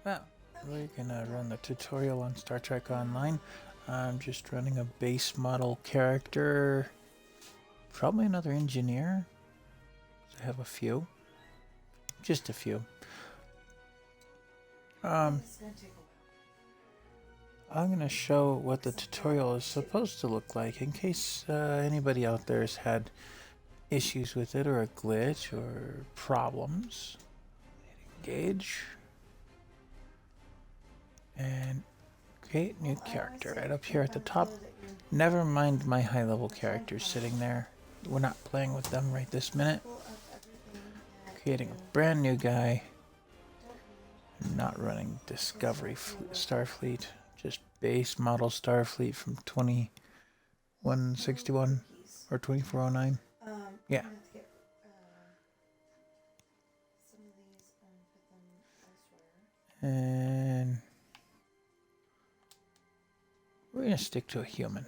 Well, we're gonna run the tutorial on Star Trek Online. I'm just running a base model character, probably another engineer. I have a few, just a few. I'm gonna show what the tutorial is supposed to look like in case anybody out there has had issues with it or a glitch or problems. Engage. And create new character right up here at the top. Never mind my high level characters sitting there. We're not playing with them right this minute. Creating a brand new guy. Not running Discovery Starfleet. Just base model Starfleet from 2161 or 2409. Yeah. And we're going to stick to a human.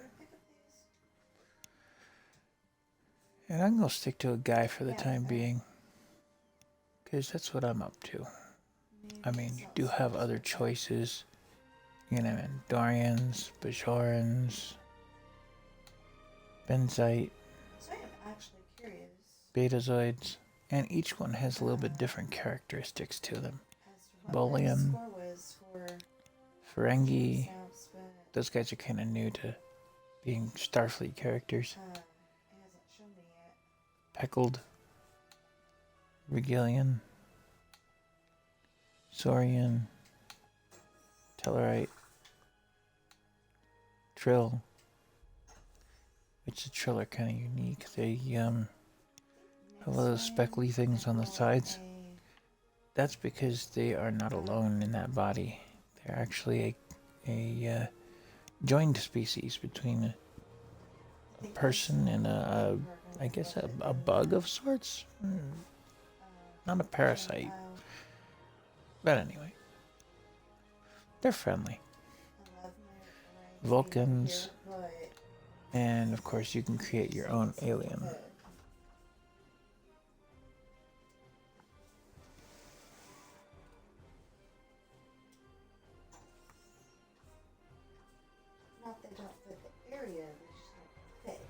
And I'm going to stick to a guy for the time being. Because that's what I'm up to. I mean, you do have other choices. You know, Andorians, Bajorans, Benzite, Betazoids, and each one has a little bit different characteristics to them. Bolian, Ferengi, those guys are kind of new to being Starfleet characters. Peckled, Regillian, Saurian, Tellarite, Trill, which the Trill are kind of unique. They have a lot of speckly things on the sides. That's because they are not alone in that body. They're actually a joined species between a person and I guess a bug of sorts. Not a parasite. But anyway, they're friendly. Vulcans, and of course you can create your own alien. Not they don't fit the area, they just don't fit.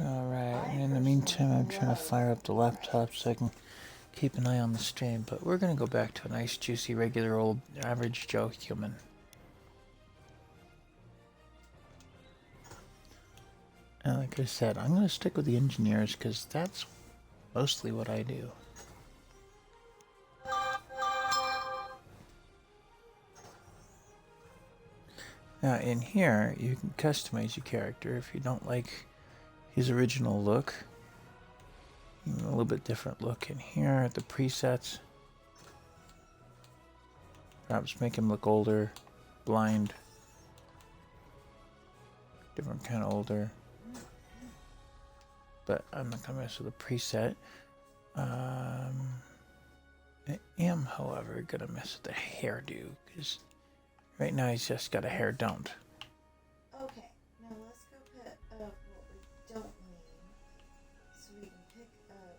Alright, and in the meantime I'm trying to fire up the laptop so I can keep an eye on the stream, but we're gonna go back to a nice juicy regular old average Joe human. And like I said, I'm gonna stick with the engineers because that's mostly what I do. Now in here, you can customize your character if you don't like his original look. A little bit different look in here at the presets. Perhaps make him look older, blind, different kind of older. But I'm not gonna mess with the preset. I am, however, gonna mess with the hairdo because right now he's just got a hair don't. Okay, now let's go put up what we don't need so we can pick up.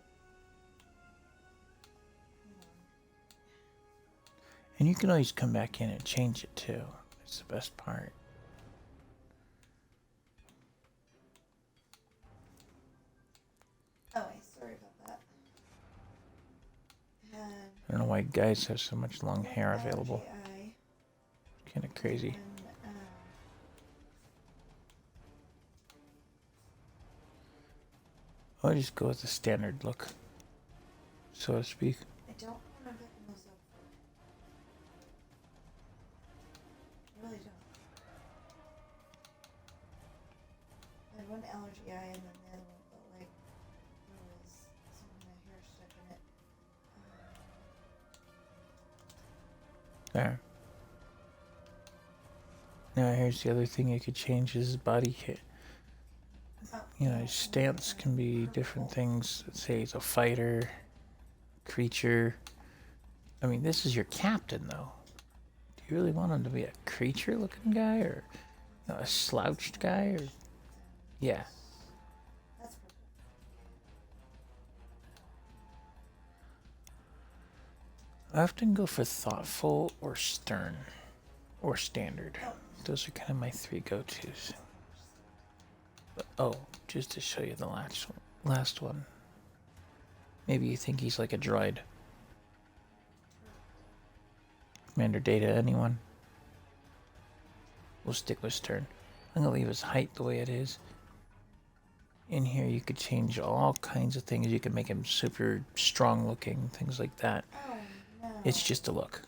And you can always come back in and change it too. It's the best part. Oh, wait, sorry about that. I don't know why guys have so much long hair available. Kind of crazy. I'll just go with the standard look, so to speak. I don't want to pick those up. I really don't. I had one allergy eye and then the other one felt like there was some of my hair stuck in it. There. Now here's the other thing you could change is his body kit. You know, his stance can be different things. Let's say he's a fighter, creature. I mean, this is your captain, though. you really want him to be a creature-looking guy, or a slouched guy, or yeah? That's perfect. I often go for thoughtful or stern or standard. Those are kind of my three go-tos. But, oh, just to show you the last one. Maybe you think he's like a droid. Commander Data, anyone? We'll stick with stern. I'm gonna leave his height the way it is. In here you could change all kinds of things. You could make him super strong looking, things like that. Oh, no. It's just a look.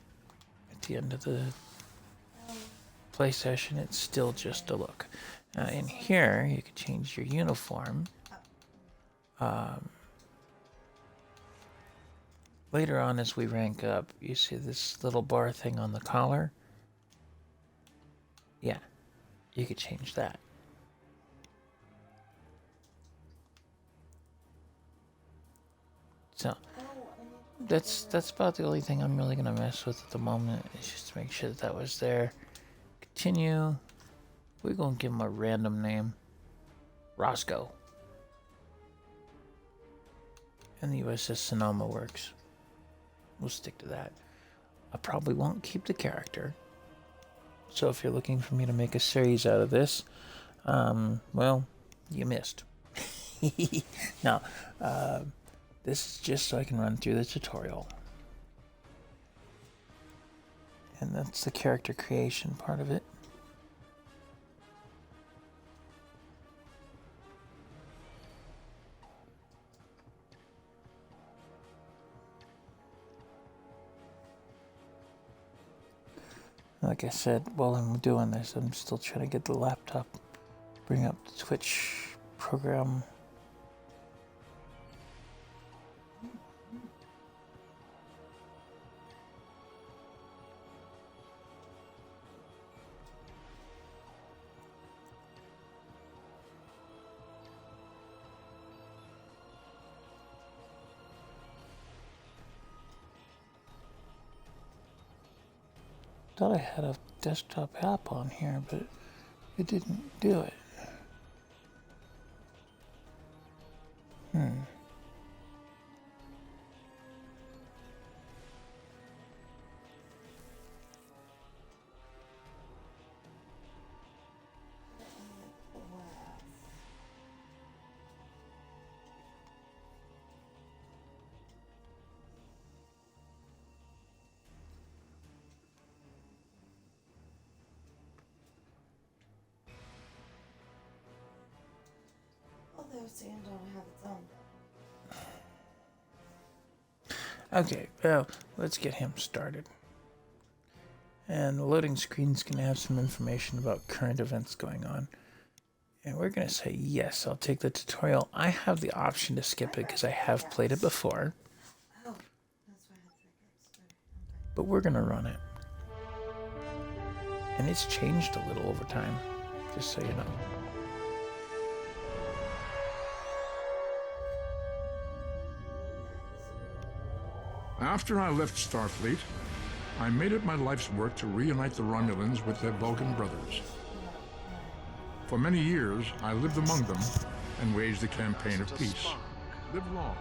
At the end of the play session, it's still just a look. In here, you could change your uniform. Later on, as we rank up, you see this little bar thing on the collar. Yeah, you could change that. So that's about the only thing I'm really gonna mess with at the moment. Is just to make sure that was there. Continue. We're gonna give him a random name. Roscoe. And the USS Sonoma works. We'll stick to that. I probably won't keep the character. So if you're looking for me to make a series out of this, well, you missed. No, this is just so I can run through the tutorial. And that's the character creation part of it. Like I said, while I'm doing this, I'm still trying to get the laptop, bring up the Twitch program. Thought I had a desktop app on here, but it didn't do it. Although sand don't have its own. Okay, well, let's get him started. And the loading screen's going to have some information about current events going on. And we're going to say, yes, I'll take the tutorial. I have the option to skip it because I have played it before. Oh, that's why I had seconds. Okay. But we're going to run it. And it's changed a little over time, just so you know. After I left Starfleet, I made it my life's work to reunite the Romulans with their Vulcan brothers. For many years, I lived among them and waged a campaign of peace. Live long.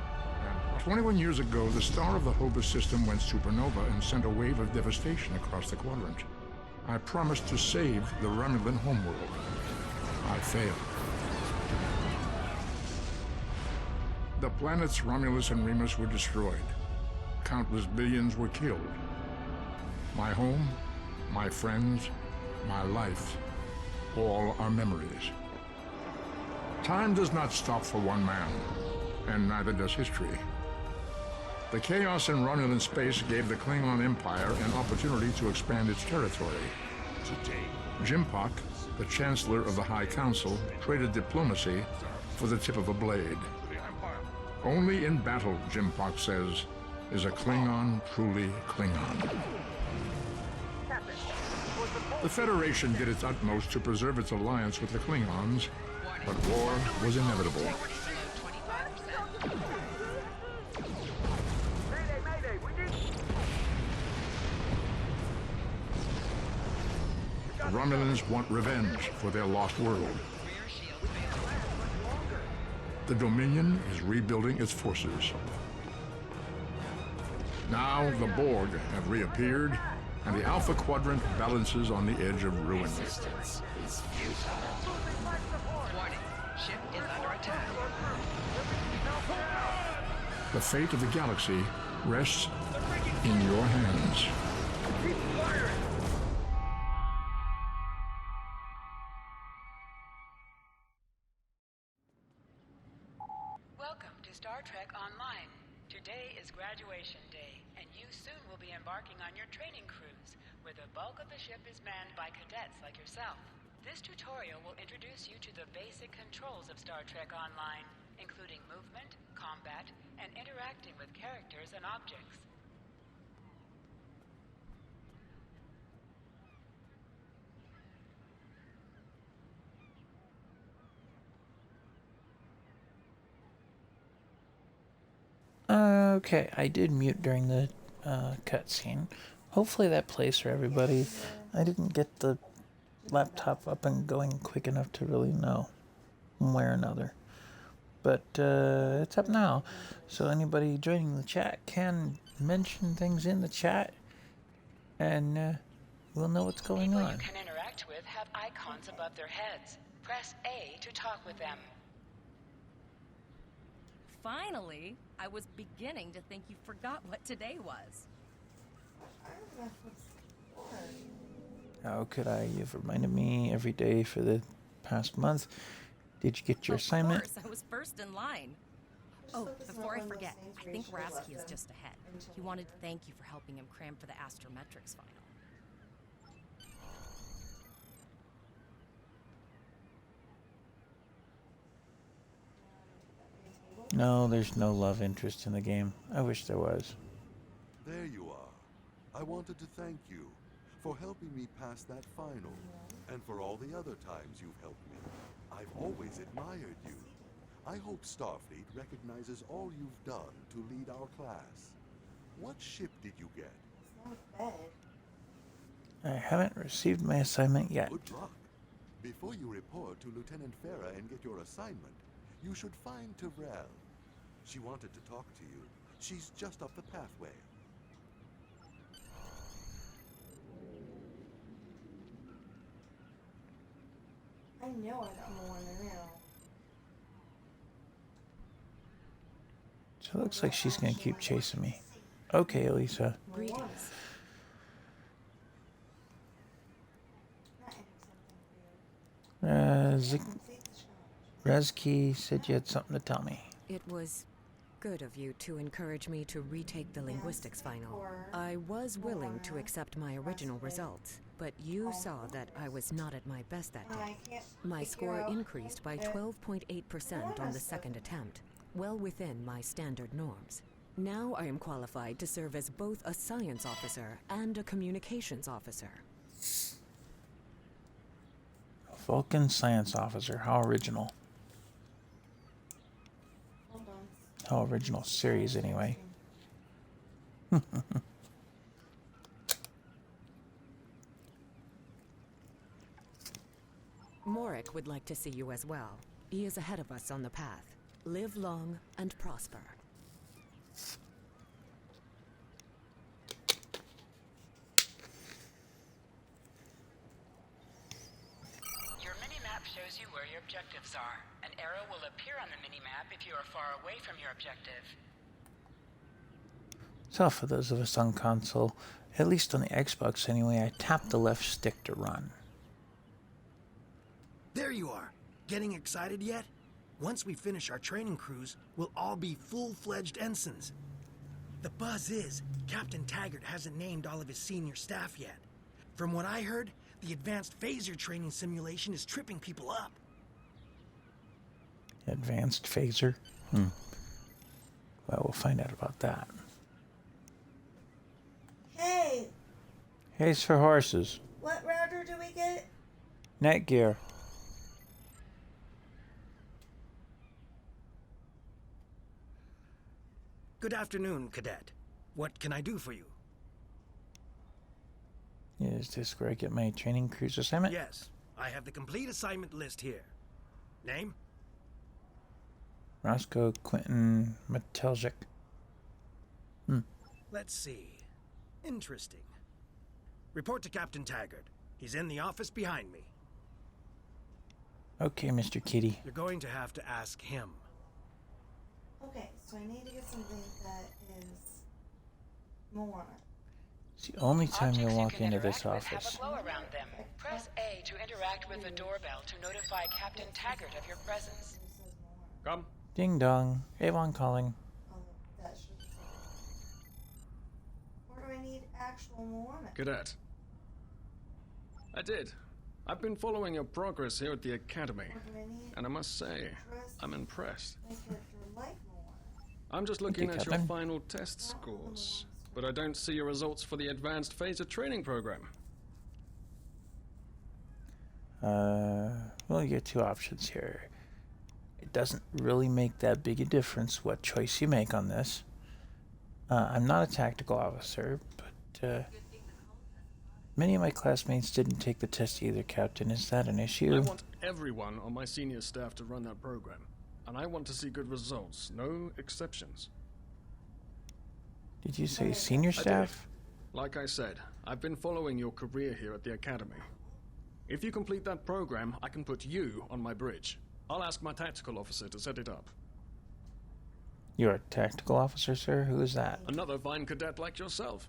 And 21 years ago, the star of the Hova system went supernova and sent a wave of devastation across the quadrant. I promised to save the Romulan homeworld. I failed. The planets Romulus and Remus were destroyed. Countless billions were killed. My home, my friends, my life, all are memories. Time does not stop for one man, and neither does history. The chaos in Romulan space gave the Klingon Empire an opportunity to expand its territory. Jimpak, the Chancellor of the High Council, traded diplomacy for the tip of a blade. Only in battle, Jimpak says, is a Klingon truly Klingon. The Federation did its utmost to preserve its alliance with the Klingons, but war was inevitable. The Romulans want revenge for their lost world. The Dominion is rebuilding its forces. Now the Borg have reappeared, and the Alpha Quadrant balances on the edge of ruin. Resistance is futile. Warning, ship is under attack. The fate of the galaxy rests in your hands. Welcome to Star Trek Online. Today is graduation day, and you soon will be embarking on your training cruise, where the bulk of the ship is manned by cadets like yourself. This tutorial will introduce you to the basic controls of Star Trek Online, including movement, combat, and interacting with characters and objects. Okay, I did mute during the cutscene. Hopefully that plays for everybody. I didn't get the laptop up and going quick enough to really know one way or another. But it's up now. So anybody joining the chat can mention things in the chat, and we'll know what's going People on. you can interact with have icons above their heads. Press A to talk with them. Finally, I was beginning to think you forgot what today was. I don't know what's for. How could I? You've reminded me every day for the past month. Did you get your assignment? Of course, I was first in line. Oh, before I forget, I think Rasky is just ahead. He wanted to thank you for helping him cram for the astrometrics final. No, there's no love interest in the game. I wish there was. There you are. I wanted to thank you for helping me pass that final, and for all the other times you've helped me. I've always admired you. I hope Starfleet recognizes all you've done to lead our class. What ship did you get? It's not a bed. I haven't received my assignment yet. Good luck. Before you report to Lieutenant Farah and get your assignment, you should find Tyrell. She wanted to talk to you. She's just up the pathway. I know I don't want to know. So it looks like she's gonna keep chasing me. Okay, Elisa. Greetings. Not something Zik- for you. Complete the challenge. Rezki said you had something to tell me. It was good of you to encourage me to retake the linguistics final. I was willing to accept my original results, but you saw that I was not at my best that And day. I can't My figure score out increased by if 12.8% on the second attempt, well within my standard norms. Now I am qualified to serve as both a science officer and a communications officer. Vulcan science officer. How original. Hold on. How original series, anyway. Morik would like to see you as well. He is ahead of us on the path. Live long and prosper. Your mini-map shows you where your objectives are. An arrow will appear on the mini-map if you are far away from your objective. So for those of us on console, at least on the Xbox anyway, I tap the left stick to run. There you are. Getting excited yet? Once we finish our training cruise, we'll all be full-fledged ensigns. The buzz is, Captain Taggart hasn't named all of his senior staff yet. From what I heard, the advanced phaser training simulation is tripping people up. Advanced phaser? Well, we'll find out about that. Hey, Haste for horses. what router do we get? Netgear. Good afternoon, Cadet. What can I do for you? Is this where I get my training cruise assignment? Yes, I have the complete assignment list here. Name? Roscoe Quentin Meteljic. Let's see. Interesting. Report to Captain Taggart. He's in the office behind me. Okay, Mr. Kitty. You're going to have to ask him. Okay, so I need to get something that is Moana. It's the only time Objects you'll you walk can into interact this with have office. a glow around them. Press A to interact with the doorbell to notify Captain Taggart of your presence. It says Moana. Come. Ding dong. Avon calling. Oh, that should say. Or do I need actual Moana? Cadet. I did. I've been following your progress here at the Academy, Or do I need and I must say, dress I'm impressed. my character like Moana? I'm just looking at your Captain. final test scores, but I don't see your results for the Advanced Phaser Training Program. Well, you get two options here. It doesn't really make that big a difference what choice you make on this. I'm not a tactical officer, but many of my classmates didn't take the test either, Captain. Is that an I issue? want everyone on my senior staff to run that program, and I want to see good results, no exceptions. Did you say senior staff? Like I said, I've been following your career here at the Academy. If you complete that program, I can put you on my bridge. I'll ask my tactical officer to set it up. You're a tactical officer, sir? Who is that? Another fine cadet like yourself.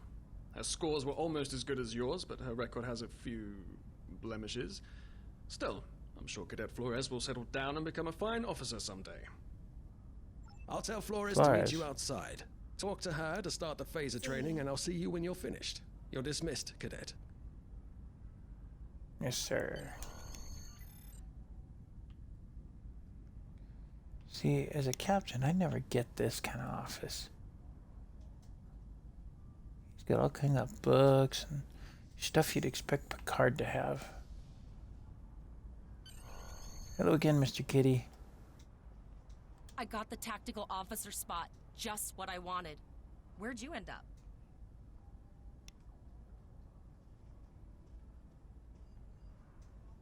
Her scores were almost as good as yours, but her record has a few blemishes. Still, I'm sure Cadet Flores will settle down and become a fine officer someday. I'll tell Flores to Flores. meet you outside. Talk to her to start the phaser training, and I'll see you when you're finished. You're dismissed, Cadet. Yes, sir. See, as a captain, I never get this kind of office. He's got all kinds of books and stuff you'd expect Picard to have. Hello again, Mr. Kitty. I got the tactical officer spot. Just what I wanted. Where'd you end up?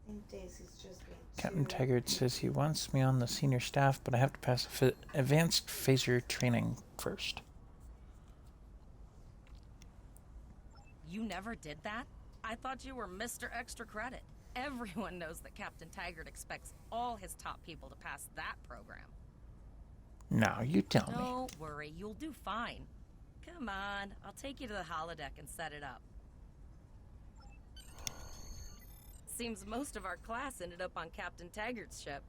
I think Daisy's just being Captain too- Taggart says he wants me on the senior staff, but I have to pass advanced phaser training first. You never did that? I thought you were Mr. Extra Credit. Everyone knows that Captain Taggart expects all his top people to pass that program. Now, you tell me. Don't worry, you'll do fine. Come on, I'll take you to the holodeck and set it up. Seems most of our class ended up on Captain Taggart's ship.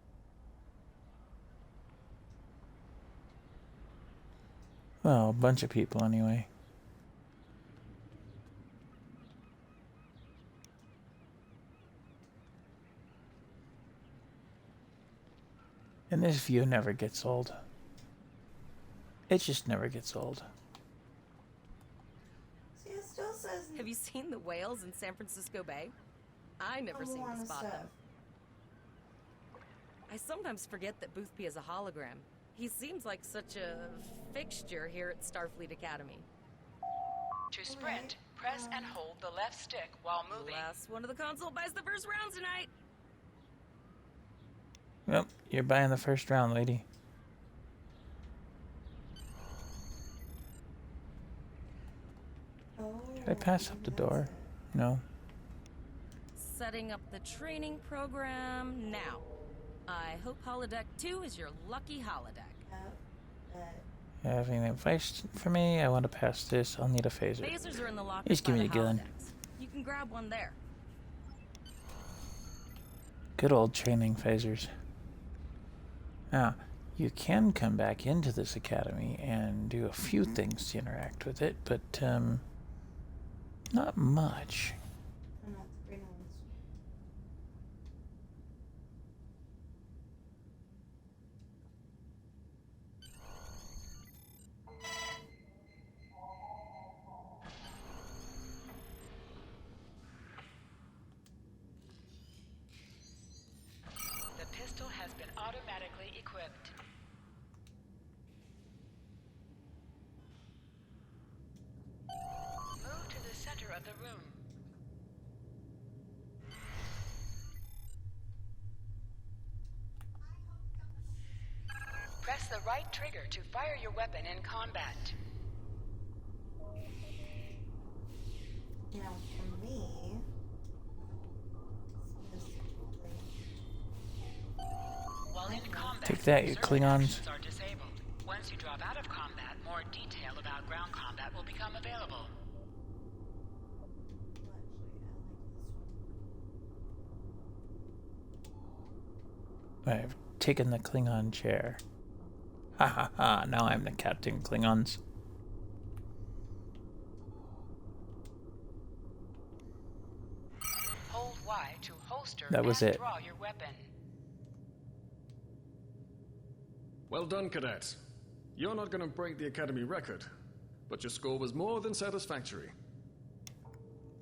Well, a bunch of people anyway. And this view never gets old. It just never gets old. See, it still says Have you seen the whales in San Francisco Bay? I never seem Moana to spot stuff. them. I sometimes forget that Boothby is a hologram. He seems like such a fixture here at Starfleet Academy. To sprint, press and hold the left stick while moving. Last one of the console buys the first round tonight. Yep, you're buying the first round, lady. Oh, Did I pass up the door? No. Setting up the training program now. I hope Holodeck 2 is your lucky holodeck. You have any advice for me? I want to pass this. I'll need a phaser. Phasers are in the lockers Just give by me the the gun. holodecks. You can grab one there. Good old training phasers. Now, you can come back into this academy and do a few things to interact with it, but, not much. I'm not the green ones. The pistol has been automatically equipped. Move to the center of the room. right trigger to fire your weapon in combat. Now for me, While in combat, Take that, you certain Klingons. actions are disabled. Once you drop out of combat, more detail about ground combat will become available. I've taken the Klingon chair. Ha ha ha, now I'm the Captain Klingons. Hold Y to holster That was and it. draw your weapon. Well done, cadet. You're not going to break the Academy record, but your score was more than satisfactory.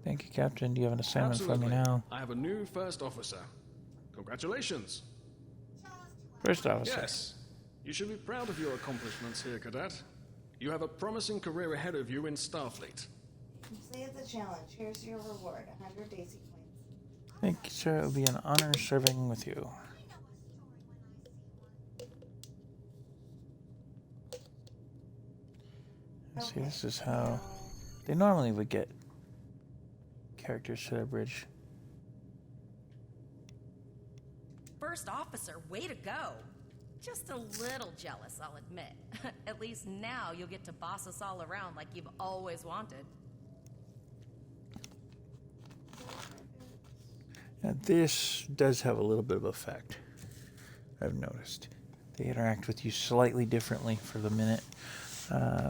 Thank you, Captain. Do you have an assignment for me now? I have a new first officer. Congratulations. First officer. Yes. You should be proud of your accomplishments here, cadet. You have a promising career ahead of you in Starfleet. completed the challenge. Here's your reward, 100 Daisy points. Thank you, sir. It will be an honor serving with you. See, this is how they normally would get characters to their bridge. First officer, way to go. Just a little jealous, I'll admit. At least now you'll get to boss us all around like you've always wanted. Now, this does have a little bit of effect, I've noticed. They interact with you slightly differently for the minute.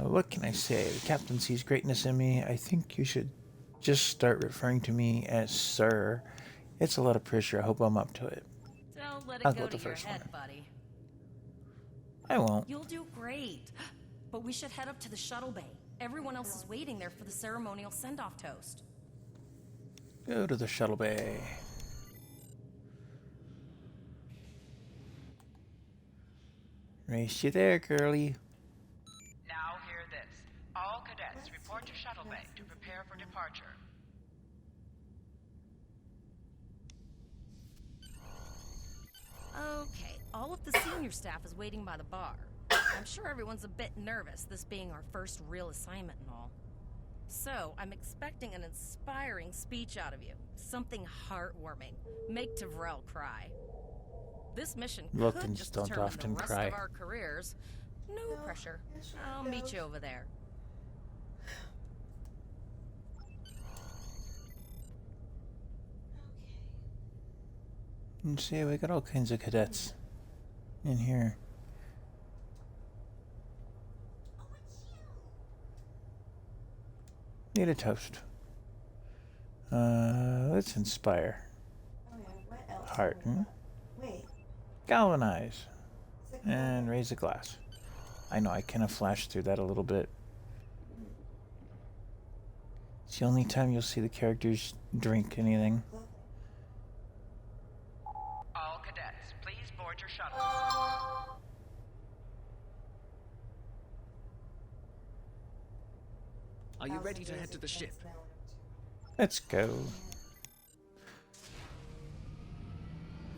What can I say? The captain sees greatness in me. I think you should just start referring to me as Sir. It's a lot of pressure. I hope I'm up to it. Don't let it I'll go go with to the your first head, one. buddy. I won't. You'll do great. But we should head up to the shuttle bay. Everyone else is waiting there for the ceremonial send-off toast. Go to the shuttle bay. Race you there, girlie. Now hear this. All cadets report to shuttle bay to prepare for departure. Okay, all of the senior staff is waiting by the bar. I'm sure everyone's a bit nervous, this being our first real assignment and all. So, I'm expecting an inspiring speech out of you. Something heartwarming. Make Tavrel cry. This mission could Vulcans just don't determine often the rest cry. of our careers. No pressure. I'll meet you over there. And see, we got all kinds of cadets in here. Need a toast. Let's inspire. Oh yeah, what else? Hearten. Wait. Galvanize. And raise a glass. I know I kind of flashed through that a little bit. It's the only time you'll see the characters drink anything. All cadets, please board your shuttles. Are you ready to head to the ship? Let's go.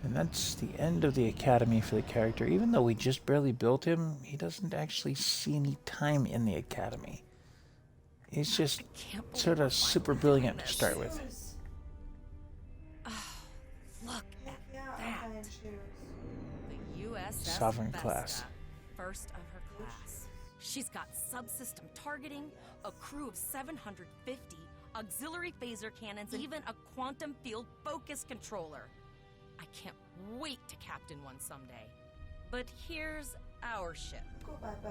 And that's the end of the academy for the character. Even though we just barely built him, he doesn't actually see any time in the academy. He's just sort of super brilliant to start with. Look at that. The USS Sovereign Vesta, class. first of her class. She's got subsystem targeting, a crew of 750, auxiliary phaser cannons, and even a quantum field focus controller. I can't wait to captain one someday. But here's our ship.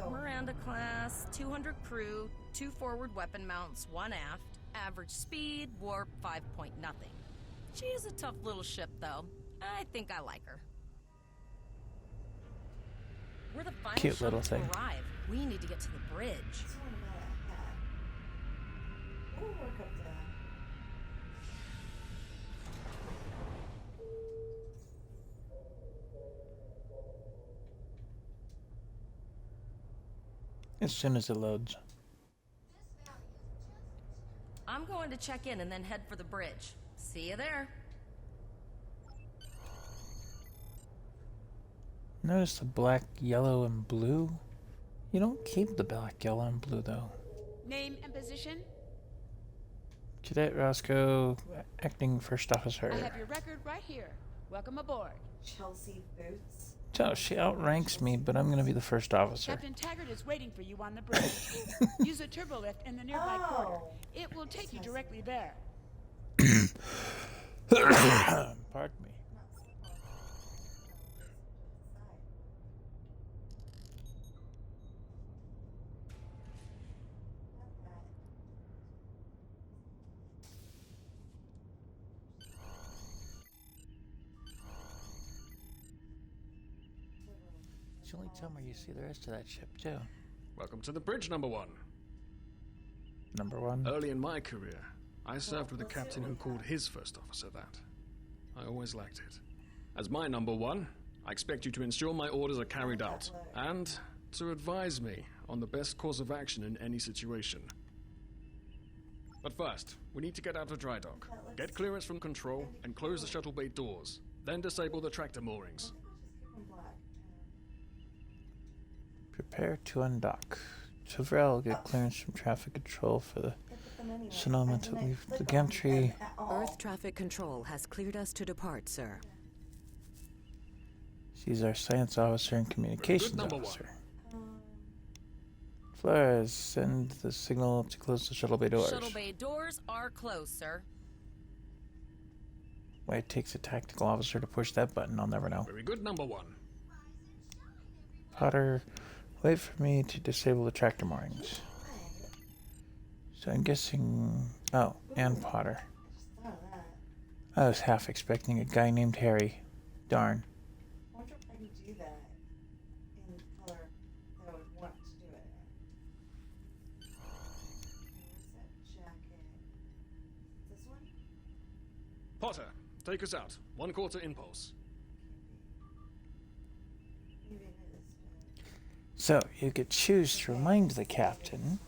Miranda class, 200 crew, 2 forward weapon mounts, 1 aft, average speed, warp 5 point nothing. She's a tough little ship, though. I think I like her. We're the final Cute shuttle little to thing. arrive. We need to get to the bridge. We'll work up to that. As soon as it loads. I'm going to check in and then head for the bridge. See you there. Notice the black, yellow, and blue? You don't keep the black, yellow, and blue, though. Name and position? Cadet Roscoe, acting first officer. I have your record right here. Welcome aboard. Chelsea Boots. So she outranks me, but I'm going to be the first officer. Captain Taggart is waiting for you on the bridge. Use a turbo lift in the nearby corridor. It will take you directly there. Pardon me. It's the only time where you see the rest of that ship, too. Welcome to the bridge, number 1. Number 1. Early in my career, I served with a captain who called his first officer that. I always liked it. As my number 1, I expect you to ensure my orders are carried out, and to advise me on the best course of action in any situation. But first, we need to get out of dry dock, get clearance from control, and close the shuttle bay doors. Then disable the tractor moorings. Prepare to undock. Sevrel, get clearance from traffic control for the Sonoma to leave the gantry. Earth traffic control has cleared us to depart, sir. She's our science officer and communications number officer. Flores, send the signal to close the shuttle bay doors. Shuttle bay doors are closed, sir. Why it takes a tactical officer to push that button, I'll never know. Very good, number 1. Potter, wait for me to disable the tractor moorings. So I'm guessing... Oh, and Potter. I was half expecting a guy named Harry. Darn. I wonder if I can do that in color that I would want to do it in. Where's that jacket? This one? Potter, take us out. 1/4 impulse. Maybe it is, but... So, you could choose to remind the captain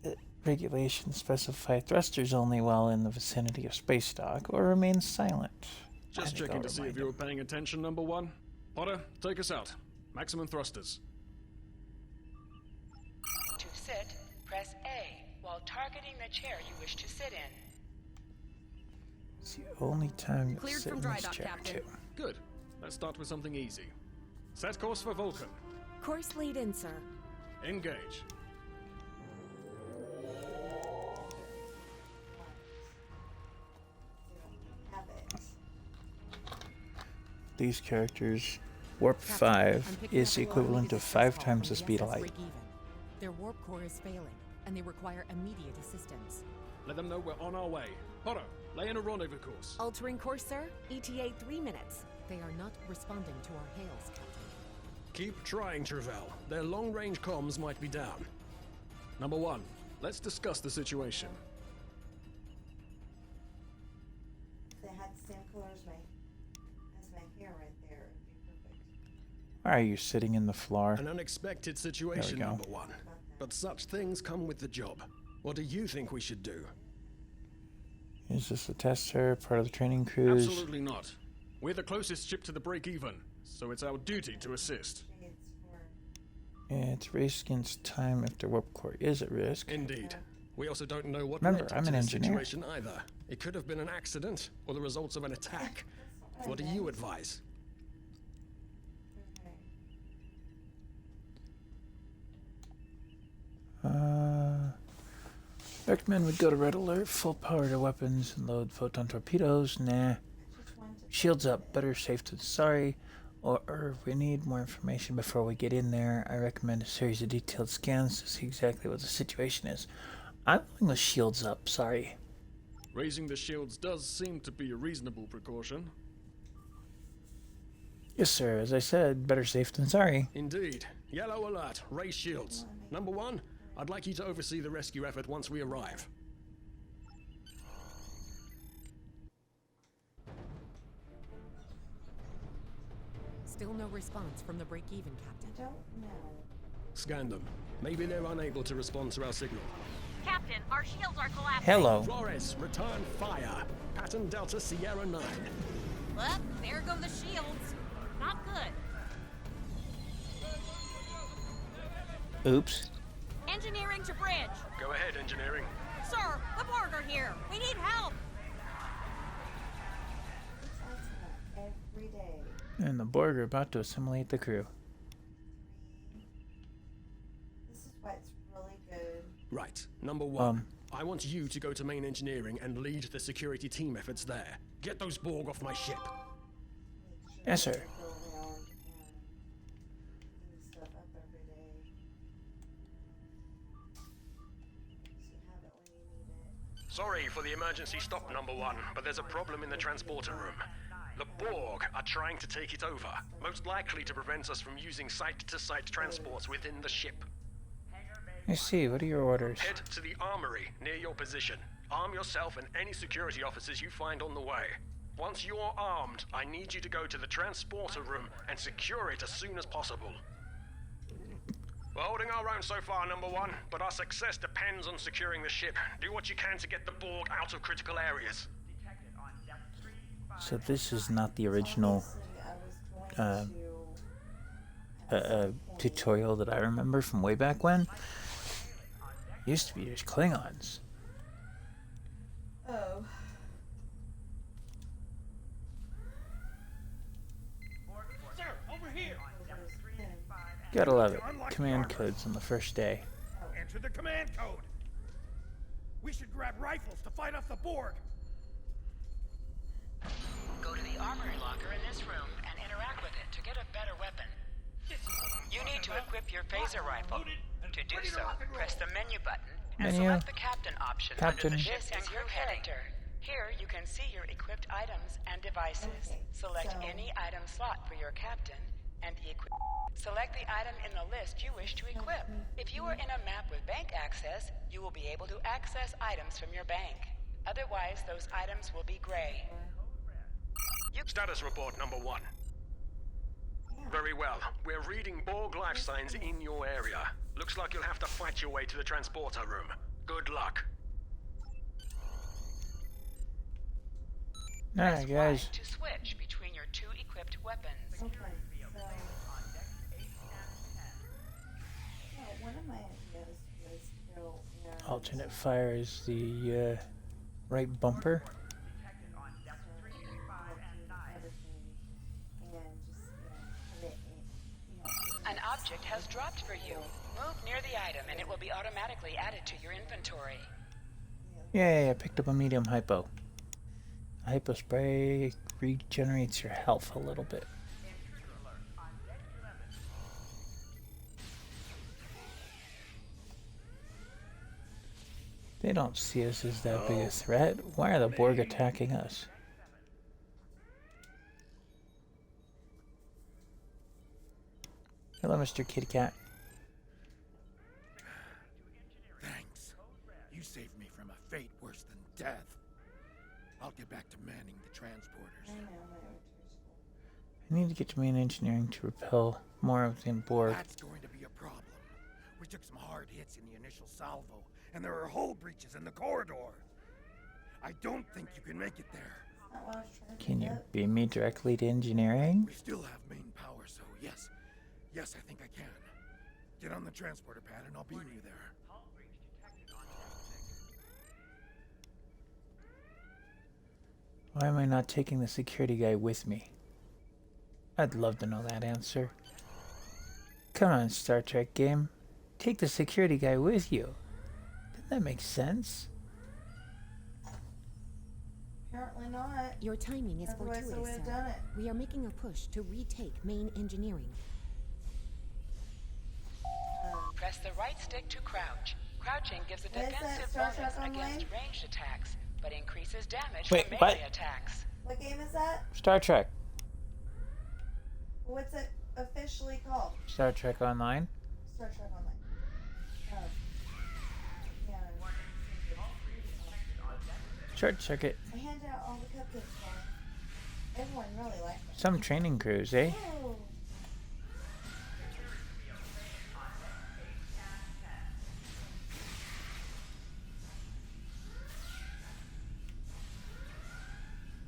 that regulations specify thrusters only while in the vicinity of space dock, or remain silent. I Just think checking I'll to see remind if you him. were paying attention, number 1. Potter, take us out. Maximum thrusters. To sit, press A while targeting the chair you wish to sit in. It's the only time you'll Cleared sit from in dry this dock, chair, Captain. too. Good. Let's start with something easy. Set course for Vulcan. Course lead in, sir. Engage. Have it. These characters, Warp Captain, 5 I'm picking is up the a lot equivalent of of 5 times the speed of light. break-even. Their warp core is failing, and they require immediate assistance. Let them know we're on our way. Potter, lay in a rendezvous course. Altering course, sir. ETA 3 minutes. They are not responding to our hails, Captain. Keep trying, Trevel. Their long-range comms might be down. Number 1, let's discuss the situation. If they had the same color as my hair right there, it'd be perfect. Why are you sitting in the floor? An unexpected situation, go. number 1. But such things come with the job. What do you think we should do? Is this a tester, part of the training cruise? Absolutely not. We're the closest ship to the break-even, so it's our duty to assist. Shades for... It's race against time if the warp core is at risk. Indeed. We also don't know what Remember, led I'm to an this engineer. situation either. It could have been an accident or the results of an attack. What do you advise? Okay. Recommend we go to red alert, full power to weapons, and load photon torpedoes. Nah. Just wanted to... Shields up, better safe than sorry. Or if we need more information before we get in there, I recommend a series of detailed scans to see exactly what the situation is. I'm willing with shields up, sorry. Raising the shields does seem to be a reasonable precaution. Yes, sir. As I said, better safe than sorry. Indeed. Yellow alert. Raise shields. Number 1, I'd like you to oversee the rescue effort once we arrive. Still no response from the break-even, Captain. I don't know. Scan them. Maybe they're unable to respond to our signal. Captain, our shields are collapsing. Hello. Flores, return fire. Pattern Delta Sierra 9. Well, there go the shields. Not good. Oops. Engineering to bridge. Go ahead, engineering. Sir, the Borg are here. We need help. Every day. And the Borg are about to assimilate the crew. This is why it's really good. Right. Number one. I want you to go to main engineering and lead the security team efforts there. Get those Borg off my ship. Yes, sir. Go around and clean stuff up every day. So you have it when you need it. Sorry for the emergency stop, number one, but there's a problem in the transporter room. The Borg are trying to take it over, most likely to prevent us from using site-to-site transports within the ship. I see. What are your orders? Head to the armory near your position. Arm yourself and any security officers you find on the way. Once you're armed, I need you to go to the transporter room and secure it as soon as possible. We're holding our own so far, number one, but our success depends on securing the ship. Do what you can to get the Borg out of critical areas. So this is not the original tutorial that I remember from way back when. Used to be just Klingons. Oh. Sir, over here. Gotta love it. Command codes on the first day. Enter the command code. We should grab rifles to fight off the Borg. Go to the armory locker in this room and interact with it to get a better weapon. You need to equip your phaser rifle. To do so, press the menu button and select the captain option under the ship's and crew heading. Here you can see your equipped items and devices. Select any item slot for your captain and select the item in the list you wish to equip. If you are in a map with bank access, you will be able to access items from your bank. Otherwise, those items will be gray. Status report, number one. Very well. We're reading Borg life signs in your area. Looks like you'll have to fight your way to the transporter room. Good luck. Alright, guys. To switch between your two equipped weapons. Okay, so... one of my ideas was to go and... Alternate fire is the right bumper. An object has dropped for you. Move near the item and it will be automatically added to your inventory. Yay, I picked up a medium hypo. A hypo spray regenerates your health a little bit. They don't see us as that big a threat. Why are the Borg attacking us? Hello, Mr. Kitty Cat. Thanks. You saved me from a fate worse than death. I'll get back to manning the transporters. I need to get to main engineering to repel more of the Borg. That's going to be a problem. We took some hard hits in the initial salvo, and there are hull breaches in the corridor. I don't think you can make it there. Can you beam me directly to engineering? We still have main power, so yes. Yes, I think I can. Get on the transporter pad and I'll beam you there. Why am I not taking the security guy with me? I'd love to know that answer. Come on, Star Trek game. Take the security guy with you. Doesn't that make sense? Apparently not. Your timing is Otherwise I fortuitous, would have done sir. it. We are making a push to retake main engineering. Press the right stick to crouch. Crouching gives a What is that, defensive Star bonus Trek Online? against ranged attacks, but increases damage Wait, from what? melee attacks. What game is that? Star Trek. What's it officially called? Star Trek Online. Star Trek Online. Oh. Yeah. Short circuit. I handed out all the cupcakes. Though. Everyone really liked them. Some training crews, eh? Oh.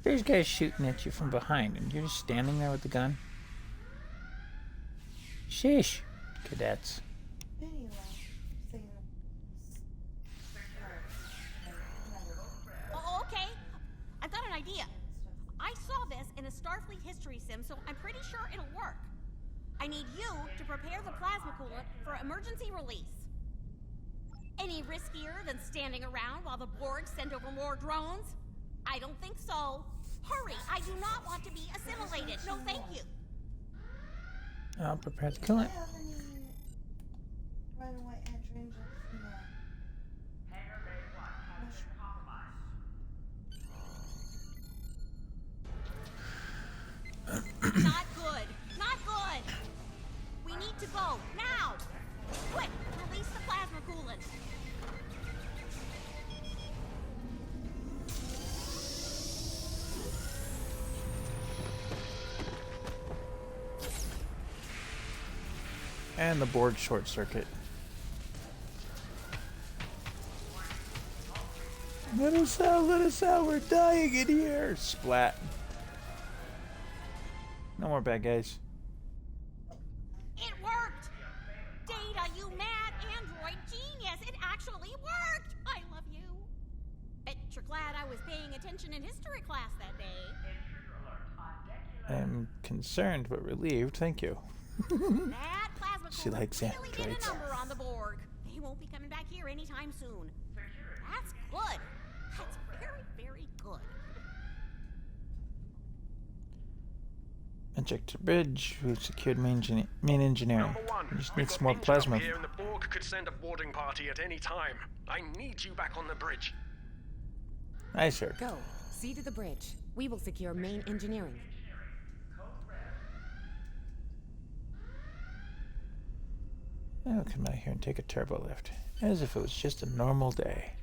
There's guys shooting at you from behind, and you're just standing there with the gun. Sheesh, cadets. Anyway. monthly history sim, so I'm pretty sure it'll work. I need you to prepare the plasma coolant for emergency release. Any riskier than standing around while the Borg send over more drones? I don't think so. Hurry, I do not want to be assimilated. No, thank you. I'll prepare the coolant. Runaway entry injection there. Not good. Not good. We need to go now. Quick, release the plasma coolant. And the board short circuit. Let us out, we're dying in here! Splat. No more bad guys. It worked! Data, you mad android genius! It actually worked! I love you. Bet you're glad I was paying attention in history class that day. I'm concerned but relieved, thank you. That plasma She coolant likes really did a androids. number on the Borg. They won't be coming back here anytime soon. That's good. That's very, very good. Eject the bridge. We've secured main engineering. Number one, We just we've need got some more intel plasma. here, and the Borg could send a boarding party at any time. I need you back on the bridge. Aye, sir. Go. See to the bridge. We will secure main engineering. I'll come out here and take a turbo lift. As if it was just a normal day.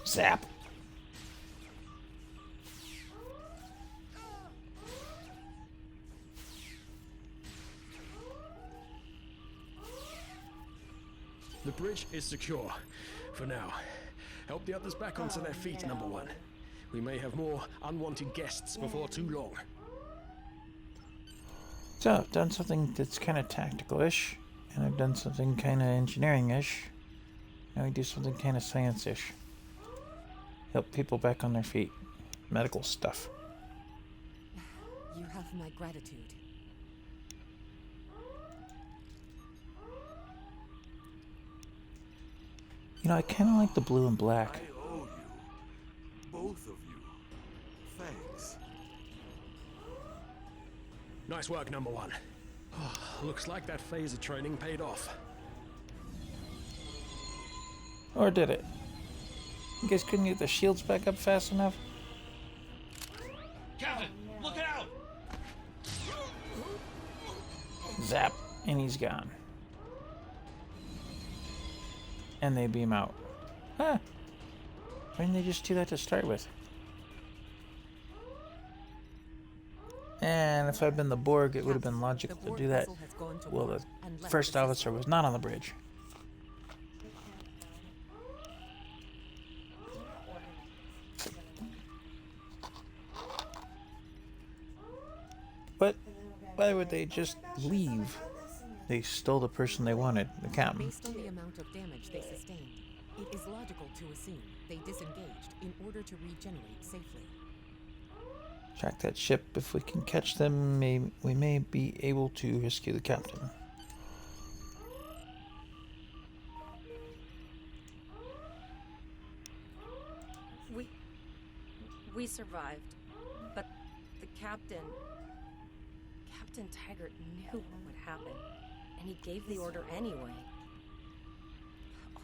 Zap! The bridge is secure. For now. Help the others back onto their feet, number one. We may have more unwanted guests before too long. So, I've done something that's kind of tactical-ish, and I've done something kind of engineering-ish. Now we do something kind of science-ish. Help people back on their feet. Medical stuff. You have my gratitude. You know, I kind of like the blue and black. I owe you. Both of you. Thanks. Nice work, number one. Looks like that phaser training paid off. Or did it? You guys couldn't get the shields back up fast enough? Captain, look out! Zap, and he's gone. And they beam out. Huh. Why didn't they just do that to start with? And if I'd been the Borg, it would have been logical to do that. Well, the first officer was not on the bridge. But why would they just leave? They stole the person they wanted, the captain. Based on the amount of damage they sustained, it is logical to assume they disengaged in order to regenerate safely. Track that ship. If we can catch them, we may be able to rescue the captain. We survived, but the Captain Taggart knew what would happen, and he gave the order anyway.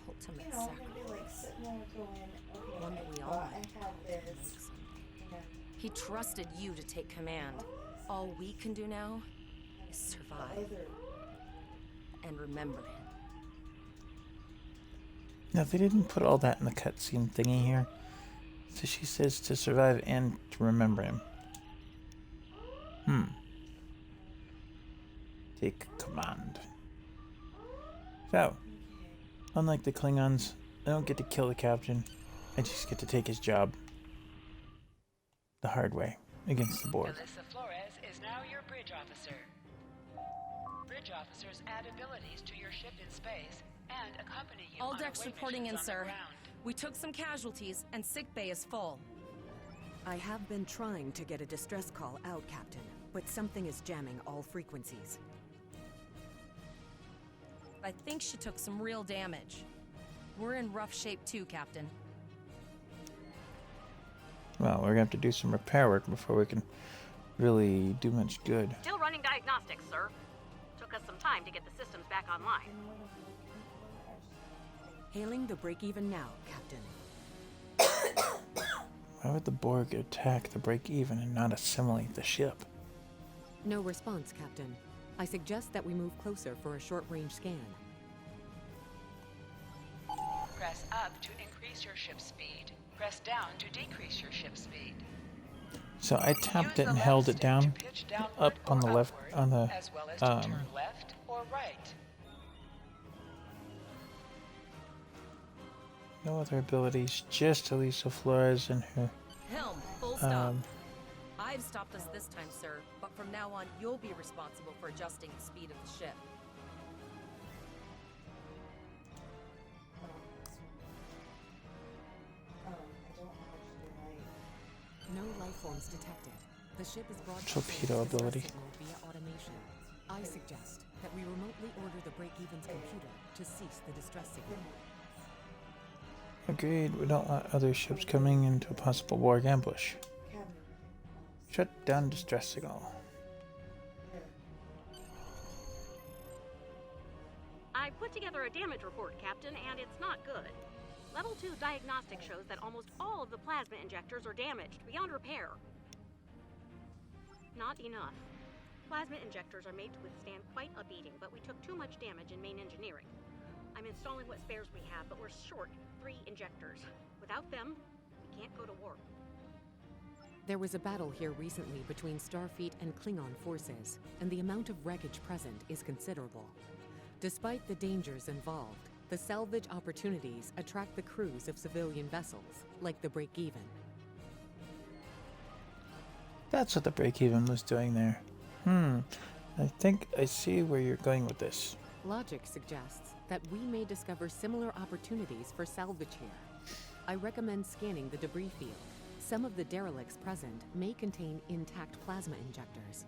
Ultimate You know, maybe like sitting there going, okay, One that we I all thought need I had to this. make something. You know, He trusted you to take command. All we can do now is survive other and remember him. Now, they didn't put all that in the cutscene thingy here. So she says to survive and to remember him. Take command. So, unlike the Klingons, I don't get to kill the captain. I just get to take his job. The hard way, against the Borg. Alyssa Flores is now your bridge officer. Bridge officers add abilities to your ship in space and accompany you All on decks away reporting in, missions on the sir. ground. We took some casualties, and sickbay is full. I have been trying to get a distress call out, Captain, but something is jamming all frequencies. I think she took some real damage. We're in rough shape too, Captain. Well, we're gonna have to do some repair work before we can really do much good. Still running diagnostics, sir. Took us some time to get the systems back online. Hailing the break-even now, Captain. Why would the Borg attack the break-even and not assimilate the ship? No response, Captain. I suggest that we move closer for a short-range scan. Press up to increase your ship speed. Press down to decrease your ship speed. So I tapped Use it the and left held it stick down, to pitch downward up on or the left, upward, on the as well as to turn left or right. no other abilities, just Elisa Flores and her. Helm, full stop. I've stopped us this time, sir, but from now on, you'll be responsible for adjusting the speed of the ship. No life forms detected. The ship is Torpedo broadcasting its ability. distress signal via automation. I suggest that we remotely order the break-even's computer to cease the distress signal. Agreed, we don't want other ships coming into a possible Borg ambush. Shut down distress signal. I put together a damage report, Captain, and it's not good. Level 2 diagnostic shows that almost all of the plasma injectors are damaged beyond repair. Not enough. Plasma injectors are made to withstand quite a beating, but we took too much damage in main engineering. I'm installing what spares we have, but we're short 3 injectors. Without them, we can't go to war. There was a battle here recently between Starfleet and Klingon forces, and the amount of wreckage present is considerable. Despite the dangers involved, the salvage opportunities attract the crews of civilian vessels, like the Break-Even. That's what the break-even was doing there. I think I see where you're going with this. Logic suggests that we may discover similar opportunities for salvage here. I recommend scanning the debris field. Some of the derelicts present may contain intact plasma injectors.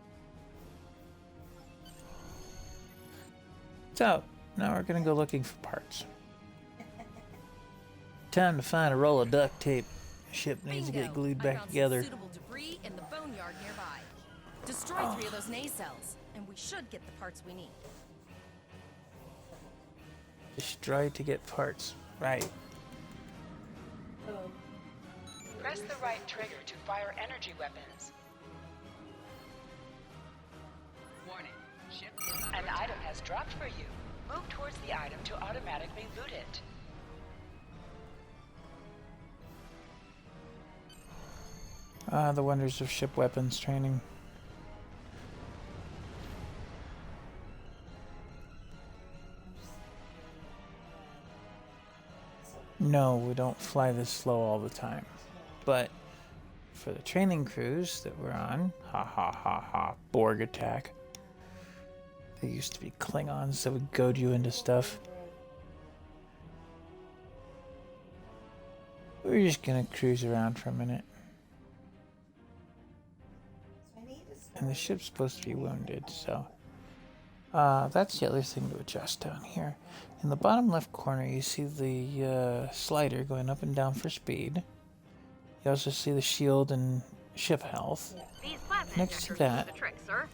So, now we're gonna go looking for parts. Time to find a roll of duct tape. Ship needs to get Bingo! glued I back found together. some suitable debris in the boneyard nearby. Destroy 3 of those nacelles, and we should get the parts we need. Destroy to get parts. Right. Press the right trigger to fire energy weapons. Warning. Ship. An item has dropped for you. Move towards the item to automatically loot it. The wonders of ship weapons training. No, we don't fly this slow all the time. But for the training cruise that we're on, Borg attack. They used to be Klingons that would goad you into stuff. We're just gonna cruise around for a minute. And the ship's supposed to be wounded, so that's the other thing to adjust down here. In the bottom left corner, you see the slider going up and down for speed. You also see the shield and ship health. These plasma Next to injectors that do the trick, sir.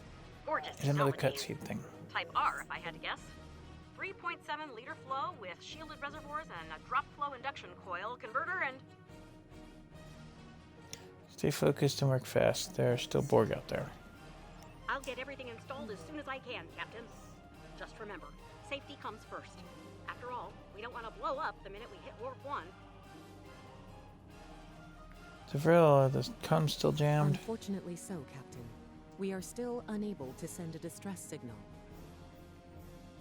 Gorgeous is another technology. cutscene thing. Type R, if I had to guess. 3.7 liter flow with shielded reservoirs and a drop flow induction coil converter and... Stay focused and work fast. There are still Borg out there. I'll get everything installed as soon as I can, Captain. Just remember, safety comes first. After all, we don't want to blow up the minute we hit Warp 1. Devril, the comms still jammed. Unfortunately so, Captain. We are still unable to send a distress signal.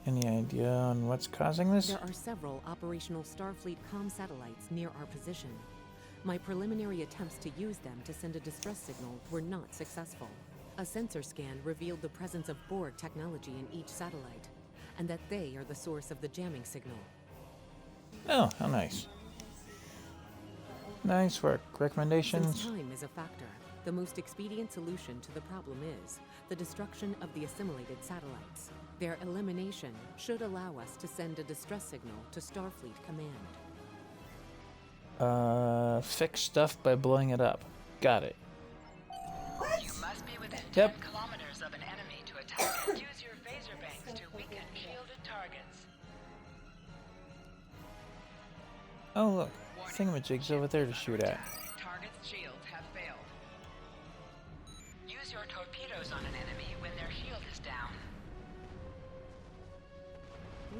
Any idea on what's causing this? There are several operational Starfleet comm satellites near our position. My preliminary attempts to use them to send a distress signal were not successful. A sensor scan revealed the presence of Borg technology in each satellite, and that they are the source of the jamming signal. Oh, how nice. Nice work. Recommendations? Since time is a factor, the most expedient solution to the problem is the destruction of the assimilated satellites. Their elimination should allow us to send a distress signal to Starfleet Command. Fix stuff by blowing it up. Got it. You must be within Yep. 10 kilometers of an enemy to attack and use your phaser banks to weaken shielded targets. Oh, look. Thingamajig's over there to shoot at. Target's shields have failed. Use your torpedoes on an enemy when their shield is down.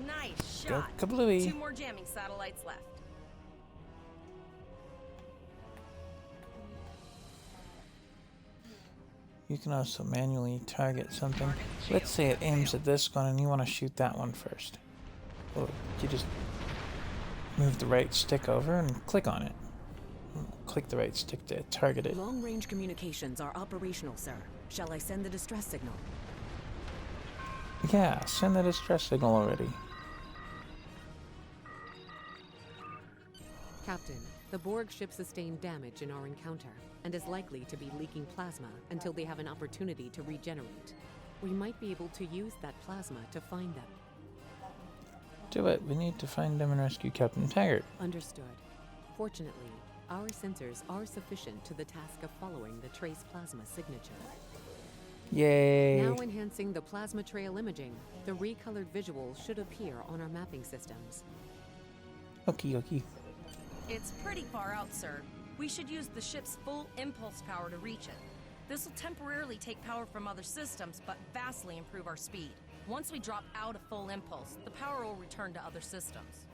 Nice Go shot. kablooey. 2 more jamming satellites left. You can also manually target something. Let's say it aims at this one and you want to shoot that one first. Well, you just move the right stick over and click on it. Click the right stick to target it. Long-range communications are operational, sir. Shall I send the distress signal? Yeah, send the distress signal already. Captain, the Borg ship sustained damage in our encounter and is likely to be leaking plasma until they have an opportunity to regenerate. We might be able to use that plasma to find them. Do it. We need to find them and rescue Captain Taggart. Understood. Fortunately, our sensors are sufficient to the task of following the trace plasma signature. Yay! Now enhancing the plasma trail imaging, the recolored visuals should appear on our mapping systems. Okie dokie. It's pretty far out, sir. We should use the ship's full impulse power to reach it. This will temporarily take power from other systems, but vastly improve our speed. Once we drop out of full impulse, the power will return to other systems.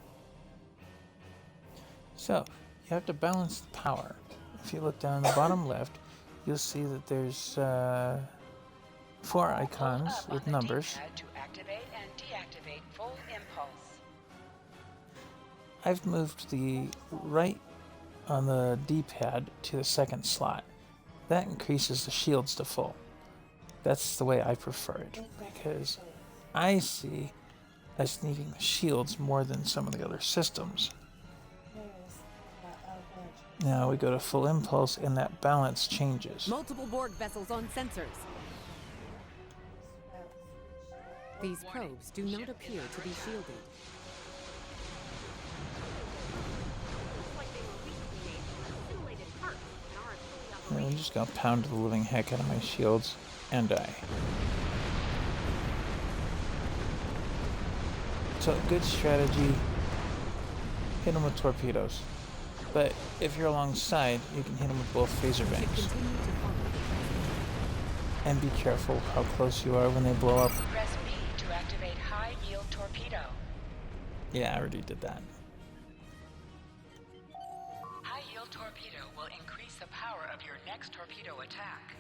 So, you have to balance the power. If you look down in the bottom left, you'll see that there's 4 icons with numbers. To activate and deactivate full impulse. I've moved the right on the D-pad to the second slot. That increases the shields to full. That's the way I prefer it, because I see us needing the shields more than some of the other systems. Now we go to full impulse and that balance changes. Multiple Borg vessels on sensors. These probes do not appear to be shielded. I'm just gonna pound the living heck out of my shields and die. So, good strategy. Hit them with torpedoes. But if you're alongside, you can hit them with both phaser banks. And be careful how close you are when they blow up. Press B to activate high-yield torpedo. Yeah, I already did that. High-yield torpedo will increase the power of your next torpedo attack.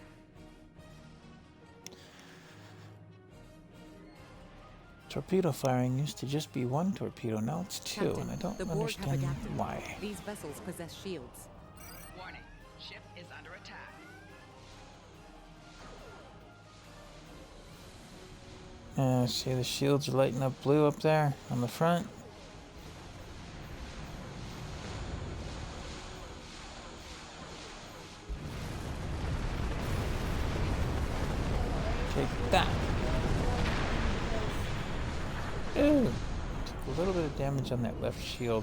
Torpedo firing used to just be 1 torpedo, now it's 2, Captain, and I don't the Borg have understand adapted. why. These vessels possess shields. Warning, ship is under attack. See the shields are lighting up blue up there on the front. Take that. Ooh. Took a little bit of damage on that left shield.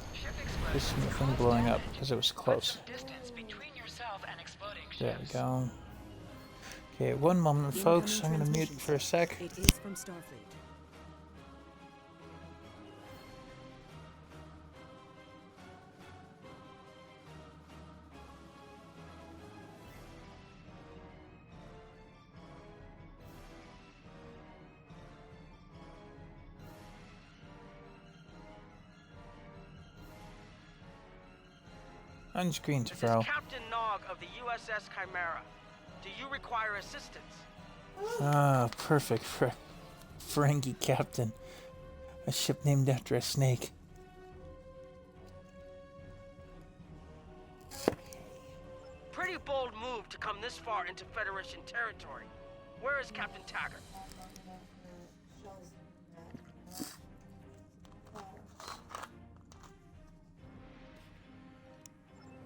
Just from the thing blowing up because it was close. Distance between yourself and exploding There we ships. go. Okay, one moment, folks. I'm gonna mute for a sec. It is from Starfleet. On screen, This is Tafaro. Captain Nog of the USS Chimera. Do you require assistance? Ah, perfect for Ferengi Captain. A ship named after a snake. Pretty bold move to come this far into Federation territory. Where is Captain Taggart?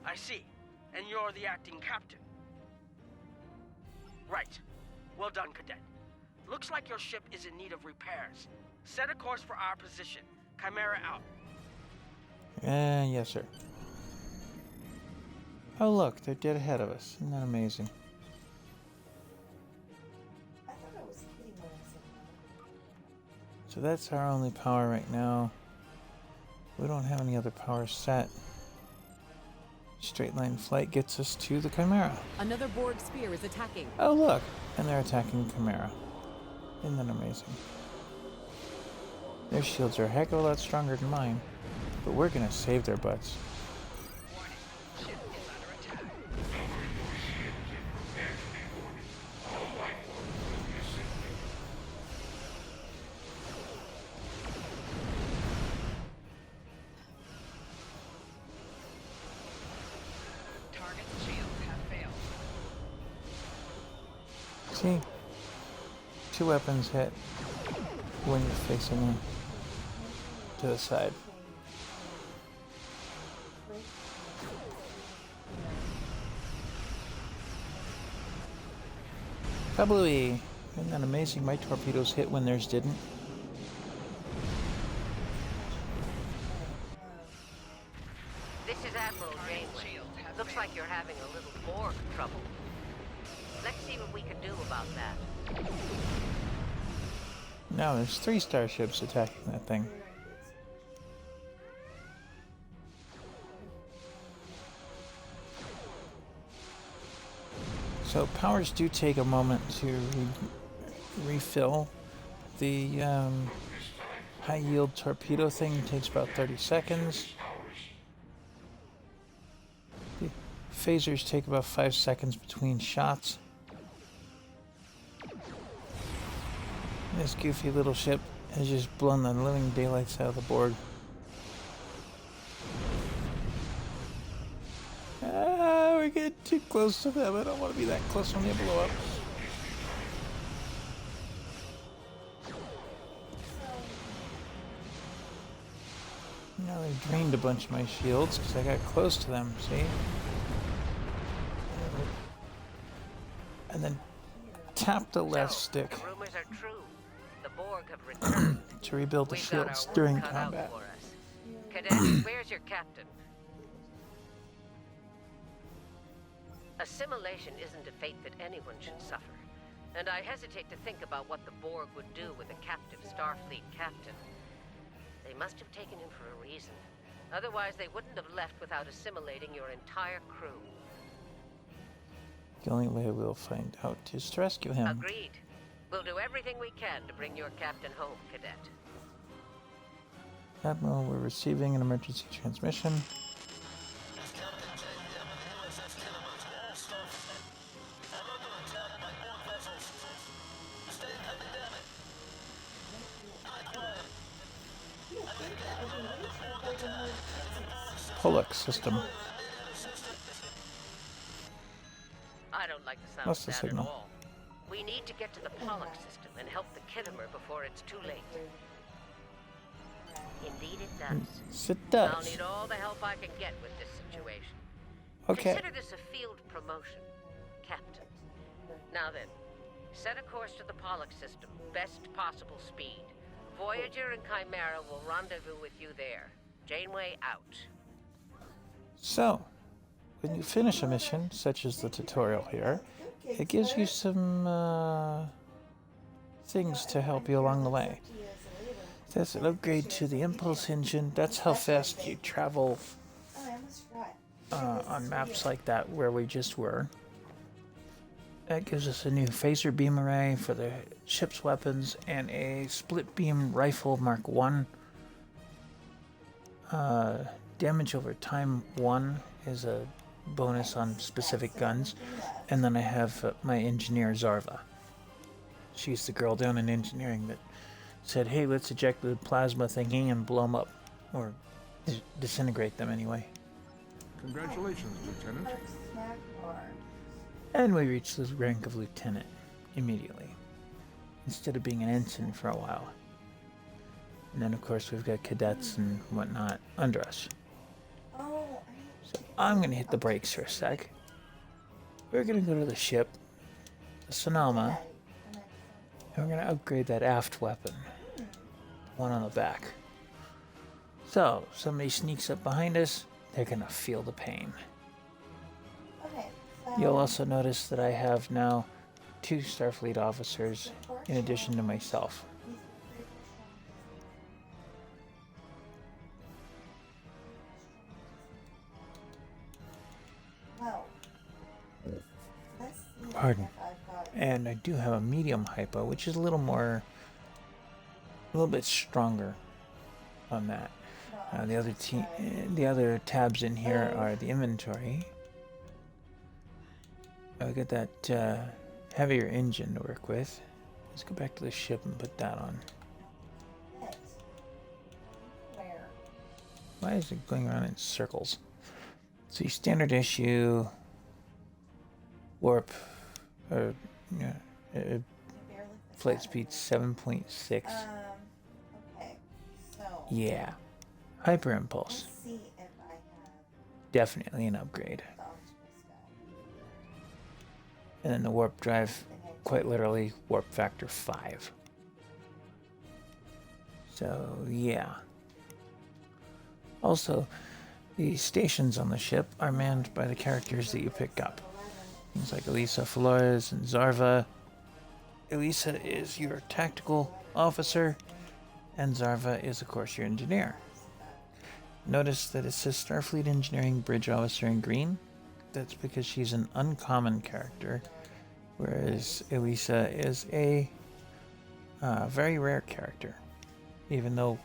I see. And you're the acting captain. Right. Well done, Cadet. Looks like your ship is in need of repairs. Set a course for our position. Chimera out. Yes, sir. Oh, look, they're dead ahead of us. Isn't that amazing? I thought I was kidding when I said no. So that's our only power right now. We don't have any other power set. Straight line flight gets us to the Chimera. Another Borg sphere is attacking. Oh, look. And they're attacking Chimera. Isn't that amazing? Their shields are a heck of a lot stronger than mine. But we're gonna save their butts. See? 2 weapons hit when you're facing them to the side. Kablooey! Isn't that amazing? My torpedoes hit when theirs didn't. This is Admiral Janeway. Looks like you're having a little Borg trouble. Let's see what we can do about that. Now there's 3 starships attacking that thing. So powers do take a moment to refill. The high yield torpedo thing takes about 30 seconds. The phasers take about 5 seconds between shots. This goofy little ship has just blown the living daylights out of the Borg. We're getting too close to them. I don't want to be that close when they blow up. Now they've drained a bunch of my shields because I got close to them, see? And then tap the left stick. The rumors are true. The Borg have returned. To rebuild the We've got shields our work during cut out combat. for us. Cadet, where's your captain? Assimilation isn't a fate that anyone should suffer. And I hesitate to think about what the Borg would do with a captive Starfleet captain. They must have taken him for a reason. Otherwise, they wouldn't have left without assimilating your entire crew. The only way we'll find out is to rescue him. Agreed. We'll do everything we can to bring your captain home, Cadet. Admiral, we're receiving an emergency transmission. Pollux system. I don't like the sound What's of the that signal? at all. We need to get to the Pollux system and help the Kittimer before it's too late. Indeed it does. Yes, it I'll does. need all the help I can get with this situation. Okay. Consider this a field promotion, Captain. Now then, set a course to the Pollux system, best possible speed. Voyager and Chimera will rendezvous with you there. Janeway out. So, when you finish a mission, such as the tutorial here, it gives you some things to help you along the way. That's an upgrade to the impulse engine. That's how fast you travel on maps like that where we just were. That gives us a new phaser beam array for the ship's weapons and a split beam rifle Mark 1. Damage over time 1 is a bonus on specific guns. And then I have my engineer Zarva. She's the girl down in engineering that said, hey, let's eject the plasma thingy and blow them up. Or disintegrate them anyway. Congratulations, Lieutenant. And we reached the rank of lieutenant. immediately, instead of being an ensign for a while. And then, of course, we've got cadets and whatnot under us. So I'm going to hit the brakes for a sec. We're going to go to the ship, the Sonoma, and we're going to upgrade that aft weapon, the one on the back. So, if somebody sneaks up behind us, they're going to feel the pain. You'll also notice that I have now 2 Starfleet officers in addition to myself. Pardon. And I do have a medium hypo, which is a little bit stronger on that. The other tabs in here are the inventory. I got that heavier engine to work with. Let's go back to the ship and put that on. Why is it going around in circles? See, standard issue, warp, flight speed 7.6. Yeah, hyper impulse. Definitely an upgrade. And then the warp drive, quite literally, warp factor 5. So, yeah. Also, the stations on the ship are manned by the characters that you pick up. Things like Elisa Flores and Zarva. Elisa is your tactical officer, and Zarva is, of course, your engineer. Notice that it says Starfleet Engineering Bridge Officer in green. That's because she's an uncommon character, whereas Elisa is a very rare character, even though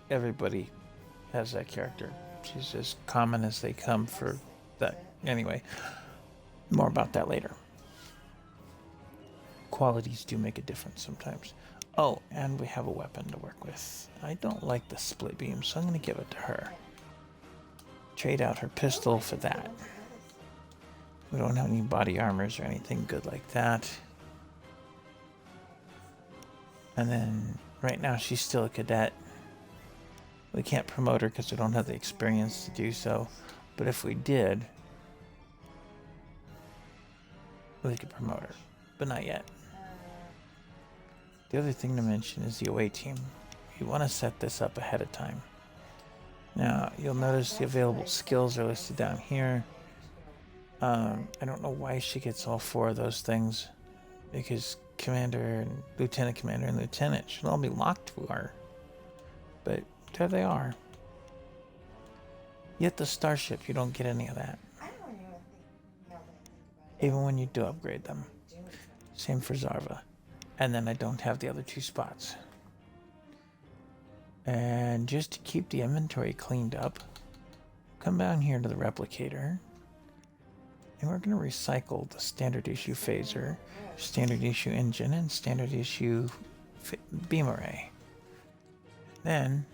everybody has that character. She's as common as they come for that. Anyway, more about that later. Qualities do make a difference sometimes. Oh, and we have a weapon to work with. I don't like the split beam, so I'm going to give it to her. Trade out her pistol for that. We don't have any body armors or anything good like that. And then, right now, she's still a cadet. We can't promote her because we don't have the experience to do so. But if we did, we could promote her. But not yet. The other thing to mention is the away team. You want to set this up ahead of time. Now, you'll notice the available skills are listed down here. I don't know why she gets all 4 of those things, because Commander and Lieutenant Commander and Lieutenant should all be locked to her. But there they are. Yet the Starship, you don't get any of that. Even when you do upgrade them. Same for Zarva. And then I don't have the other 2 spots. And just to keep the inventory cleaned up, come down here to the replicator. And we're going to recycle the standard issue phaser, standard issue engine, and standard issue beam array. Then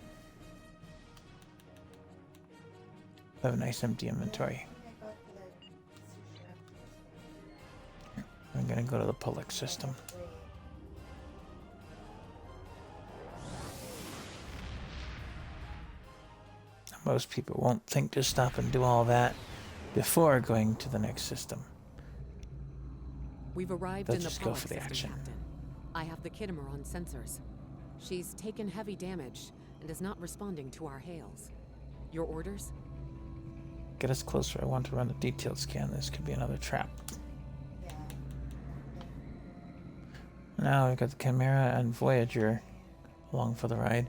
we have a nice empty inventory. I'm going to go to the Pollux system. Most people won't think to stop and do all that before going to the next system. We've arrived They'll in the just go Pollux for the system, action. Captain. I have the Kittimer on sensors. She's taken heavy damage and is not responding to our hails. Your orders? Get us closer. I want to run a detailed scan. This could be another trap. Now we've got the Chimera and Voyager along for the ride,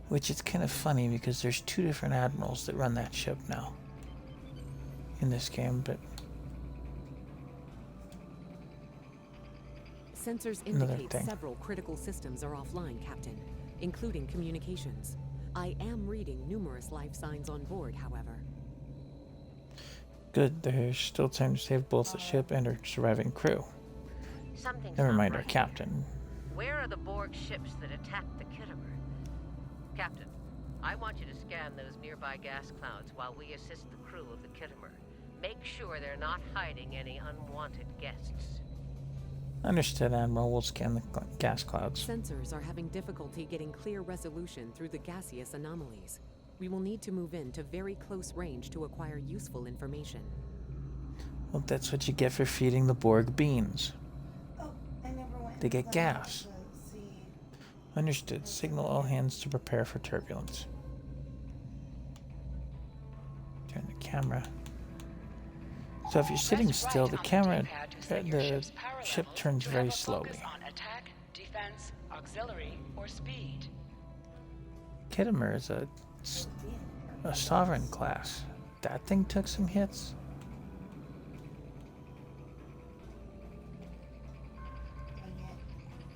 which is kind of funny because there's 2 different admirals that run that ship now in this game, but Sensors indicate several critical systems are offline, Captain, including communications. I am reading numerous life signs on board, however. Good, there's still time to save both the ship and her surviving crew. Never mind our captain. Where are the Borg ships that attacked the Kittimer? Captain, I want you to scan those nearby gas clouds while we assist the crew of the Kittimer. Make sure they're not hiding any unwanted guests. Understood, Admiral. We'll scan the gas clouds. Sensors are having difficulty getting clear resolution through the gaseous anomalies. We will need to move in to very close range to acquire useful information. Well, that's what you get for feeding the Borg beans. Oh, I never went. They get gas. To see. Understood. Signal all hands to prepare for turbulence. Turn the camera. So if you're sitting still, the camera, the ship turns very slowly. On attack, defense, auxiliary, or speed. Kittimer is a sovereign class. That thing took some hits.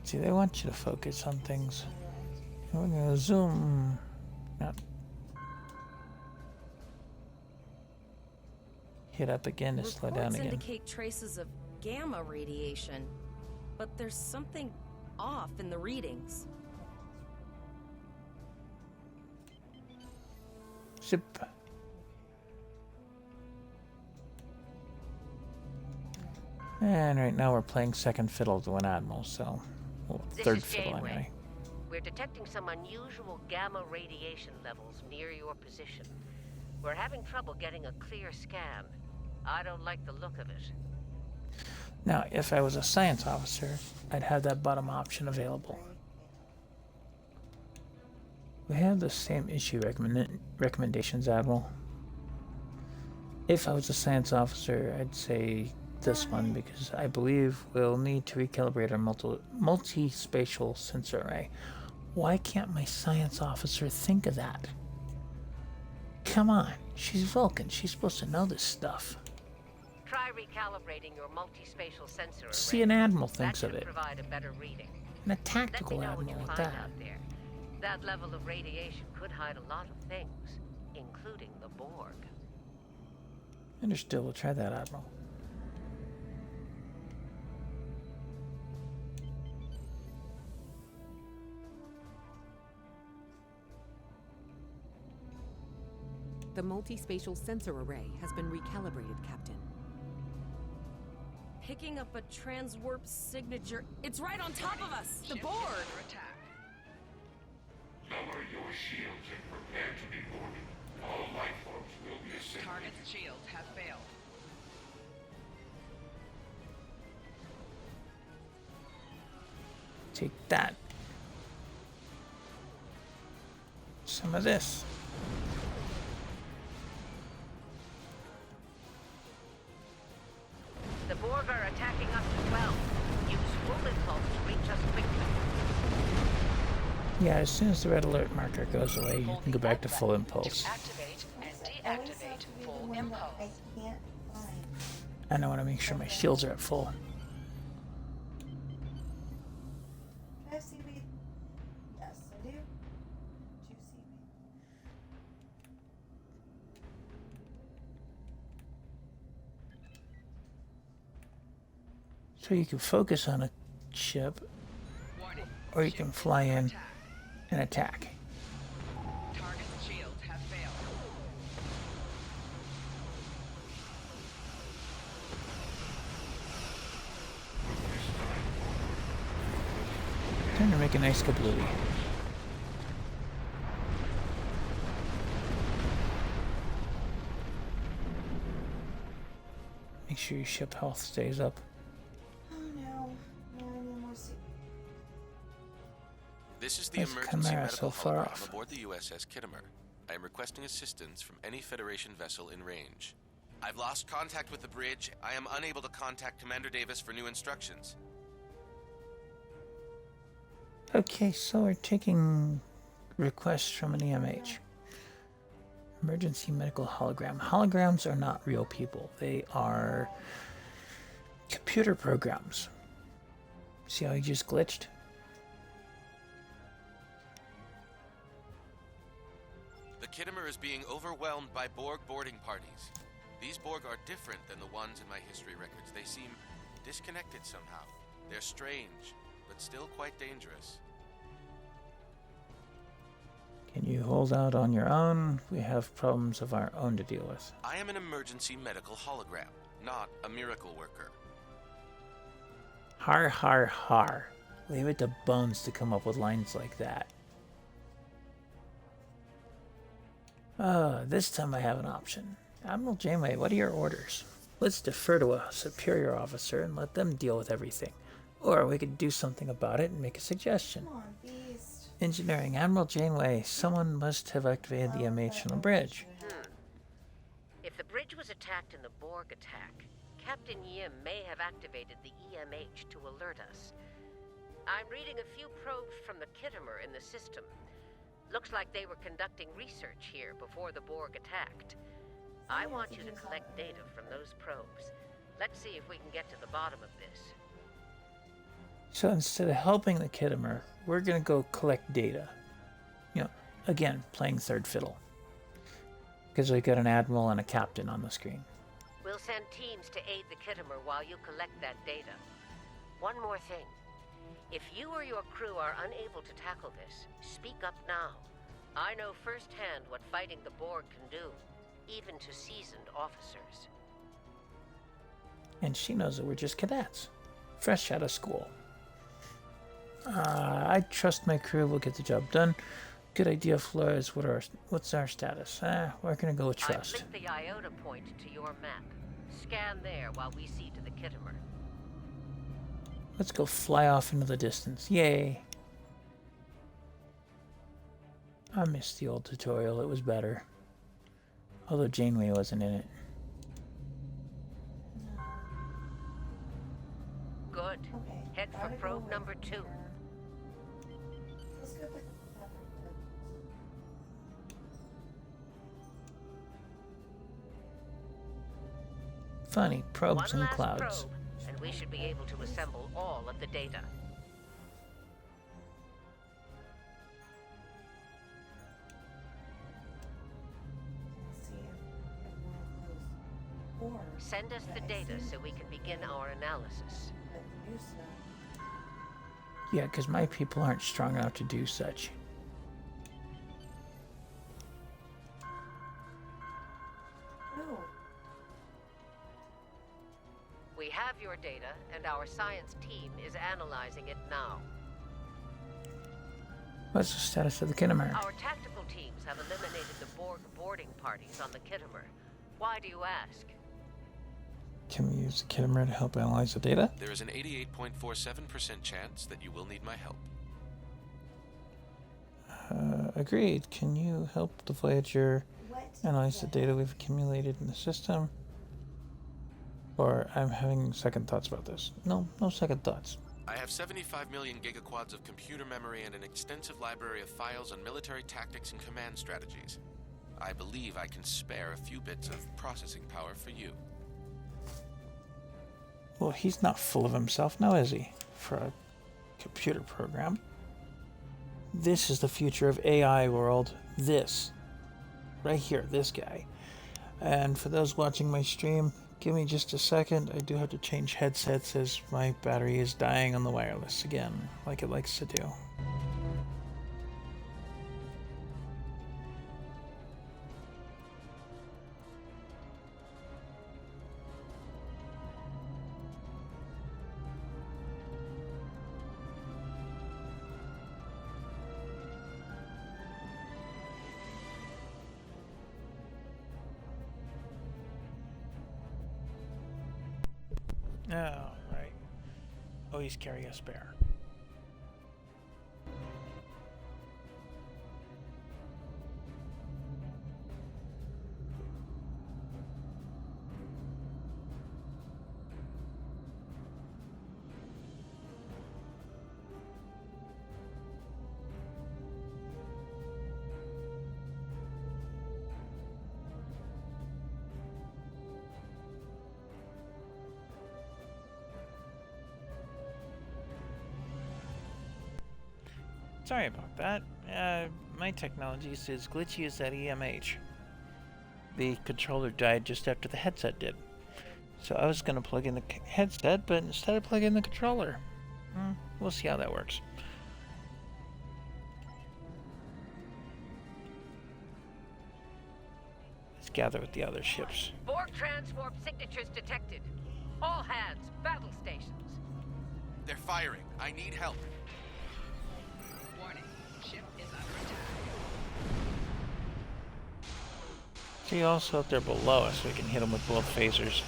See, they want you to focus on things. We're gonna zoom. Not hit up again to slow down again. Indicate traces of gamma radiation, but there's something off in the readings. Zip. And right now we're playing second fiddle to an admiral, so This third is fiddle Janeway. anyway. We're detecting some unusual gamma radiation levels near your position. We're having trouble getting a clear scan. I don't like the look of it. Now, if I was a science officer, I'd have that bottom option available. We have the same issue recommendations, Admiral. If I was a science officer, I'd say this one because I believe we'll need to recalibrate our multi-spatial sensor array. Why can't my science officer think of that? Come on, she's Vulcan. She's supposed to know this stuff. Try recalibrating your multi-spatial sensor array. See, an admiral thinks that of should it. provide a better reading. And a tactical Let me know what you admiral at find that. out there. That level of radiation could hide a lot of things, including the Borg. Understood. We'll try that, Admiral. The multi-spatial sensor array has been recalibrated, Captain. Picking up a transwarp signature. It's right on top of us! The Borg! Lower your shields and prepare to be boarded. All life forms will be ascended. Target's shields have failed. Take that. Some of this. The Borg are attacking us as well. Use full impulse to reach us quickly. Yeah, as soon as the red alert marker goes away, you can go back to full impulse. Activate and deactivate full impulse. I can't find. And I want to make sure my shields are at full. Can I have seaweed? Yes, I do. 2 seaweed. So you can focus on a ship, or you can fly in and attack. Target's shields have failed. Time to make a nice kablooey. Make sure your ship health stays up. Oh no. No, I need more seaweed. This is the Where's emergency Chimera medical so far hologram off? aboard the USS Kittimer. I am requesting assistance from any Federation vessel in range. I've lost contact with the bridge. I am unable to contact Commander Davis for new instructions. Okay, so we're taking requests from an EMH. Emergency medical hologram. Holograms are not real people. They are computer programs. See how he just glitched? The Kittimer is being overwhelmed by Borg boarding parties. These Borg are different than the ones in my history records. They seem disconnected somehow. They're strange, but still quite dangerous. Can you hold out on your own? We have problems of our own to deal with. I am an emergency medical hologram, not a miracle worker. Har har har. Leave it to Bones to come up with lines like that. This time I have an option. Admiral Janeway, what are your orders? Let's defer to a superior officer and let them deal with everything. Or we could do something about it and make a suggestion. Come on, Beast. Engineering, Admiral Janeway, someone must have activated the EMH on the bridge. If the bridge was attacked in the Borg attack, Captain Yim may have activated the EMH to alert us. I'm reading a few probes from the Kittimer in the system. Looks like they were conducting research here before the Borg attacked. I want you to collect data from those probes. Let's see if we can get to the bottom of this. So instead of helping the Kittimer, we're going to go collect data. You know, again, playing third fiddle. Because we got an admiral and a captain on the screen. We'll send teams to aid the Kittimer while you collect that data. One more thing. If you or your crew are unable to tackle this, speak up now. I know firsthand what fighting the Borg can do, even to seasoned officers. And she knows that we're just cadets, fresh out of school. I trust my crew will get the job done. Good idea, Flores. What's our status? We're gonna go with trust. I linked the iota point to your map. Scan there while we see to the Kittimer. Let's go fly off into the distance. Yay! I missed the old tutorial. It was better. Although Janeway wasn't in it. Good. Okay. Head for probe number 2. Let's go with Funny, probes One and last clouds. probe, and we should be able to assemble all of the data. Send us the data so we can begin our analysis. Yeah, because my people aren't strong enough to do such. We have your data, and our science team is analyzing it now. What's the status of the Kittimer? Our tactical teams have eliminated the Borg boarding parties on the Kittimer. Why do you ask? Can we use the Kittimer to help analyze the data? There is an 88.47% chance that you will need my help. Agreed. Can you help the Voyager analyze the data we've accumulated in the system? Or I'm having second thoughts about this. No second thoughts. I have 75 million gigaquads of computer memory and an extensive library of files on military tactics and command strategies. I believe I can spare a few bits of processing power for you. Well, he's not full of himself now, is he? For a computer program. This is the future of AI world. This. Right here, this guy. And for those watching my stream, give me just a second. I do have to change headsets as my battery is dying on the wireless again, like it likes to do. Oh, right. Always carry a spare. Sorry about that. My technology is as glitchy as that EMH. The controller died just after the headset did. So I was going to plug in the headset, but instead I plug in the controller. We'll see how that works. Let's gather with the other ships. Borg transwarp signatures detected. All hands, battle stations. They're firing. I need help. Warning, ship is under attack. See, also if they're below us, we can hit them with both phasers.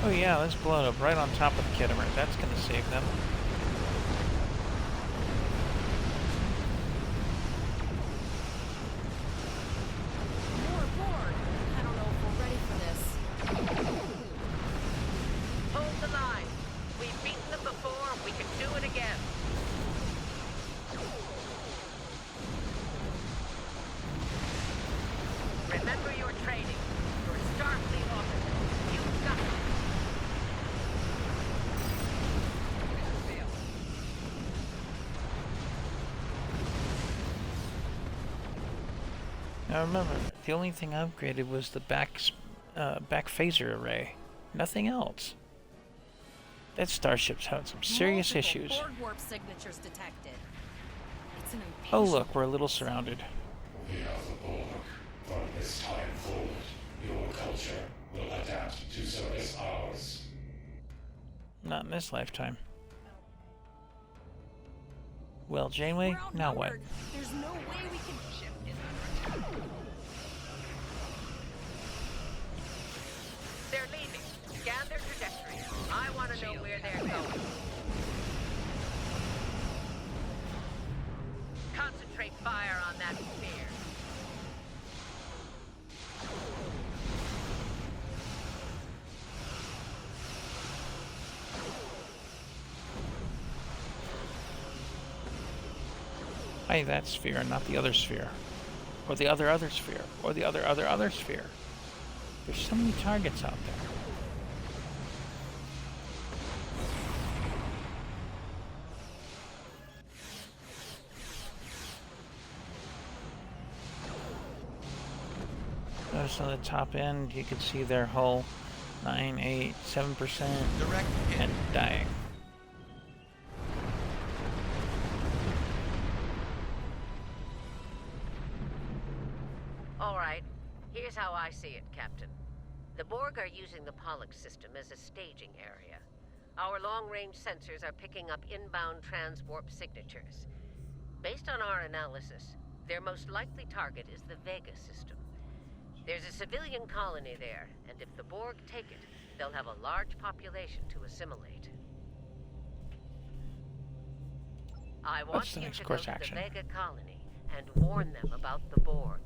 Oh yeah, let's blow it up right on top of the Kittimer. That's gonna save them. More Borg. I don't know if we're ready for this. Hold the line. We've beaten them before. We can do it again. Remember your training. You're a Starfleet officer. You've got it. Now remember, the only thing upgraded was the back phaser array. Nothing else. That starship's having some serious Multiple Oh, issues. Borg warp signatures detected. It's an Oh impatient look, we're a little surrounded. We are the Borg. From this time forward, your culture will adapt to service ours. Not in this lifetime. Well, Janeway, now what? There's no way we can. Ship is under attack. They're leaving. Scan their trajectory. I want to know where they're going. Concentrate fire on that sphere. Hey, that sphere, not the other sphere. Or the other sphere. Or the other sphere. There's so many targets out there. Notice on the top end, you can see their hull 9, 8, 7% Direct hit. and dying. All right. Here's how I see it, Captain. The Borg are using the Pollux system as a staging area. Our long-range sensors are picking up inbound transwarp signatures. Based on our analysis, their most likely target is the Vega system. There's a civilian colony there, and if the Borg take it, they'll have a large population to assimilate. I want What's the you next to course go to action? the Vega colony and warn them about the Borg.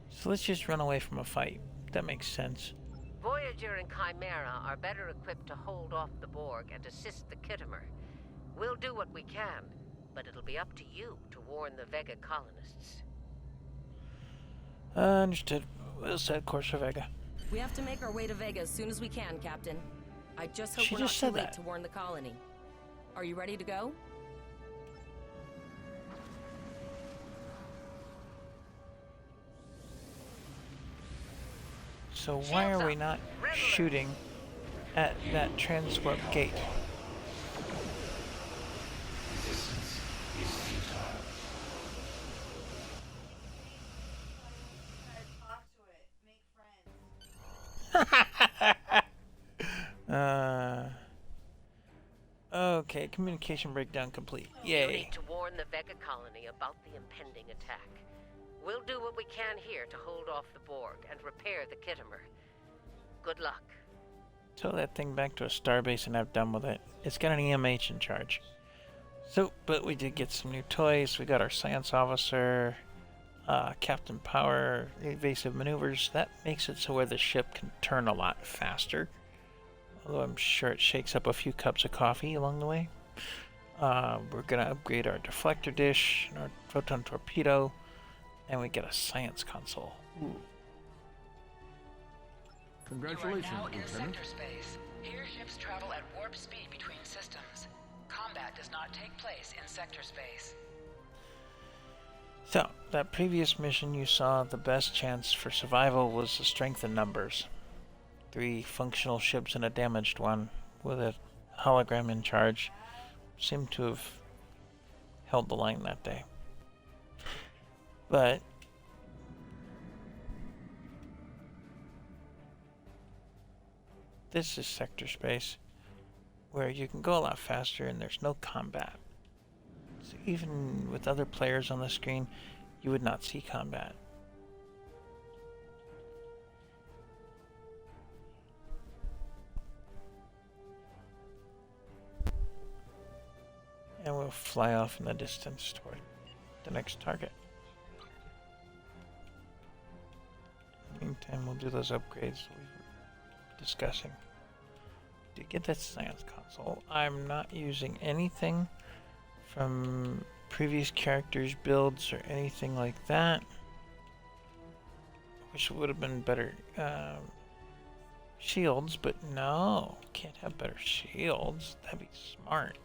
So let's just run away from a fight. That makes sense. Voyager and Chimera are better equipped to hold off the Borg and assist the Kittimer. We'll do what we can, but it'll be up to you to warn the Vega colonists. Understood. We'll set course for Vega. We have to make our way to Vega as soon as we can, Captain. I just hope She we're not just too said late that. to warn the colony. Are you ready to go? So why are we not shooting at that transwarp gate? Resistance is futile. Talk to it. Make friends. Okay, communication breakdown complete. You Yay. need to warn the Vega colony about the impending attack. We'll do what we can here to hold off the Borg and repair the Kittimer. Good luck. Tow that thing back to a starbase and have done with it. It's got an EMH in charge. So, but we did get some new toys. We got our science officer, Captain Power, evasive maneuvers. That makes it so where the ship can turn a lot faster. Although I'm sure it shakes up a few cups of coffee along the way. We're going to upgrade our deflector dish, our photon torpedo, and we get a science console. Ooh. Congratulations, You are now in Lieutenant. sector space. Here, ships travel at warp speed between systems. Combat does not take place in sector space. So, that previous mission you saw, the best chance for survival was the strength in numbers. 3 functional ships and a damaged one with a hologram in charge seem to have held the line that day. But this is sector space, where you can go a lot faster and there's no combat. So even with other players on the screen, you would not see combat. And we'll fly off in the distance toward the next target. In the meantime, we'll do those upgrades we were discussing. To get that science console, I'm not using anything from previous characters' builds or anything like that. Wish it would have been better shields, but no, can't have better shields. That'd be smart.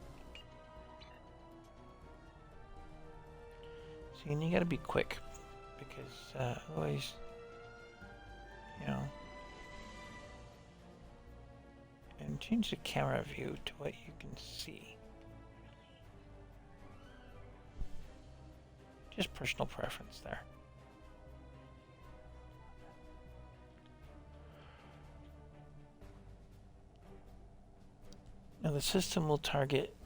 See, and you gotta be quick, because otherwise, you know. And change the camera view to what you can see. Just personal preference there. Now the system will target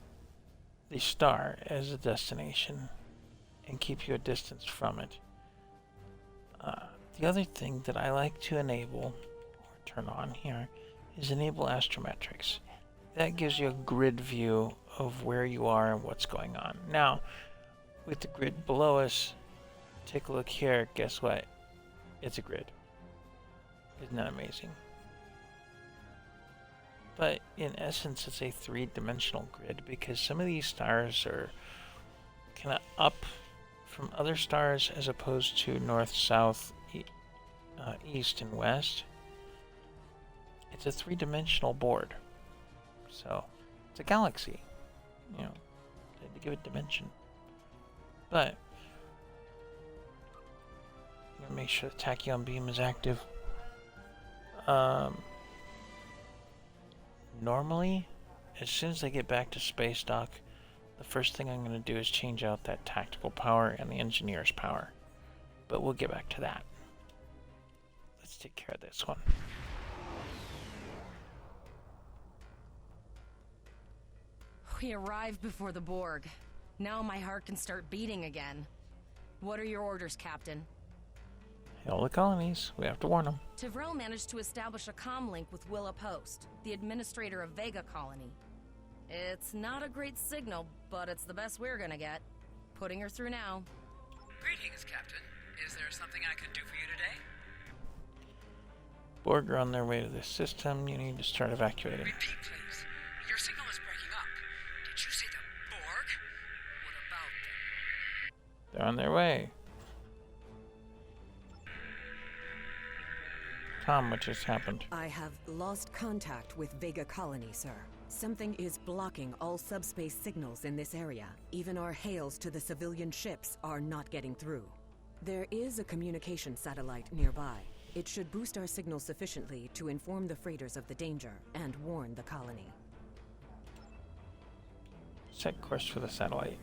the star as a destination and keep you a distance from it. The other thing that I like to enable, or turn on here, is enable astrometrics. That gives you a grid view of where you are and what's going on. Now, with the grid below us, take a look here, guess what? It's a grid. Isn't that amazing? But in essence, it's a three-dimensional grid because some of these stars are kind of up from other stars as opposed to north, south, east, and west. It's a three-dimensional board. So, it's a galaxy. You know, they had to give it dimension. But, I'm gonna make sure the tachyon beam is active. Normally, as soon as I get back to space dock, the first thing I'm going to do is change out that tactical power and the engineer's power. But we'll get back to that. Let's take care of this one. We arrived before the Borg. Now my heart can start beating again. What are your orders, Captain? Hail the colonies. We have to warn them. Tivrel managed to establish a comm link with Willa Post, the administrator of Vega Colony. It's not a great signal, but it's the best we're gonna get. Putting her through now. Greetings, Captain. Is there something I can do for you today? Borg are on their way to this system. You need to start evacuating. Repeat, please. Your signal is breaking up. Did you say the Borg? What about them? They're on their way. Tom, what just happened? I have lost contact with Vega Colony, sir. Something is blocking all subspace signals in this area. Even our hails to the civilian ships are not getting through. There is a communication satellite nearby. It should boost our signal sufficiently to inform the freighters of the danger and warn the colony. Set course for the satellite.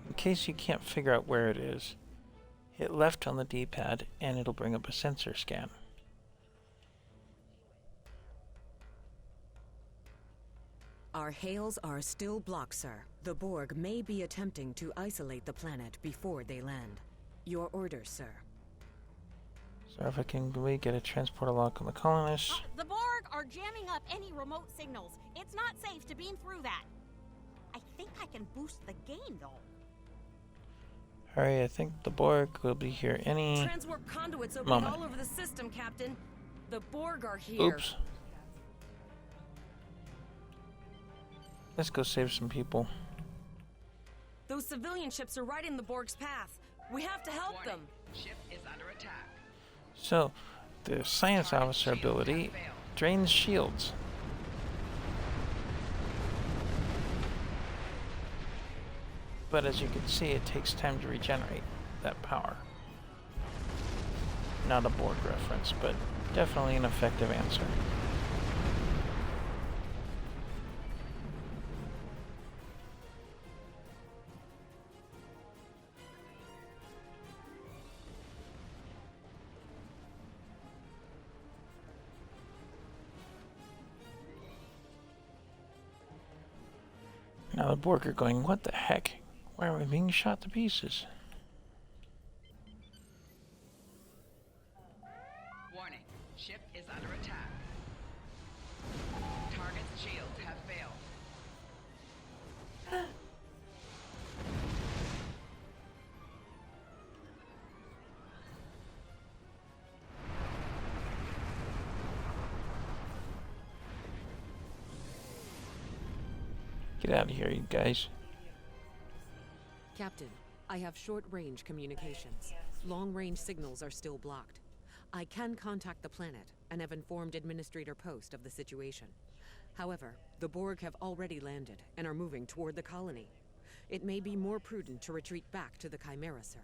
In case you can't figure out where it is, hit left on the D-pad and it'll bring up a sensor scan. Our hails are still blocked, sir. The Borg may be attempting to isolate the planet before they land. Your orders, sir. Startrekin, can we get a transporter lock on the colonists? The Borg are jamming up any remote signals. It's not safe to beam through that. I think I can boost the gain, though. Hurry, I think the Borg will be here any Transwarp conduits opening moment. all over the system, Captain. The Borg are here. Oops. Let's go save some people. Those civilian ships are right in the Borg's path. We have to help them. Ship is under attack. So, the science officer ability drains shields. But as you can see, it takes time to regenerate that power. Not a Borg reference, but definitely an effective answer. Now the Borg are going, what the heck? Why are we being shot to pieces? Warning, ship is under attack. Target's shields have failed. Get out of here, you guys. Captain, I have short-range communications. Long-range signals are still blocked. I can contact the planet and have informed Administrator Post of the situation. However, the Borg have already landed and are moving toward the colony. It may be more prudent to retreat back to the Chimera, sir.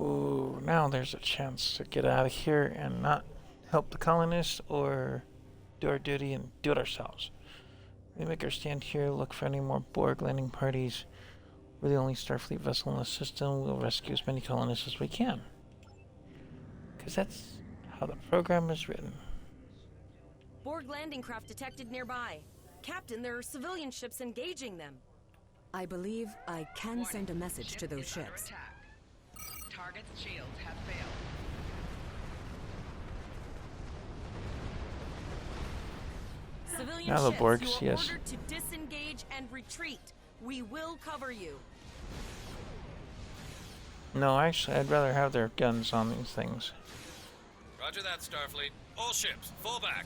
Ooh, now there's a chance to get out of here and not help the colonists or do our duty and do it ourselves. We make our stand here, look for any more Borg landing parties. We're the only Starfleet vessel in the system. We'll rescue as many colonists as we can. Because that's how the program is written. Borg landing craft detected nearby. Captain, there are civilian ships engaging them. I believe I can send a message to those ships. Target's shields have failed. Civilian Now the ships, Borgs, you are yes. ordered to disengage and retreat. We will cover you. No, actually, I'd rather have their guns on these things. Roger that, Starfleet. All ships, fall back.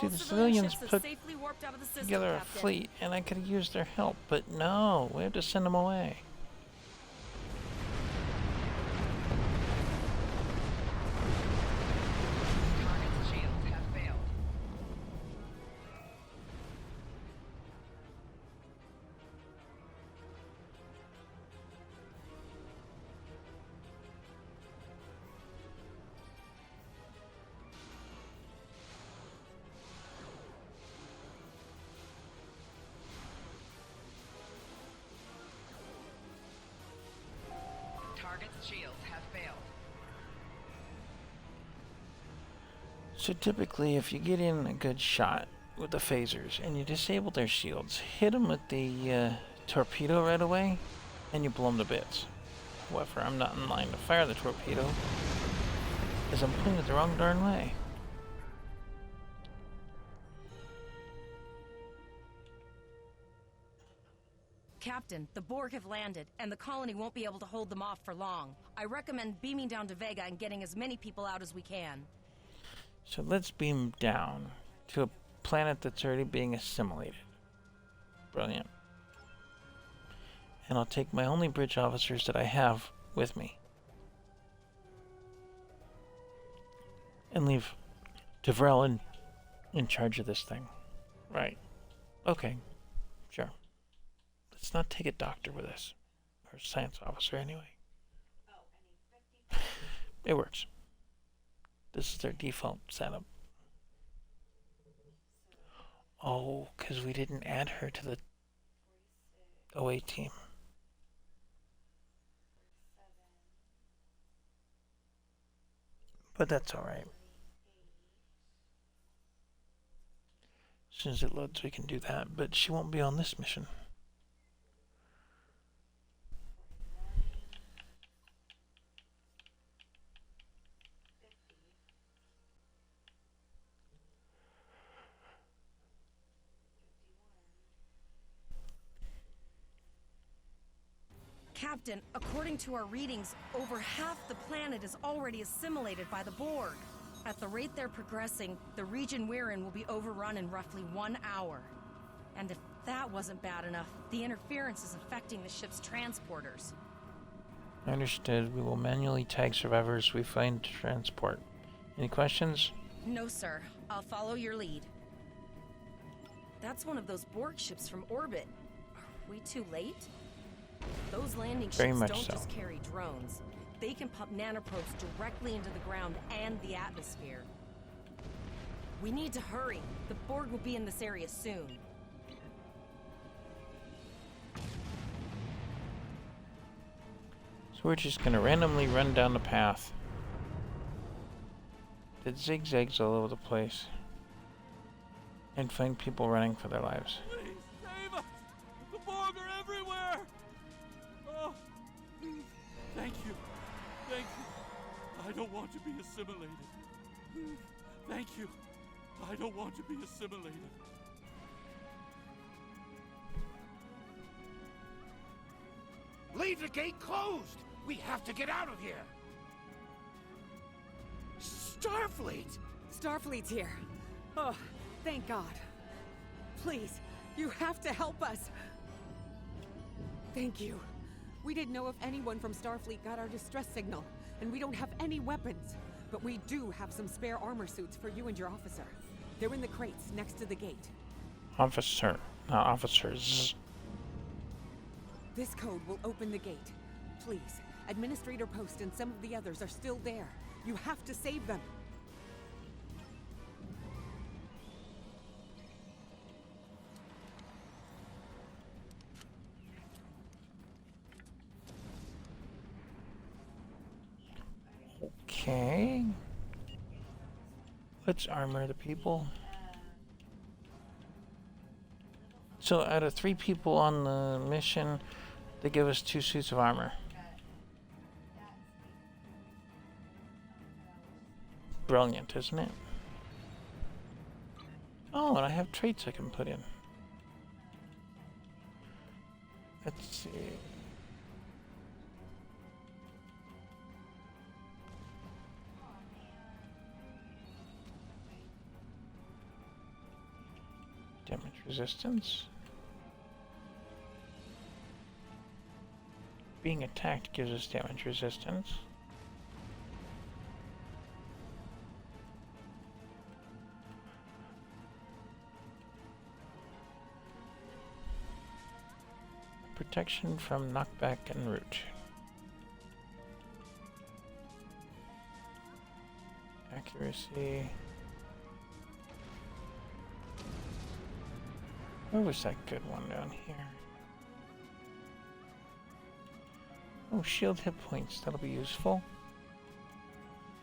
See, the civilians put together a fleet, and I could have used their help, but no, we have to send them away. Target's shields have failed. Target's shields have failed. So typically, if you get in a good shot with the phasers and you disable their shields, hit them with the torpedo right away, and you blow them to bits. However, I'm not in line to fire the torpedo, as I'm putting it the wrong darn way. Captain, the Borg have landed, and the colony won't be able to hold them off for long. I recommend beaming down to Vega and getting as many people out as we can. So let's beam down to a planet that's already being assimilated. Brilliant. And I'll take my only bridge officers that I have with me. And leave Devrel in charge of this thing. Right. Okay. Sure. Let's not take a doctor with us. Or a science officer, anyway. It works. This is their default setup. Oh, because we didn't add her to the OA team. But that's alright. As soon as it loads, we can do that. But she won't be on this mission. Captain, according to our readings, over half the planet is already assimilated by the Borg. At the rate they're progressing, the region we're in will be overrun in roughly 1 hour. And if that wasn't bad enough, the interference is affecting the ship's transporters. Understood. We will manually tag survivors we find to transport. Any questions? No, sir. I'll follow your lead. That's one of those Borg ships from orbit. Are we too late? Those landing Very ships much don't so. just carry drones. They can pump nanoprobes directly into the ground and the atmosphere. We need to hurry. The Borg will be in this area soon. So we're just gonna randomly run down the path. That zigzags all over the place. And find people running for their lives. Please, save us! The Borg are everywhere! Oh, thank you. Thank you. I don't want to be assimilated. Thank you. I don't want to be assimilated. Leave the gate closed! We have to get out of here! Starfleet! Starfleet's here. Oh, thank God. Please, you have to help us. Thank you. We didn't know if anyone from Starfleet got our distress signal, and we don't have any weapons. But we do have some spare armor suits for you and your officer. They're in the crates next to the gate. Officer, not officers. This code will open the gate. Please, Administrator Post and some of the others are still there. You have to save them. Okay. Let's armor the people. So out of 3 people on the mission, they give us 2 suits of armor. Brilliant, isn't it? Oh, and I have traits I can put in. Let's see. Damage resistance. Being attacked gives us damage resistance. Protection from knockback and root. Accuracy. Where was that good one down here? Oh, shield hit points. That'll be useful.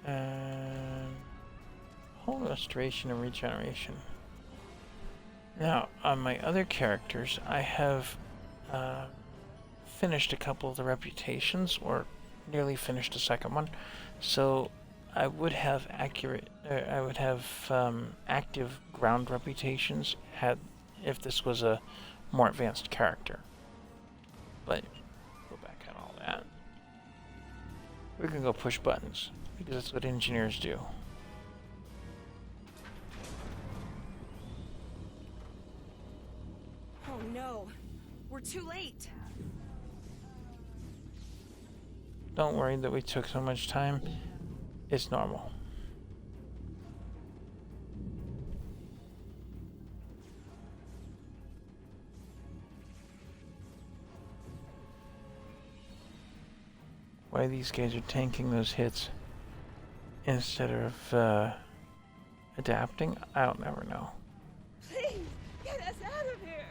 And whole restoration and regeneration. Now, on my other characters, I have finished a couple of the reputations, or nearly finished a second one. So I would have active ground reputations if this was a more advanced character. But go back on all that. We're gonna go push buttons because that's what engineers do. Oh no, we're too late. Don't worry that we took so much time. It's normal. Why these guys are tanking those hits instead of adapting, I'll never know. Please, get us out of here.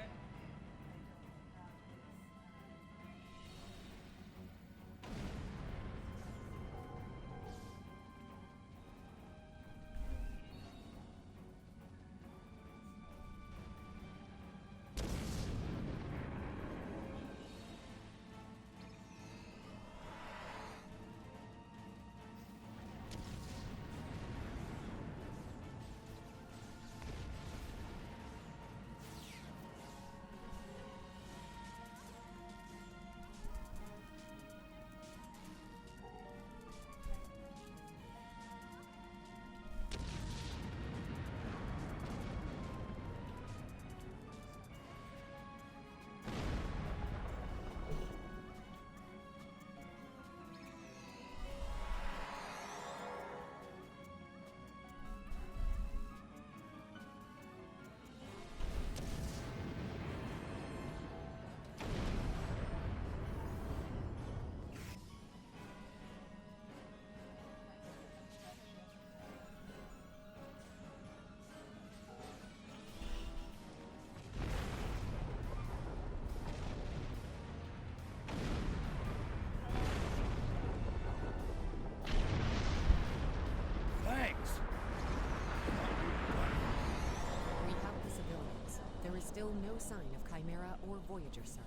Still no sign of Chimera or Voyager, sir.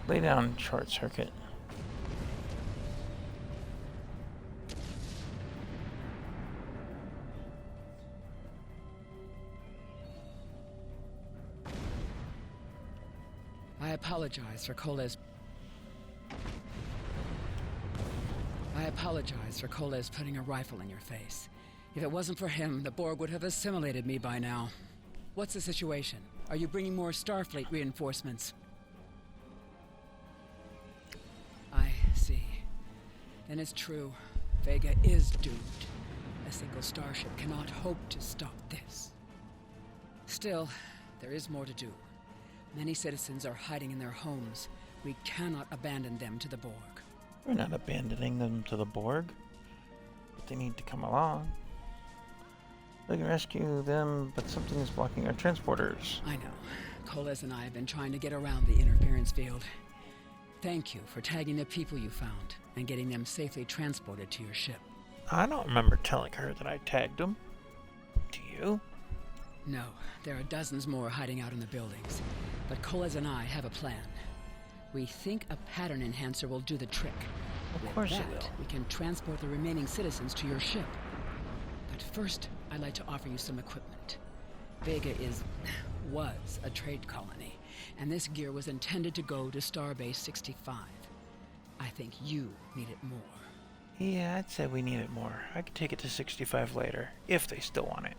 Lay down short circuit. I apologize for Cole's putting a rifle in your face. If it wasn't for him, the Borg would have assimilated me by now. What's the situation? Are you bringing more Starfleet reinforcements? I see. Then it's true. Vega is doomed. A single starship cannot hope to stop this. Still, there is more to do. Many citizens are hiding in their homes. We cannot abandon them to the Borg. We're not abandoning them to the Borg, but they need to come along. We can rescue them, but something is blocking our transporters. I know. Coles and I have been trying to get around the interference field. Thank you for tagging the people you found and getting them safely transported to your ship. I don't remember telling her that I tagged them. Do you? No, there are dozens more hiding out in the buildings. But Coles and I have a plan. We think a pattern enhancer will do the trick. Of course it will. We can transport the remaining citizens to your ship. But first, I'd like to offer you some equipment. Vega was a trade colony, and this gear was intended to go to Starbase 65. I think you need it more. Yeah, I'd say we need it more. I could take it to 65 later, if they still want it.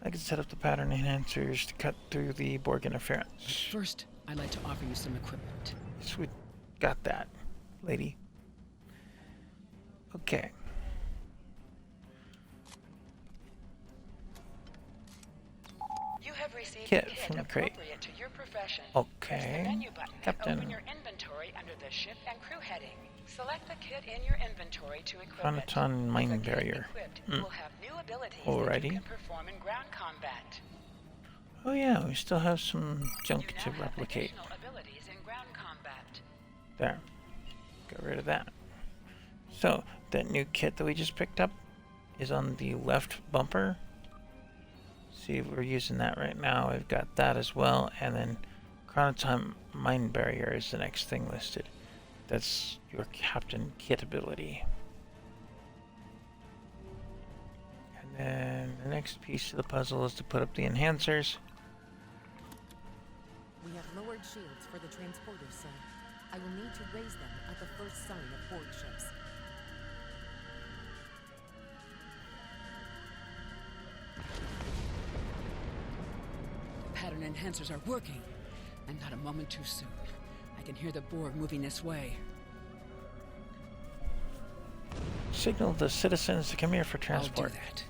I could set up the pattern enhancers to cut through the Borg interference. But first, I'd like to offer you some equipment. Yes, we got that, lady. Okay. You have received Kit a kit from the crate. appropriate to your profession. Okay. Press the menu button Captain. and open your inventory under the ship and crew heading. Select the kit in your inventory to equip it. Chronoton mine With the kit barrier. equipped, you will have new abilities that Alrighty. you can perform in ground combat. Oh yeah, we still have some junk You to now have replicate. additional abilities in ground combat. There. Got rid of that. So, that new kit that we just picked up is on the left bumper. See, we're using that right now. I've got that as well. And then Chronoton Mine Barrier is the next thing listed. That's your Captain Kit ability. And then the next piece of the puzzle is to put up the enhancers. We have lowered shields for the transporters, sir. I will need to raise them at the first sign of Borg ships. The pattern enhancers are working. And not a moment too soon. I can hear the Borg moving this way. Signal the citizens to come here for transport. I'll do that.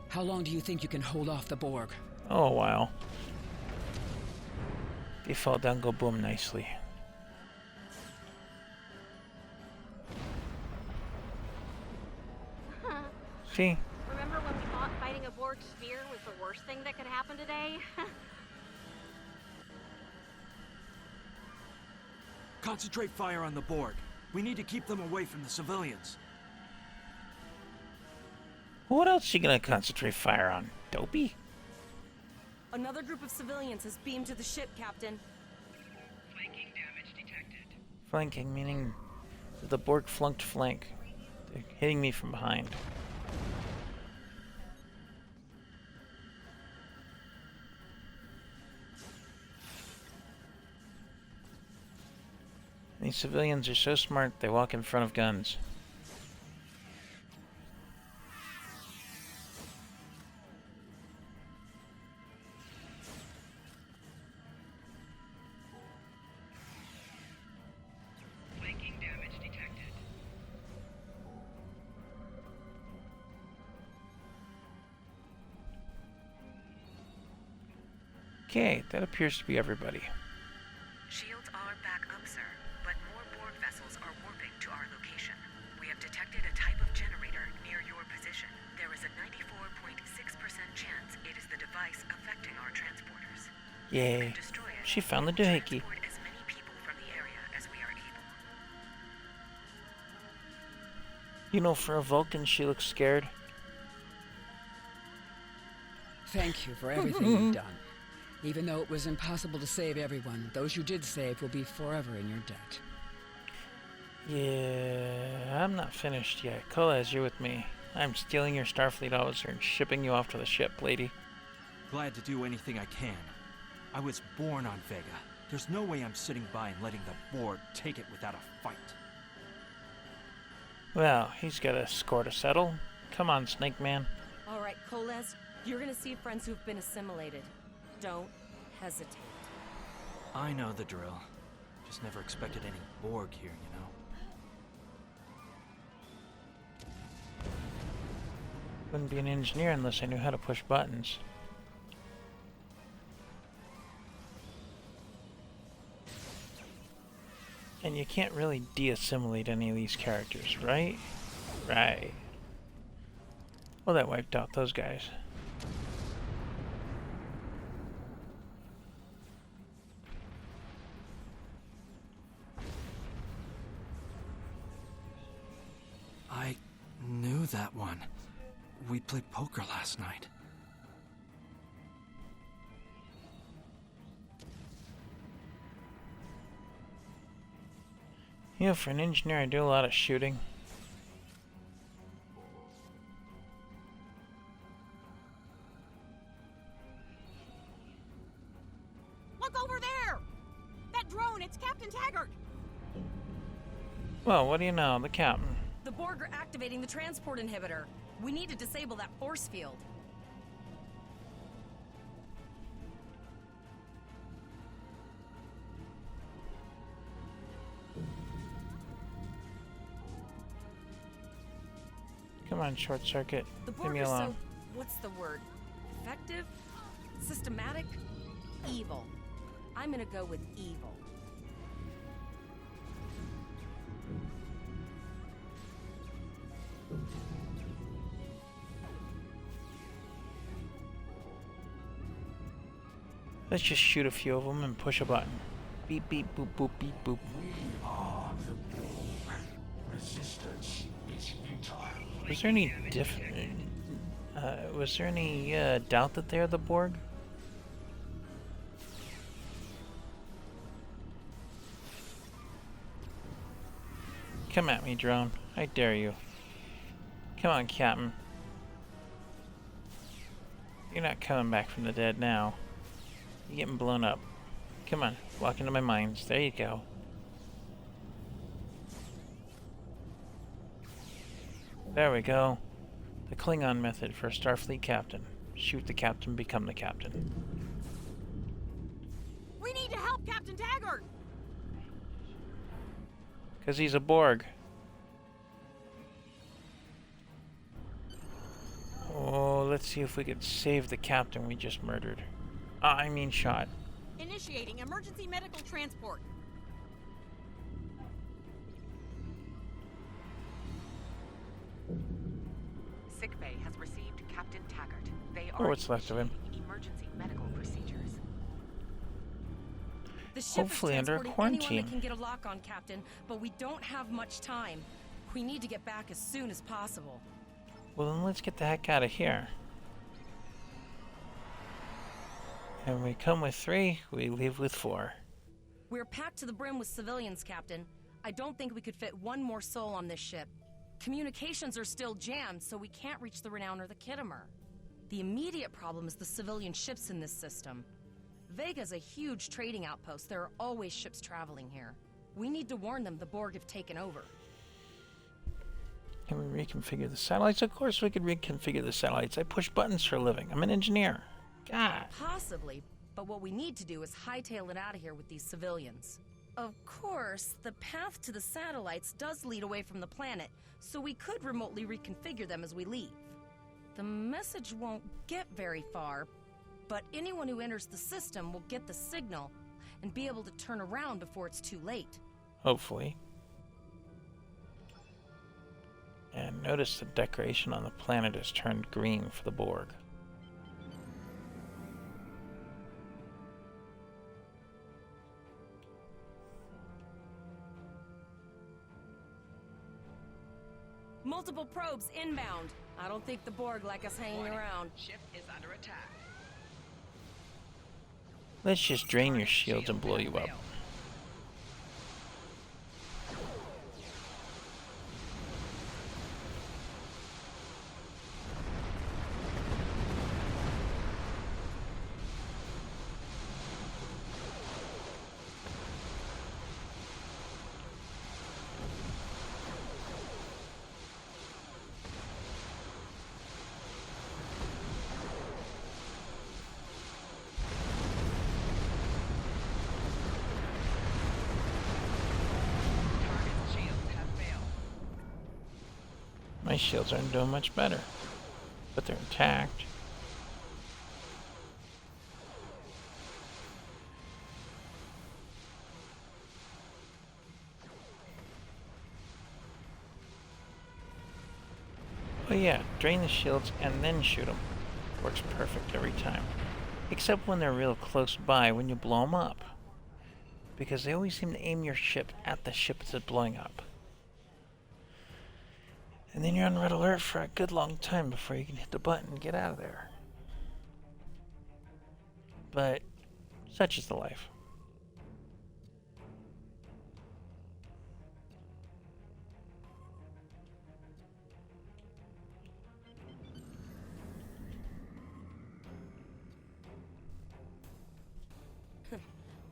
How long do you think you can hold off the Borg? Oh, a while. They fall down, go boom nicely. See? Remember when we thought fighting a Borg sphere was the worst thing that could happen today? Concentrate fire on the Borg. We need to keep them away from the civilians. What else you gonna concentrate fire on? Dopey? Another group of civilians has beamed to the ship, Captain. Flanking damage detected. Flanking, meaning the Borg flunked flank. They're hitting me from behind. These civilians are so smart, they walk in front of guns. Flanking damage detected. Okay, that appears to be everybody. Shields are back up, sir, but more Borg vessels are warping to our location. We have detected a type of generator near your position. There is a 94.6% chance it is the device affecting our transporters. Yay. She found the doohickey. As many people from the area as we are able. You know, for a Vulcan, she looks scared. Thank you for everything you've done. Even though it was impossible to save everyone, those you did save will be forever in your debt. Yeah, I'm not finished yet. Kolaz, you're with me. I'm stealing your Starfleet officer and shipping you off to the ship, lady. Glad to do anything I can. I was born on Vega. There's no way I'm sitting by and letting the Borg take it without a fight. Well, he's got a score to settle. Come on, Snake Man. All right, Kolez, you're gonna see friends who've been assimilated. Don't hesitate. I know the drill. Just never expected any Borg here, you know? Wouldn't be an engineer unless I knew how to push buttons. And you can't really de-assimilate any of these characters, right? Right. Well, that wiped out those guys. I knew that one. We played poker last night. You know, for an engineer, I do a lot of shooting. Look over there! That drone, it's Captain Taggart! Well, what do you know? The captain. The Borg are activating the transport inhibitor. We need to disable that force field. Come on, short circuit. The Leave Borg me are alone. so... what's the word? Effective? Systematic? Evil. I'm gonna go with evil. Let's just shoot a few of them and push a button. Beep, beep, boop, boop, beep, boop. Resistance is futile. Was there any was there any doubt that they're the Borg? Come at me, drone. I dare you. Come on, Captain. You're not coming back from the dead now. You're getting blown up. Come on, walk into my mines. There you go. There we go. The Klingon method for a Starfleet captain. Shoot the captain, become the captain. We need to help Captain Taggart! Because he's a Borg. Oh, let's see if we could save the captain we just murdered. I mean shot. Initiating emergency medical transport. Sickbay has received Captain Taggart. They Oh, are what's left of him? initiating emergency medical procedures. The ship Hopefully is under transporting quarantine. anyone that can get a lock on, Captain, but we don't have much time. We need to get back as soon as possible. Well, then let's get the heck out of here. And we come with 3, we leave with 4. We're packed to the brim with civilians, Captain. I don't think we could fit one more soul on this ship. Communications are still jammed, so we can't reach the Renown or the Kittimer. The immediate problem is the civilian ships in this system. Vega's a huge trading outpost. There are always ships traveling here. We need to warn them the Borg have taken over. Can we reconfigure the satellites? Of course we could reconfigure the satellites. I push buttons for a living. I'm an engineer. God. Possibly, but what we need to do is hightail it out of here with these civilians. Of course, the path to the satellites does lead away from the planet, so we could remotely reconfigure them as we leave. The message won't get very far, but anyone who enters the system will get the signal and be able to turn around before it's too late. Hopefully. And notice the decoration on the planet has turned green for the Borg. Multiple probes inbound. I don't think the Borg like us hanging around. Ship is under attack. Let's just drain your shields and blow you up. My shields aren't doing much better, but they're intact. Oh yeah, drain the shields and then shoot them. Works perfect every time. Except when they're real close by when you blow them up. Because they always seem to aim your ship at the ship that's blowing up. And then you're on red alert for a good long time before you can hit the button and get out of there. But such is the life.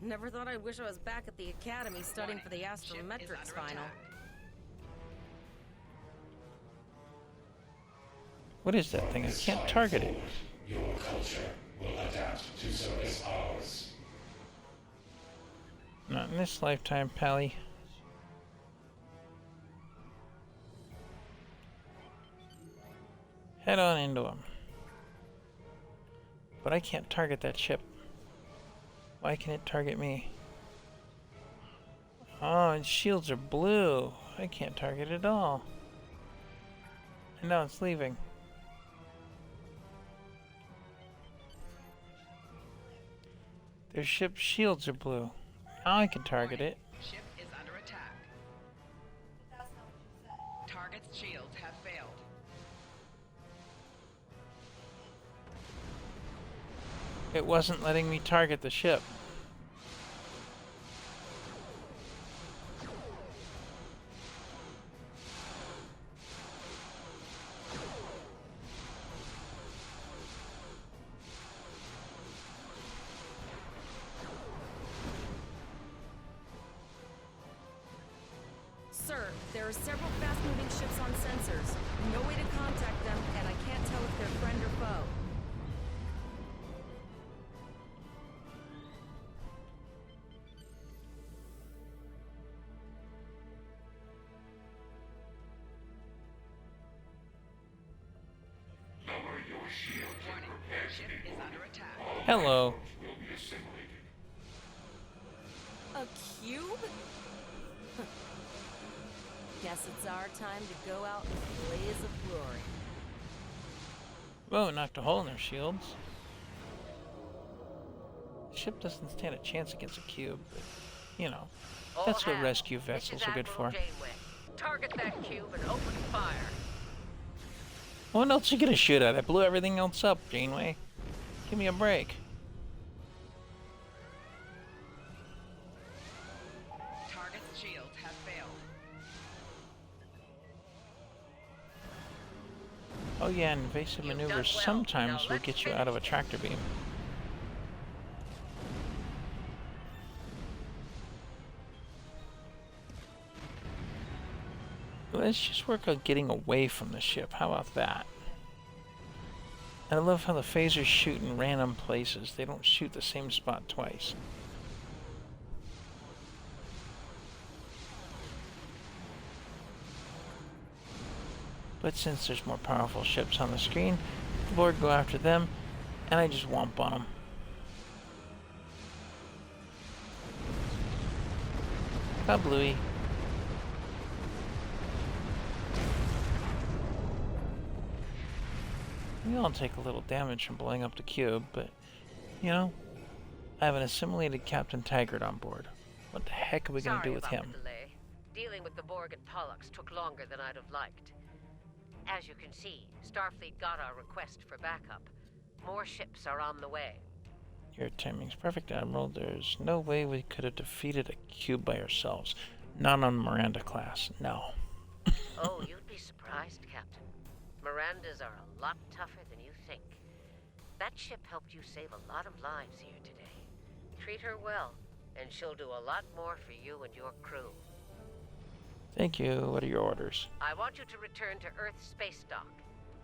Never thought I'd wish I was back at the academy studying for the astrometrics final. What is that thing? I can't target it. Your culture will adapt to service ours. Not in this lifetime, Pally. Head on into him. But I can't target that ship. Why can it target me? Oh, its shields are blue. I can't target it at all. And now it's leaving. Their ship's shields are blue. Now I can target it. Ship is under attack. Target's shields have failed. It wasn't letting me target the ship. Sir, there are several fast-moving ships on sensors. No way to contact them, and I can't tell if they're friend or foe. Lower your shield and prepare to be Is under attack. Hello. will be assimilated. A cube? Guess it's our time to go out in a blaze of glory. Whoa, knocked a hole in their shields. The ship doesn't stand a chance against a cube, but, you know, that's what rescue vessels are good for. Janeway. Target that cube and open fire. What else are you gonna shoot at? I blew everything else up, Janeway. Give me a break. Target's shields have failed. Oh yeah, and evasive maneuvers sometimes will get you out of a tractor beam. Let's just work on getting away from the ship. How about that? And I love how the phasers shoot in random places. They don't shoot the same spot twice. But since there's more powerful ships on the screen, the Borg go after them, and I just womp on them. Bye, Bluey. We all take a little damage from blowing up the cube, but, you know, I have an assimilated Captain Taggart on board. What the heck are we going to do with him? The delay. Dealing with the Borg and Pollux took longer than I'd have liked. As you can see, Starfleet got our request for backup. More ships are on the way. Your timing's perfect, Admiral. There's no way we could have defeated a cube by ourselves. Not on Miranda class, no. Oh, you'd be surprised, Captain. Mirandas are a lot tougher than you think. That ship helped you save a lot of lives here today. Treat her well, and she'll do a lot more for you and your crew. Thank you. What are your orders? I want you to return to Earth Space Dock.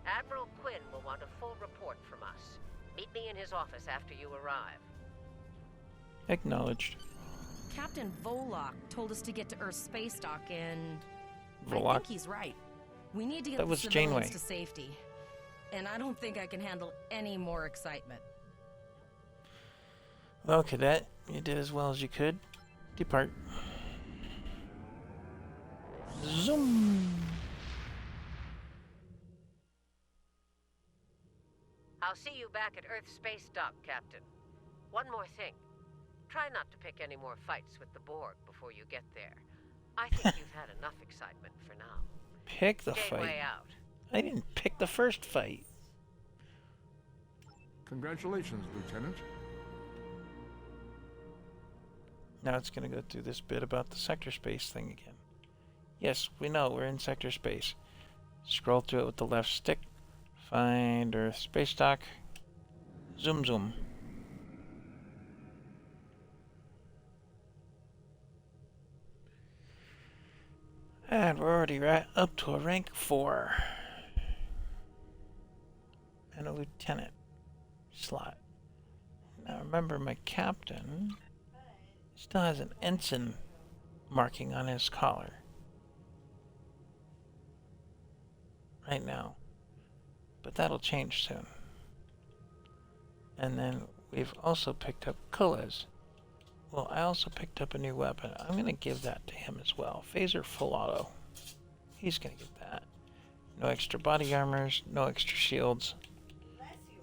Admiral Quinn will want a full report from us. Meet me in his office after you arrive. Acknowledged. Captain Volok told us to get to Earth Space Dock and... I Volok? think he's right. We need to get That the was civilians Janeway. to safety. And I don't think I can handle any more excitement. Well, Cadet, you did as well as you could. Depart. Zoom! I'll see you back at Earth Space Dock, Captain. One more thing. Try not to pick any more fights with the Borg before you get there. I think you've had enough excitement for now. Pick the Janeway fight. out. I didn't pick the first fight. Congratulations, Lieutenant. Now it's going to go through this bit about the sector space thing again. Yes, we know we're in sector space. Scroll through it with the left stick. Find Earth Space Dock. Zoom zoom. And we're already up to a rank 4. And a lieutenant slot. Now remember, my captain still has an ensign marking on his collar. Right now. But that'll change soon. And then we've also picked up Kulas. Well, I also picked up a new weapon. I'm going to give that to him as well. Phaser full auto. He's going to get that. No extra body armors, no extra shields,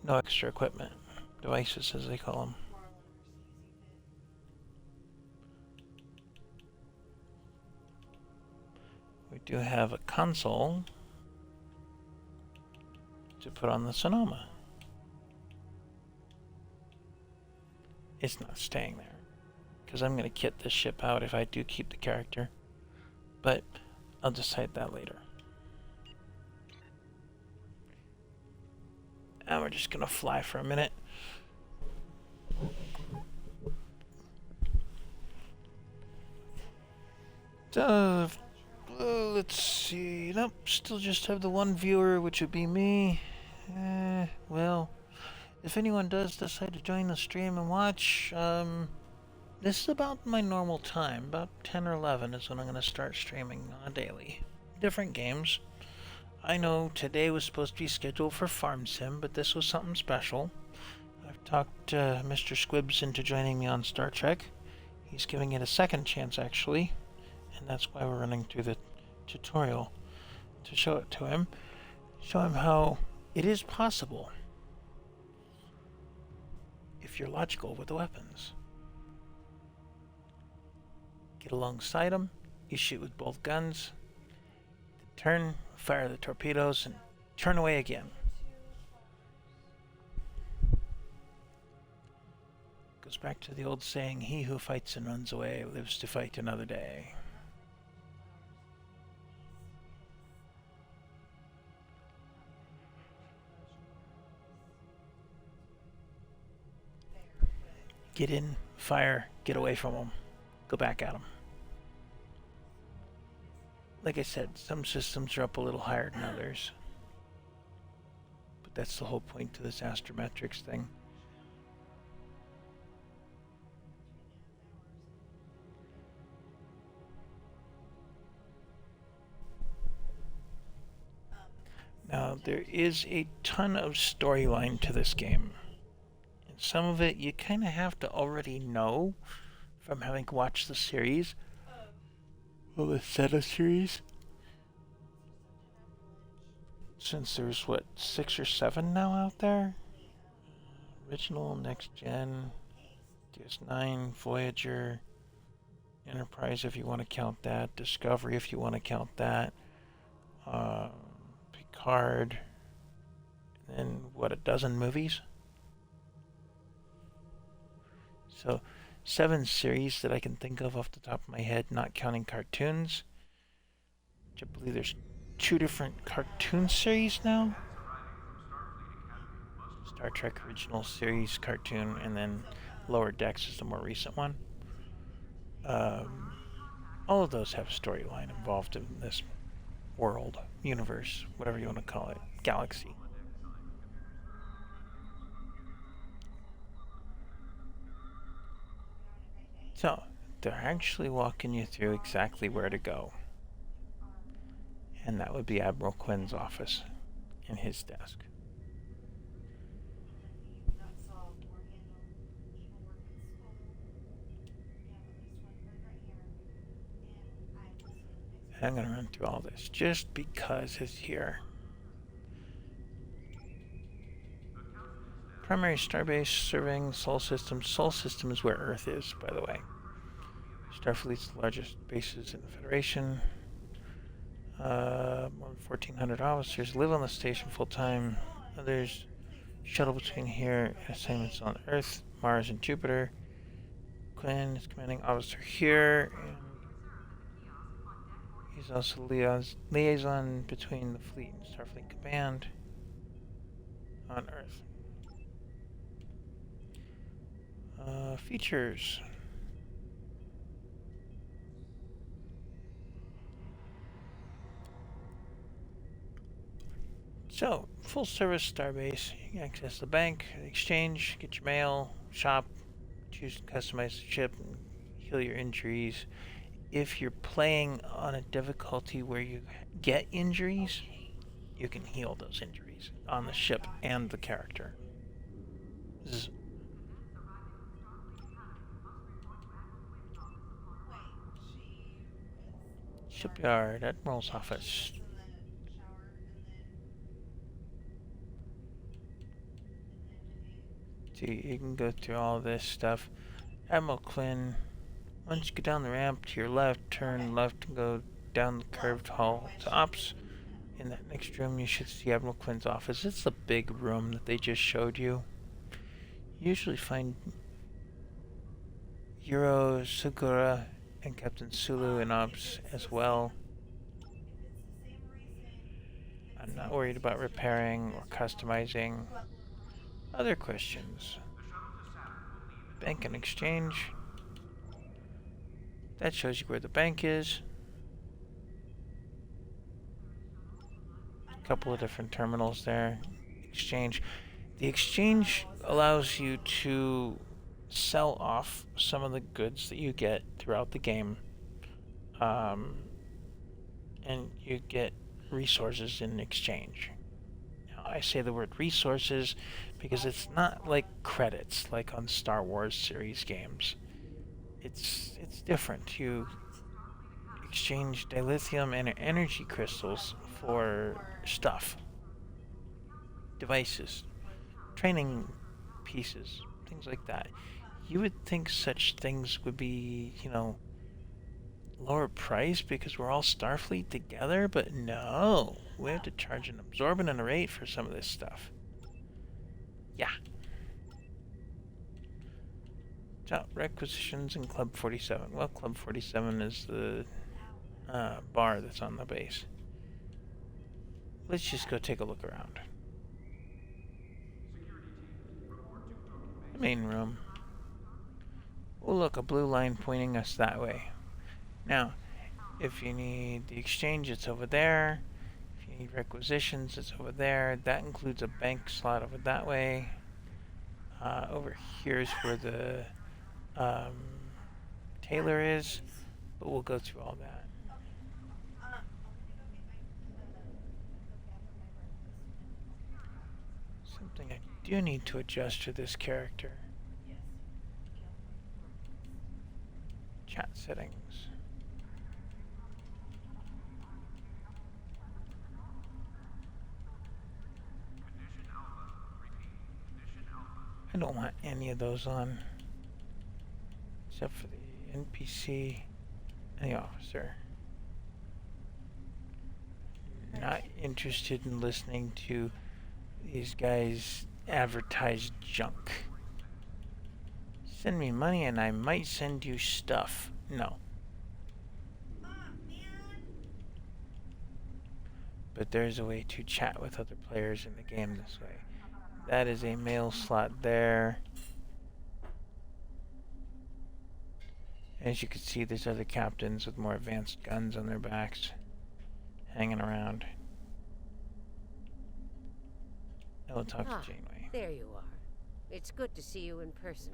no extra equipment. Devices, as they call them. We do have a console to put on the Sonoma. It's not staying there, because I'm going to kit this ship out if I do keep the character, but I'll decide that later. And we're just going to fly for a minute. Let's see. Nope, still just have the one viewer, which would be me. Well, if anyone does decide to join the stream and watch, this is about my normal time. About 10 or 11 is when I'm going to start streaming on a daily. Different games. I know today was supposed to be scheduled for Farm Sim, but this was something special. I've talked Mr. Squibbs into joining me on Star Trek. He's giving it a second chance, actually. And that's why we're running through the tutorial to show it to him. Show him how it is possible if you're logical with the weapons. Get alongside him, you shoot with both guns, turn, fire the torpedoes, and turn away again. Goes back to the old saying, he who fights and runs away lives to fight another day. Get in, fire, get away from them, go back at them. Like I said, some systems are up a little higher than others. But that's the whole point to this astrometrics thing. Now, there is a ton of storyline to this game. And some of it you kind of have to already know from having watched the series. Well, the Zeta series. Since there's, what, 6 or 7 now out there? Original, Next Gen, DS9, Voyager, Enterprise if you want to count that, Discovery if you want to count that, Picard, and then, what, a dozen movies? So, 7 series that I can think of off the top of my head, not counting cartoons. Which I believe there's 2 different cartoon series now. Star Trek original series cartoon, and then Lower Decks is the more recent one. All of those have a storyline involved in this world, universe, whatever you want to call it, galaxy. So, they're actually walking you through exactly where to go. And that would be Admiral Quinn's office and his desk. I'm going to run through all this just because it's here. Primary starbase serving Sol System. Sol System is where Earth is, by the way. Starfleet's largest bases in the Federation. More than 1,400 officers live on the station full-time. Others shuttle between here and assignments on Earth, Mars, and Jupiter. Quinn is commanding officer here, and he's also liaison between the fleet and Starfleet Command on Earth. Features. So, full service starbase. You can access the bank, the exchange, get your mail, shop, choose to customize the ship, and heal your injuries. If you're playing on a difficulty where you get injuries, you can heal those injuries on the ship and the character. Shipyard, Admiral's office. So you can go through all this stuff. Admiral Quinn, once you get down the ramp to your left, turn left and go down the curved hall to ops. In that next room, you should see Admiral Quinn's office. It's the big room that they just showed you. You usually find Euro, Segura, and Captain Sulu in ops as well. I'm not worried about repairing or customizing. Other questions? Bank and exchange. That shows you where the bank is. A couple of different terminals there. Exchange. The exchange allows you to sell off some of the goods that you get throughout the game. And you get resources in exchange. Now, I say the word resources because it's not like credits like on Star Wars series games. It's different. You exchange dilithium and energy crystals for stuff, devices, training pieces, things like that. You would think such things would be, lower price because we're all Starfleet together, but no. We have to charge an absorbent rate for some of this stuff. Yeah. So, requisitions in Club 47. Well, Club 47 is the bar that's on the base. Let's just go take a look around. The main room. Oh, look, a blue line pointing us that way. Now, if you need the exchange, it's over there. If you need requisitions, it's over there. That includes a bank slot over that way. Over here is where the tailor is, but we'll go through all that. Something I do need to adjust to this character. Chat settings. I don't want any of those on, except for the NPC and the officer. not interested in listening to these guys advertise junk. Send me money and I might send you stuff. No. But there's a way to chat with other players in the game this way. That is a mail slot there. As you can see, there's other captains with more advanced guns on their backs hanging around. I'll talk to Janeway. There you are. It's good to see you in person.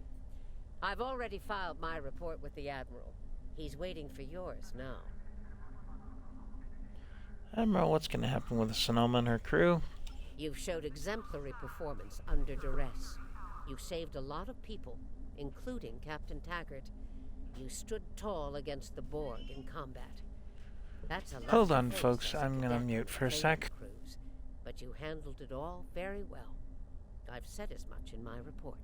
I've already filed my report with the Admiral. He's waiting for yours now. Admiral, what's going to happen with Sonoma and her crew? You've showed exemplary performance under duress. You saved a lot of people, including Captain Taggart. You stood tall against the Borg in combat. That's a Hold on, folks. I'm going to mute for a sec. Crews, but you handled it all very well. I've said as much in my report.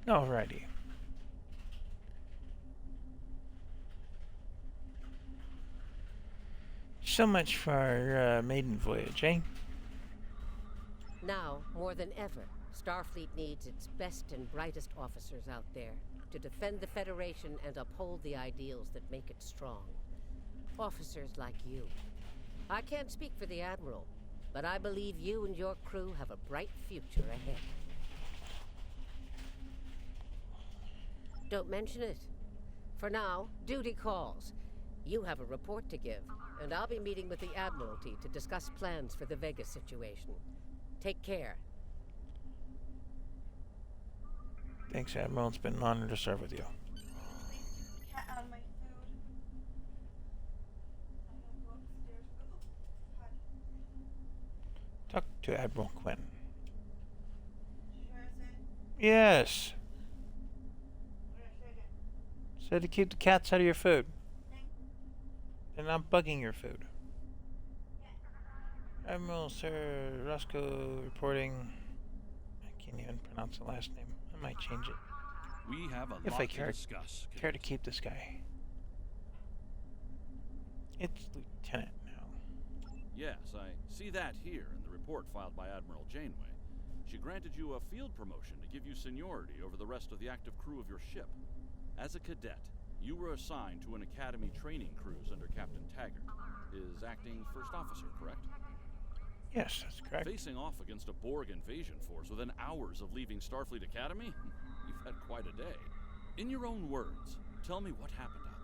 Alrighty. So much for our maiden voyage, eh? Now, more than ever, Starfleet needs its best and brightest officers out there to defend the Federation and uphold the ideals that make it strong. Officers like you. I can't speak for the Admiral, but I believe you and your crew have a bright future ahead. Don't mention it. For now, duty calls. You have a report to give, and I'll be meeting with the Admiralty to discuss plans for the Vega situation. Take care. Thanks, Admiral. It's been an honor to serve with you. Cat out of my food. I'm gonna go upstairs. Oh, potty. Talk to Admiral Quinn. Sure is it? Yes. What did I say again? Said to keep the cats out of your food. They're not bugging your food. Admiral Sir Roscoe reporting. I can't even pronounce the last name. I might change it. We have a If lot I to discuss. care to keep this guy. It's Lieutenant now. Yes, I see that here in the report filed by Admiral Janeway. She granted you a field promotion to give you seniority over the rest of the active crew of your ship. As a cadet, you were assigned to an Academy training cruise under Captain Taggart. Is acting first officer, correct? Yes, that's correct. Facing off against a Borg invasion force within hours of leaving Starfleet Academy? You've had quite a day. In your own words, tell me what happened out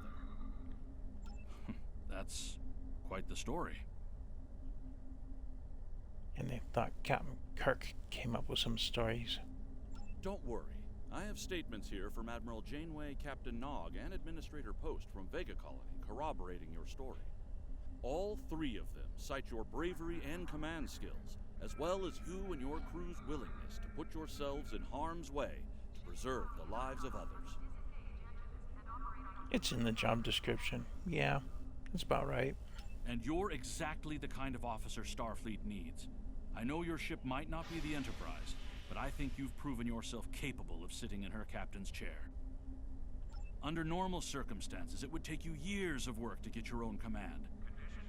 there. That's quite the story. And they thought Captain Kirk came up with some stories. Don't worry. I have statements here from Admiral Janeway, Captain Nog, and Administrator Post from Vega Colony corroborating your story. All three of them cite your bravery and command skills, as well as you and your crew's willingness to put yourselves in harm's way to preserve the lives of others. It's in the job description. Yeah, that's about right. And you're exactly the kind of officer Starfleet needs. I know your ship might not be the Enterprise, but I think you've proven yourself capable of sitting in her captain's chair. Under normal circumstances, it would take you years of work to get your own command.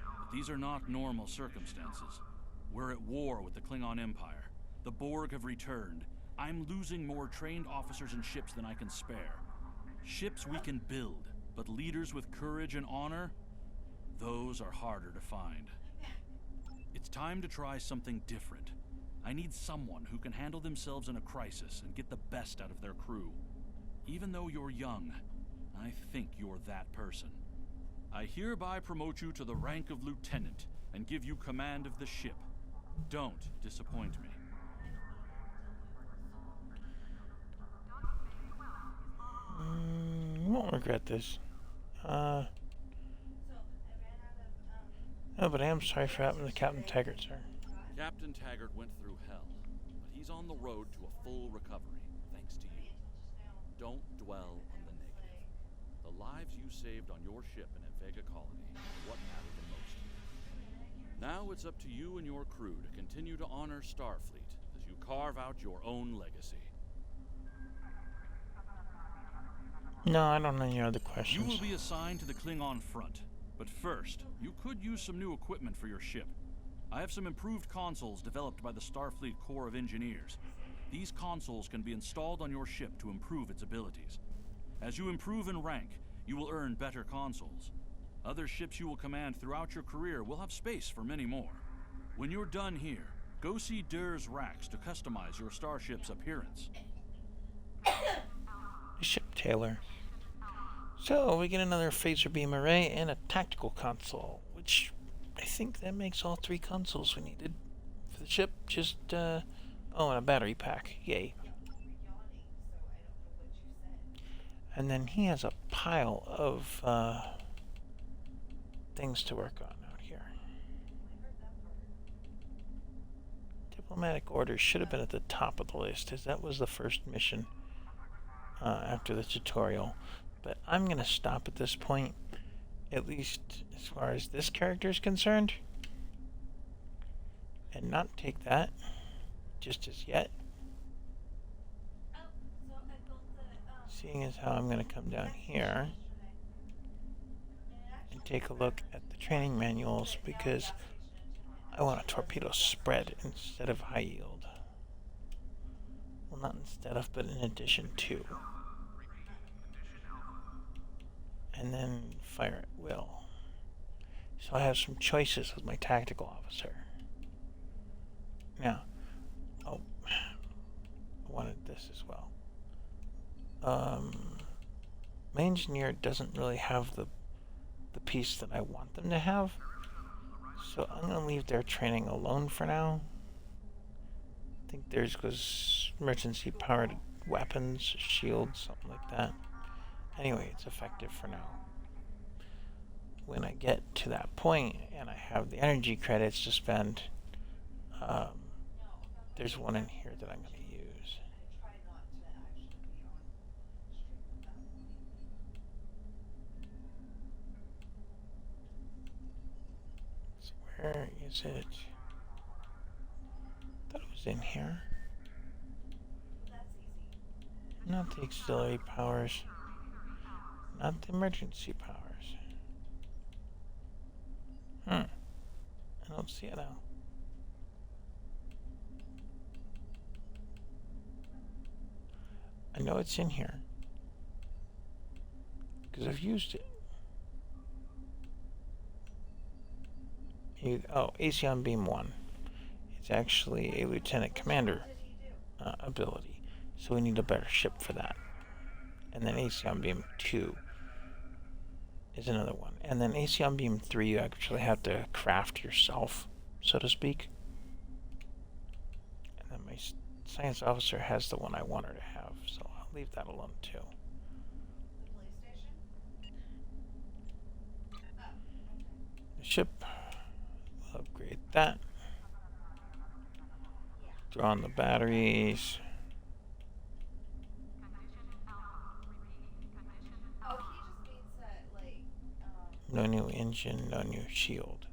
But these are not normal circumstances. We're at war with the Klingon Empire. The Borg have returned. I'm losing more trained officers and ships than I can spare. Ships we can build, but leaders with courage and honor? Those are harder to find. It's time to try something different. I need someone who can handle themselves in a crisis and get the best out of their crew. Even though you're young, I think you're that person. I hereby promote you to the rank of lieutenant and give you command of the ship. Don't disappoint me. Won't regret this. Oh, but I am sorry for happening to Captain Taggart, sir. Captain Taggart went through hell, He's on the road to a full recovery, thanks to you. Don't dwell on the negative. The lives you saved on your ship in Vega Colony are what matter the most here. Now it's up to you and your crew to continue to honor Starfleet as you carve out your own legacy. No, I don't know any other questions. You will be assigned to the Klingon front, but first, you could use some new equipment for your ship. I have some improved consoles developed by the Starfleet Corps of Engineers. These consoles can be installed on your ship to improve its abilities. As you improve in rank, you will earn better consoles. Other ships you will command throughout your career will have space for many more. When you're done here, go see Durr's racks to customize your starship's appearance. Ship Taylor. So, we get another phaser beam array and a tactical console, which I think that makes all 3 consoles we needed for the ship. Just, oh, and a battery pack. Yay. And then he has a pile of things to work on out here. Diplomatic orders should have been at the top of the list, as that was the first mission after the tutorial. But I'm going to stop at this point, at least as far as this character is concerned, and not take that just as yet. Seeing as how I'm going to come down here and take a look at the training manuals, because I want a torpedo spread instead of high yield. Well, not instead of, but in addition to. And then fire at will. So I have some choices with my tactical officer. Now, oh, I wanted this as well. My engineer doesn't really have the piece that I want them to have, so I'm going to leave their training alone for now. I think theirs goes emergency powered weapons, shields, something like that. Anyway, it's effective for now. When I get to that point and I have the energy credits to spend, there's one in here that I'm going to use. So where is it? I thought it was in here. Not the auxiliary powers. Not the emergency powers. I don't see it now. I know it's in here, because I've used it. Oh, Aeon Beam 1. It's actually a Lieutenant Commander ability, so we need a better ship for that. And then Aeon Beam 2 is another one. And then Aeon Beam 3 you actually have to craft yourself, so to speak. And then my science officer has the one I want her to have, so I'll leave that alone too. The ship, we'll upgrade that. Draw on the batteries. No new engine, no new shield.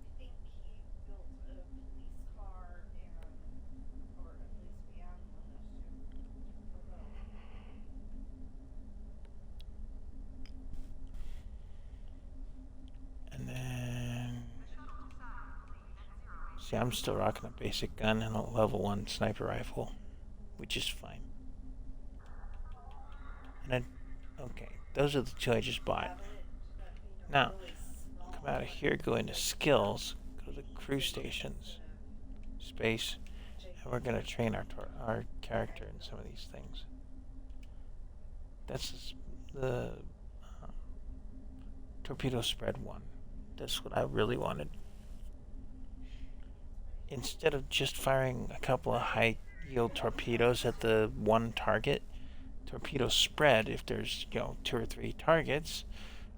And then, see, I'm still rocking a basic gun and a level 1 sniper rifle, which is fine. And okay, those are the 2 I just bought. Now, come out of here, go into skills, go to crew stations, space, and we're going to train our character in some of these things. That's the torpedo spread one. That's what I really wanted. Instead of just firing a couple of high yield torpedoes at the one target, torpedo spread, if there's 2 or 3 targets,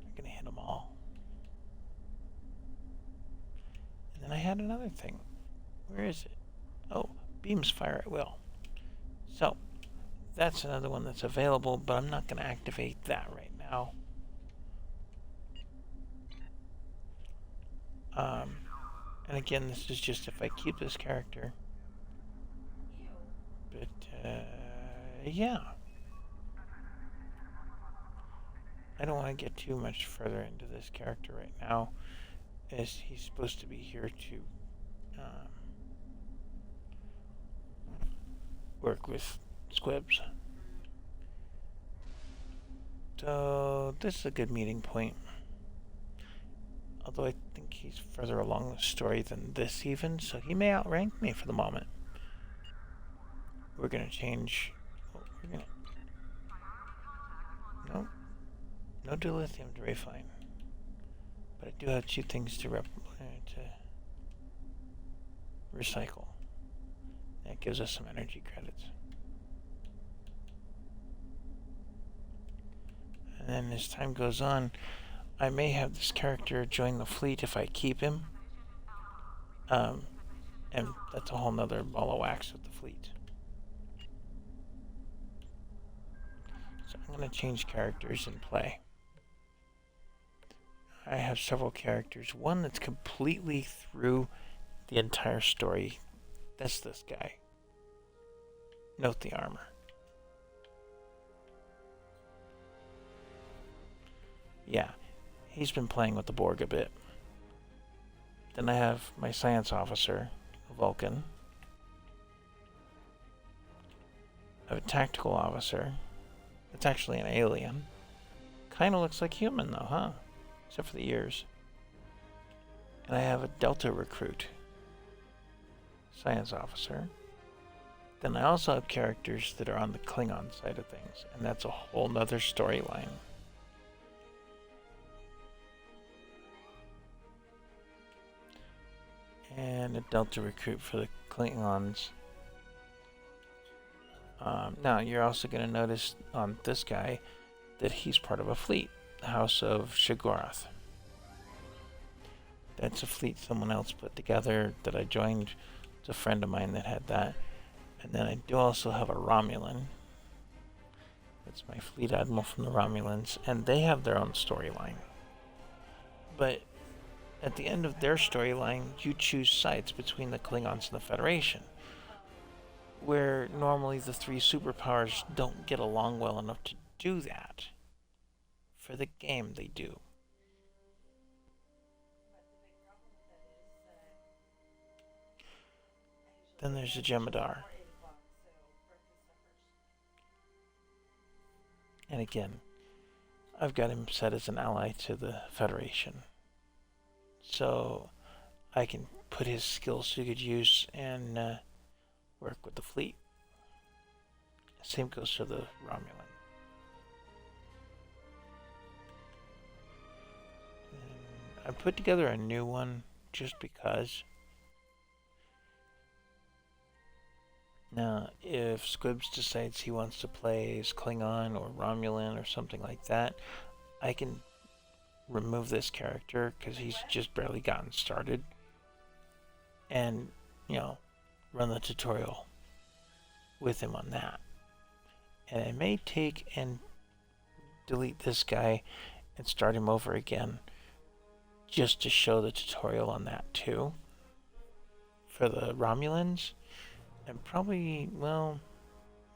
you're going to hit them all. And then I had another thing. Where is it? Oh, beams fire at will. So, that's another one that's available, but I'm not going to activate that right now. And again, this is just if I keep this character. But, yeah. I don't want to get too much further into this character right now, as he's supposed to be here to work with Squibs. So, this is a good meeting point. Although I think he's further along the story than this even, so he may outrank me for the moment. We're gonna change... Oh, we're gonna... No. No dilithium to refine. But I do have 2 things to recycle. That gives us some energy credits. And then as time goes on, I may have this character join the fleet if I keep him. And that's a whole nother ball of wax with the fleet. So I'm going to change characters and play. I have several characters. One that's completely through the entire story. That's this guy. Note the armor. Yeah, he's been playing with the Borg a bit. Then I have my science officer, Vulcan. I have a tactical officer. It's actually an alien. Kind of looks like human though, huh? Except for the ears. And I have a Delta recruit. Science officer. Then I also have characters that are on the Klingon side of things. And that's a whole nother storyline. And a Delta recruit for the Klingons. Now, you're also going to notice on this guy that he's part of a fleet. The House of Shiggorath. That's a fleet someone else put together that I joined. It's a friend of mine that had that. And then I do also have a Romulan. That's my fleet admiral from the Romulans. And they have their own storyline. But at the end of their storyline, you choose sides between the Klingons and the Federation. Where normally the 3 superpowers don't get along well enough to do that. For the game, they do. Then there's the Jemadar. And again, I've got him set as an ally to the Federation. So I can put his skills to good use and work with the fleet. Same goes for the Romulan. I put together a new one just because. Now, if Squibs decides he wants to play as Klingon or Romulan or something like that, I can remove this character because he's just barely gotten started and, you know, run the tutorial with him on that. And I may take and delete this guy and start him over again just to show the tutorial on that too for the Romulans. And probably, well,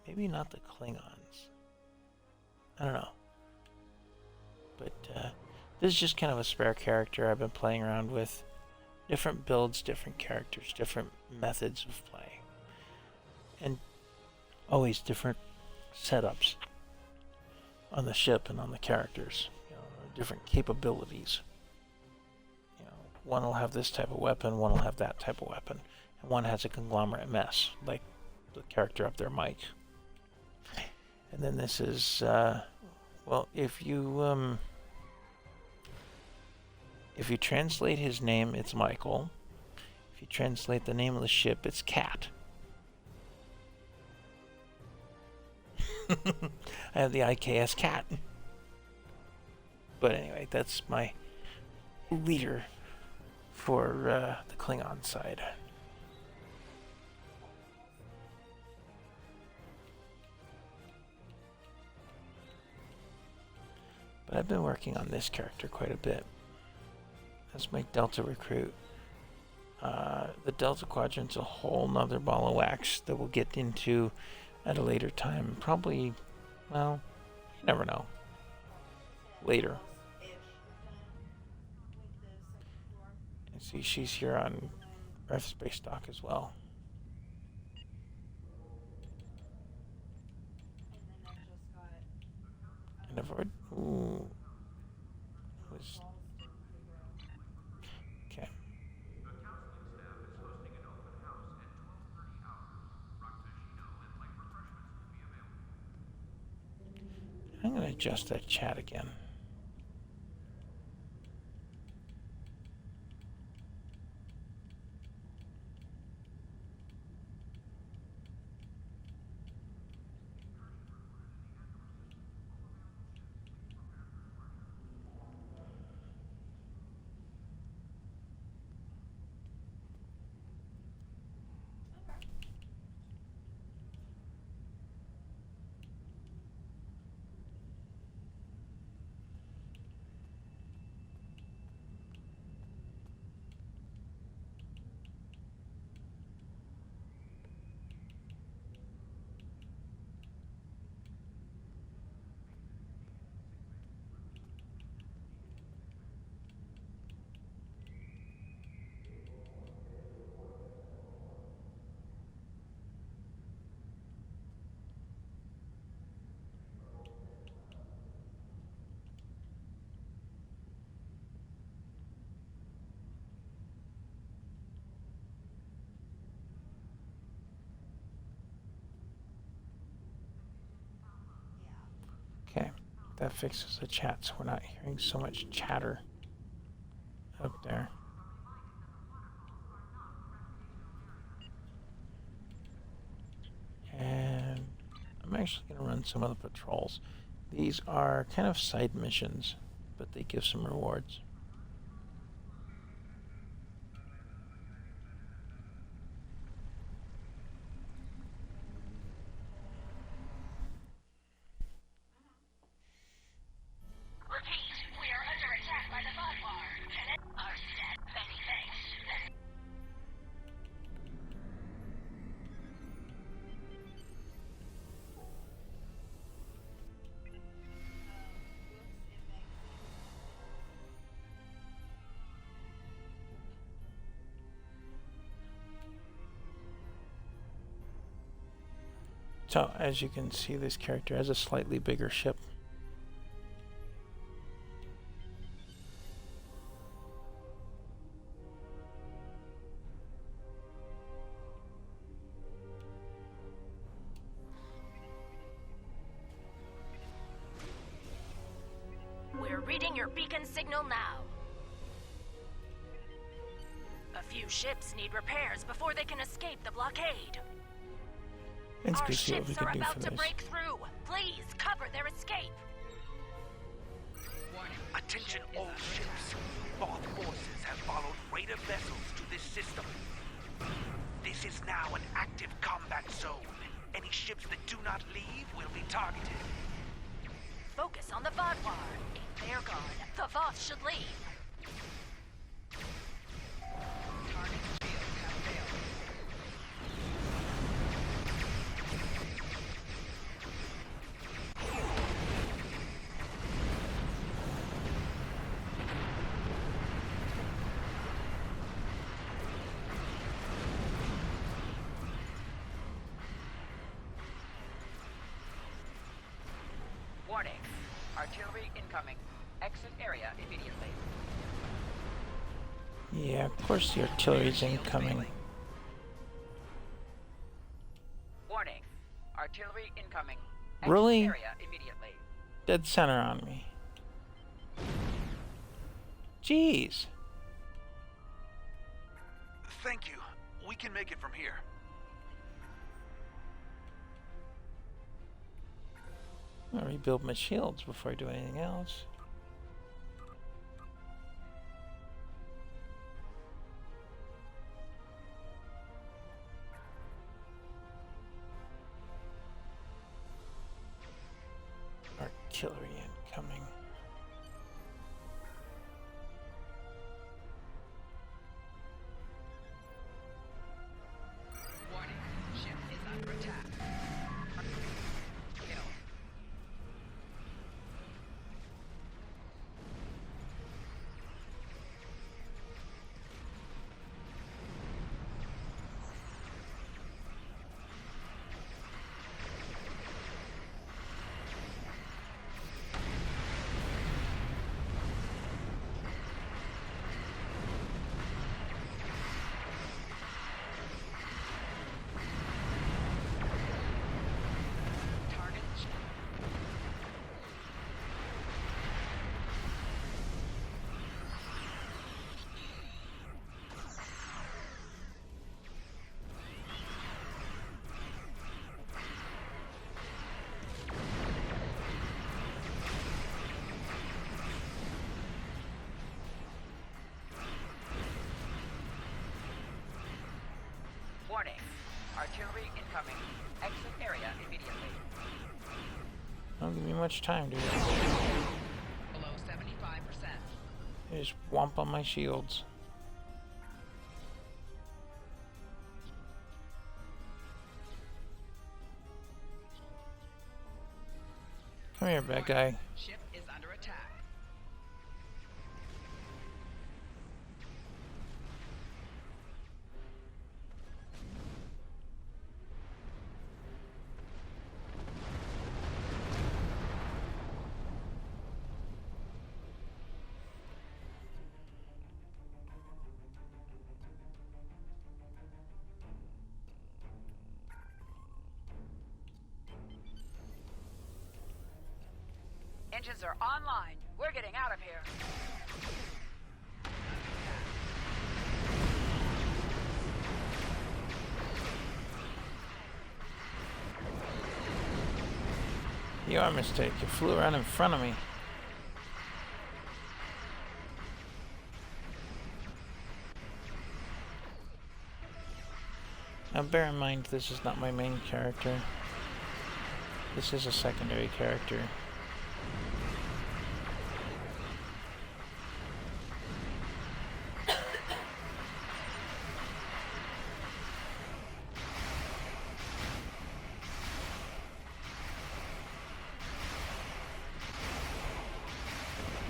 maybe not the Klingons. I don't know. But this is just kind of a spare character I've been playing around with. Different builds, different characters, different methods of play. And always different setups on the ship and on the characters. You know, different capabilities. You know, one will have this type of weapon, one will have that type of weapon. And one has a conglomerate mess, like the character up there, Mike. And then this is, well, if you translate his name, it's Michael. If you translate the name of the ship, it's Cat. I have the IKS Cat. But anyway, that's my leader for the Klingon side. But I've been working on this character quite a bit. That's my Delta recruit. The Delta Quadrant's a whole nother ball of wax that we'll get into at a later time. Probably, well, you never know. Later. And see, she's here on Earth Space Dock as well. And I've already, ooh. Okay. I'm going to adjust that chat again. Okay, that fixes the chat so we're not hearing so much chatter up there. And I'm actually going to run some of the patrols. These are kind of side missions, but they give some rewards. So, as you can see, this character has a slightly bigger ship. We're reading your beacon signal now. A few ships need repairs before they can escape the blockade. Let's Our go see what we ships are can do about for to this. break through. Please cover their escape. Attention all ships. Both forces have followed raider vessels to this system. This is now an active combat zone. Any ships that do not leave will be targeted. Focus on the Vodwar. If they're gone, the Voth should leave. Warning. Artillery incoming. Exit area immediately. Yeah, of course the artillery's incoming. Warning. Artillery incoming. Exit Really? area immediately. Dead center on me. Jeez. Thank you. We can make it from here. I'll rebuild my shields before I do anything else. Artillery incoming. Artillery incoming. Exit area immediately. Don't give me much time, dude. Below 75%. I just whomp on my shields. Come here, bad guy. Ship is under attack. Engines are online. We're getting out of here. Your mistake. You flew around in front of me. Now bear in mind, this is not my main character. This is a secondary character.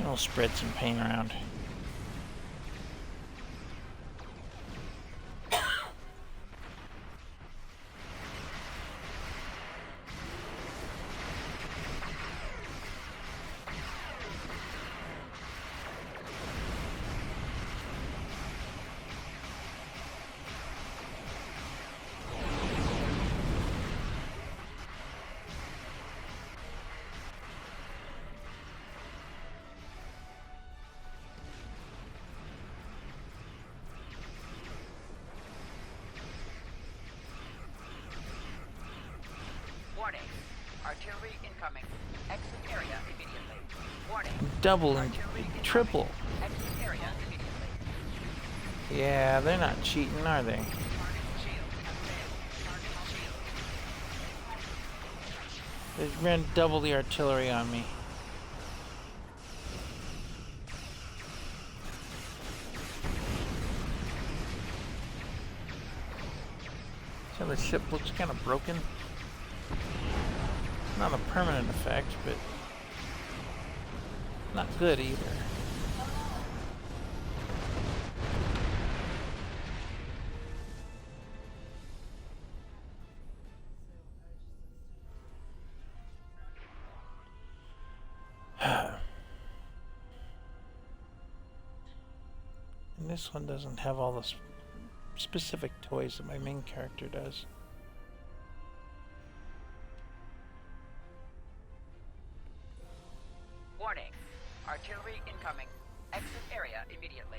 I'll spread some paint around. Warning. Artillery incoming. Exit area immediately. Warning. Double and triple. Exit area immediately. Yeah, they're not cheating, are they? They ran double the artillery on me. So the ship looks kind of broken. Not a permanent effect, but not good either. And this one doesn't have all the specific toys that my main character does. Warning. Artillery incoming. Exit area immediately.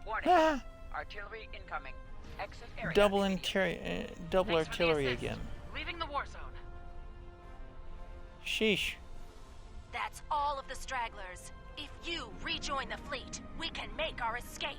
Warning. Ah! Artillery incoming. Exit area. Double double artillery again. Leaving the war zone. Sheesh. That's all of the stragglers. If you rejoin the fleet, we can make our escape.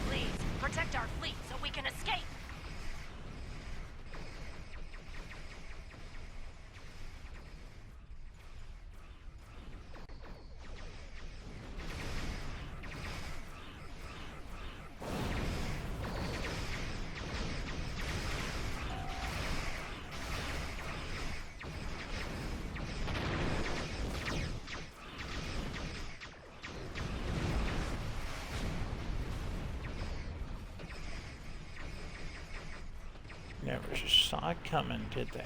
Please, protect our fleet so we can escape. Never saw it coming, did they?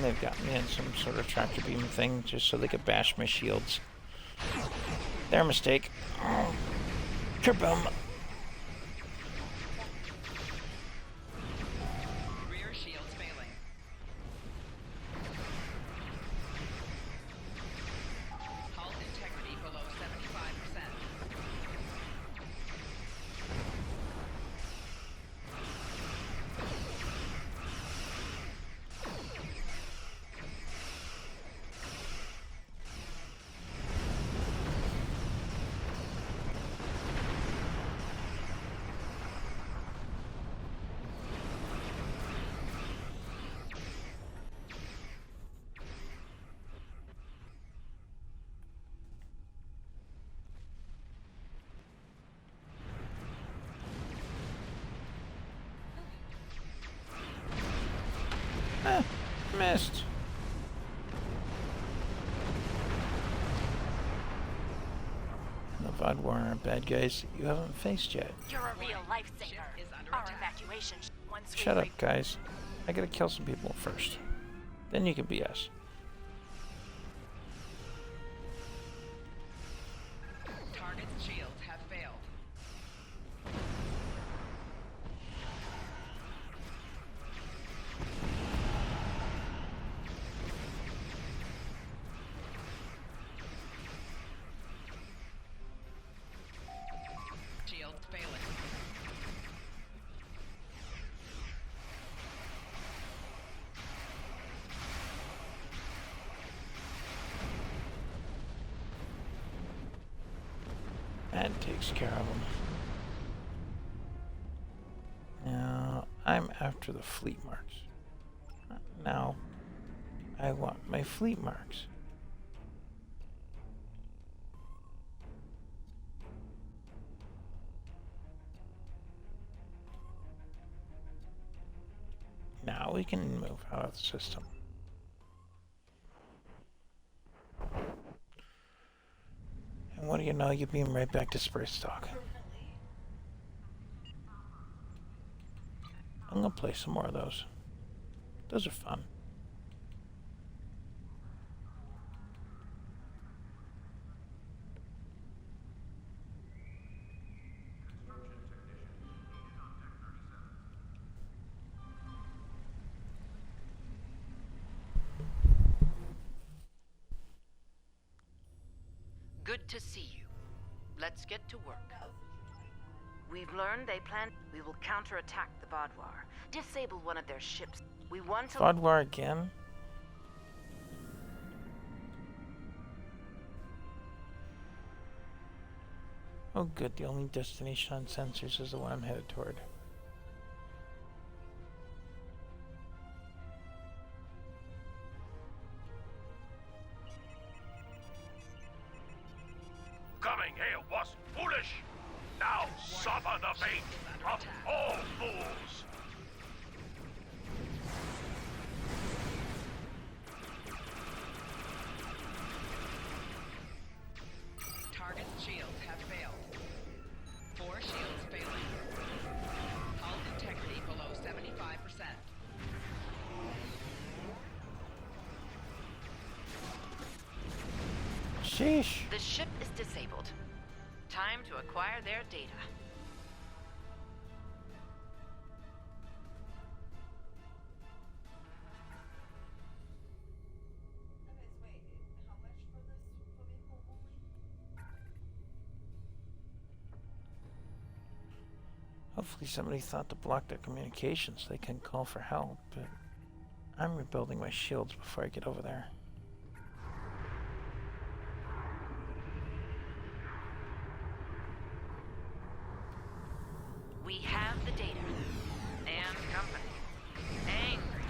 they've got me in some sort of tractor beam thing just so they could bash my shields. Their mistake. Kerboom! Rear shields failing. Hull integrity below 75%. Missed. And the Vodwar are bad guys that you haven't faced yet. You're a real lifesaver. Our evacuation. Once we Shut up, guys. I gotta kill some people first. Then you can BS. Target's shields have failed. Shields failing. That takes care of them. Now, I'm after the fleet marks. Now, I want my fleet marks. Now we can move out of the system. And what do you know, you beam right back to spray stock. I'm gonna play some more of those. Those are fun. Good to see you. Let's get to work. We've learned they plan. We will counterattack the Vodwar. Disable one of their ships. We want to. Vodwar again? Oh good, the only destination on sensors is the one I'm headed toward. Coming here was foolish. Now suffer the fate of all fools. Target's shields have failed. 4 shields failing. Hull integrity below 75%. Sheesh. The ship is disabled. Time to acquire their data. Hopefully somebody thought to block their communications so they can call for help, but I'm rebuilding my shields before I get over there. We have the data. And company. Angry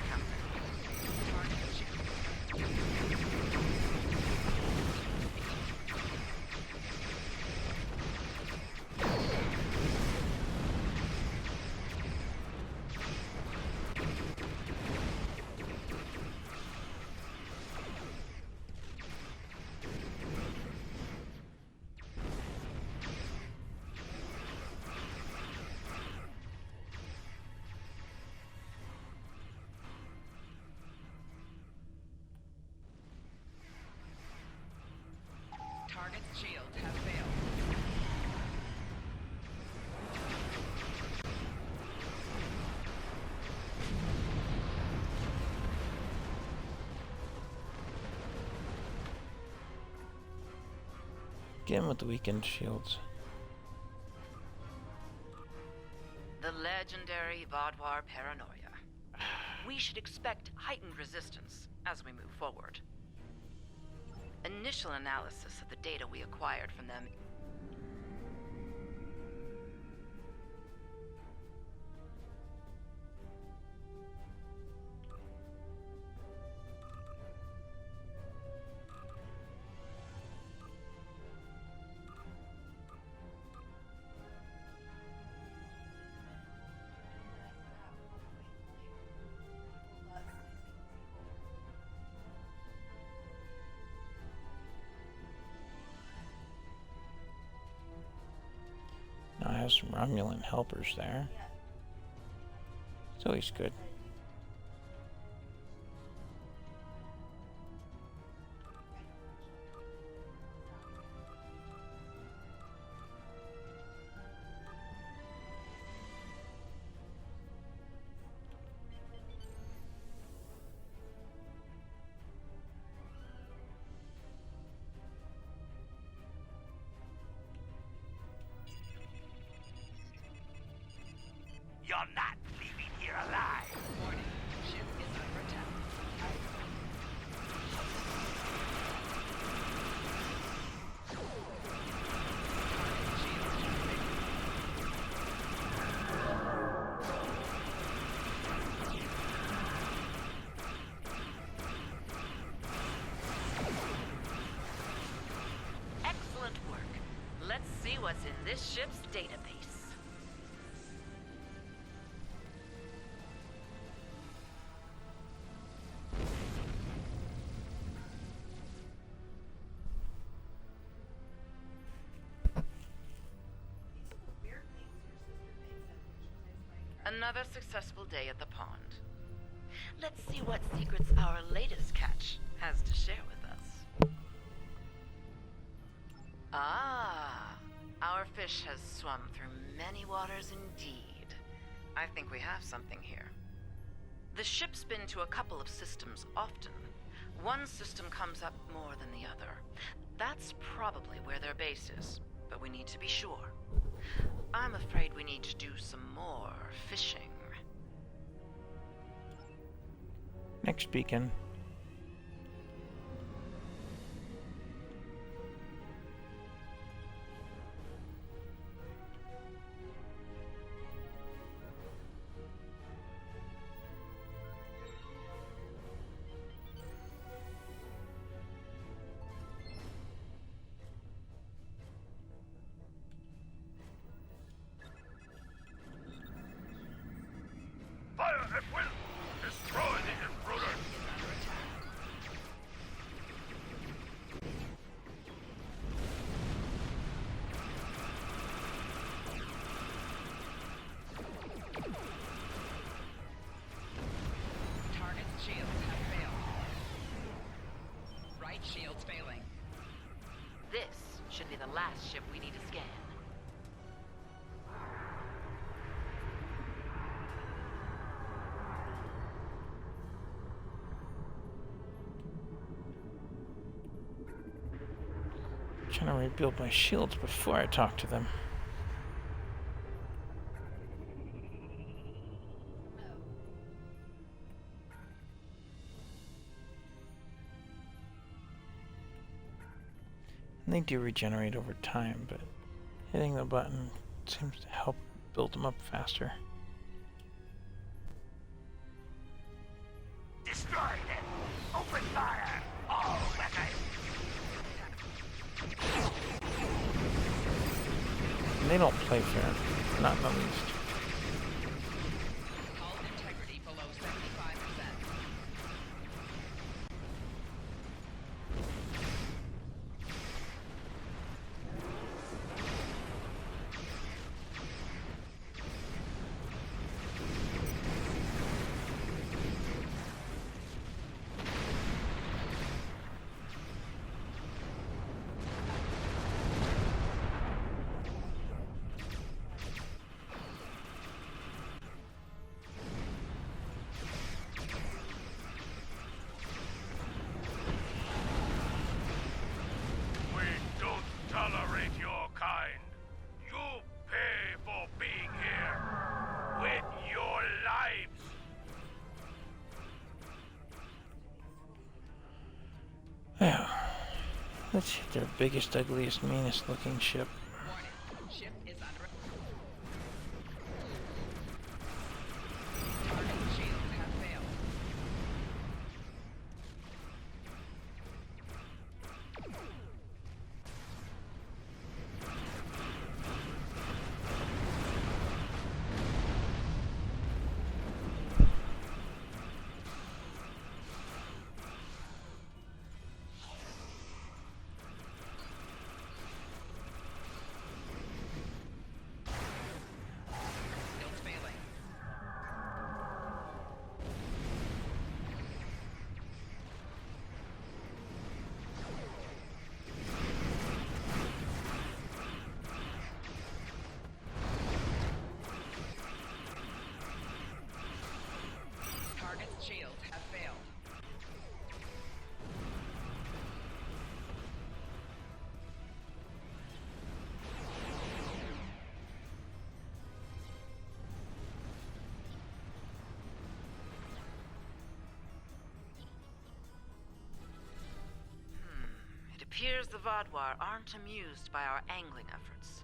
shields have failed. Again with the weakened shields. The legendary Vaadwaur paranoia. We should expect heightened resistance as we move forward. Initial analysis of the data we acquired from them. Now I have some Romulan helpers there. It's always good. You're not leaving here alive. Warning, ship is under attack. Excellent work. Let's see what's in this ship's database. Another successful day at the pond. Let's see what secrets our latest catch has to share with us. Ah, our fish has swum through many waters indeed. I think we have something here. The ship's been to a couple of systems often. One system comes up more than the other. That's probably where their base is, but we need to be sure. I'm afraid we need to do some more fishing. Next beacon. Fire at will! Destroy the intruder! Target's shields have failed. Right shield's failing. This should be the last ship we need to scan. Trying to rebuild my shields before I talk to them. And they do regenerate over time, but hitting the button seems to help build them up faster. Destroy them! Open fire! All weapons! And they don't play fair, not in the least. Hull integrity below 75%. Let's hit their biggest, ugliest, meanest looking ship. Warning. Ship is under target shields have failed. Shields failing. Target's shields have failed. It appears the Vodwar aren't amused by our angling efforts.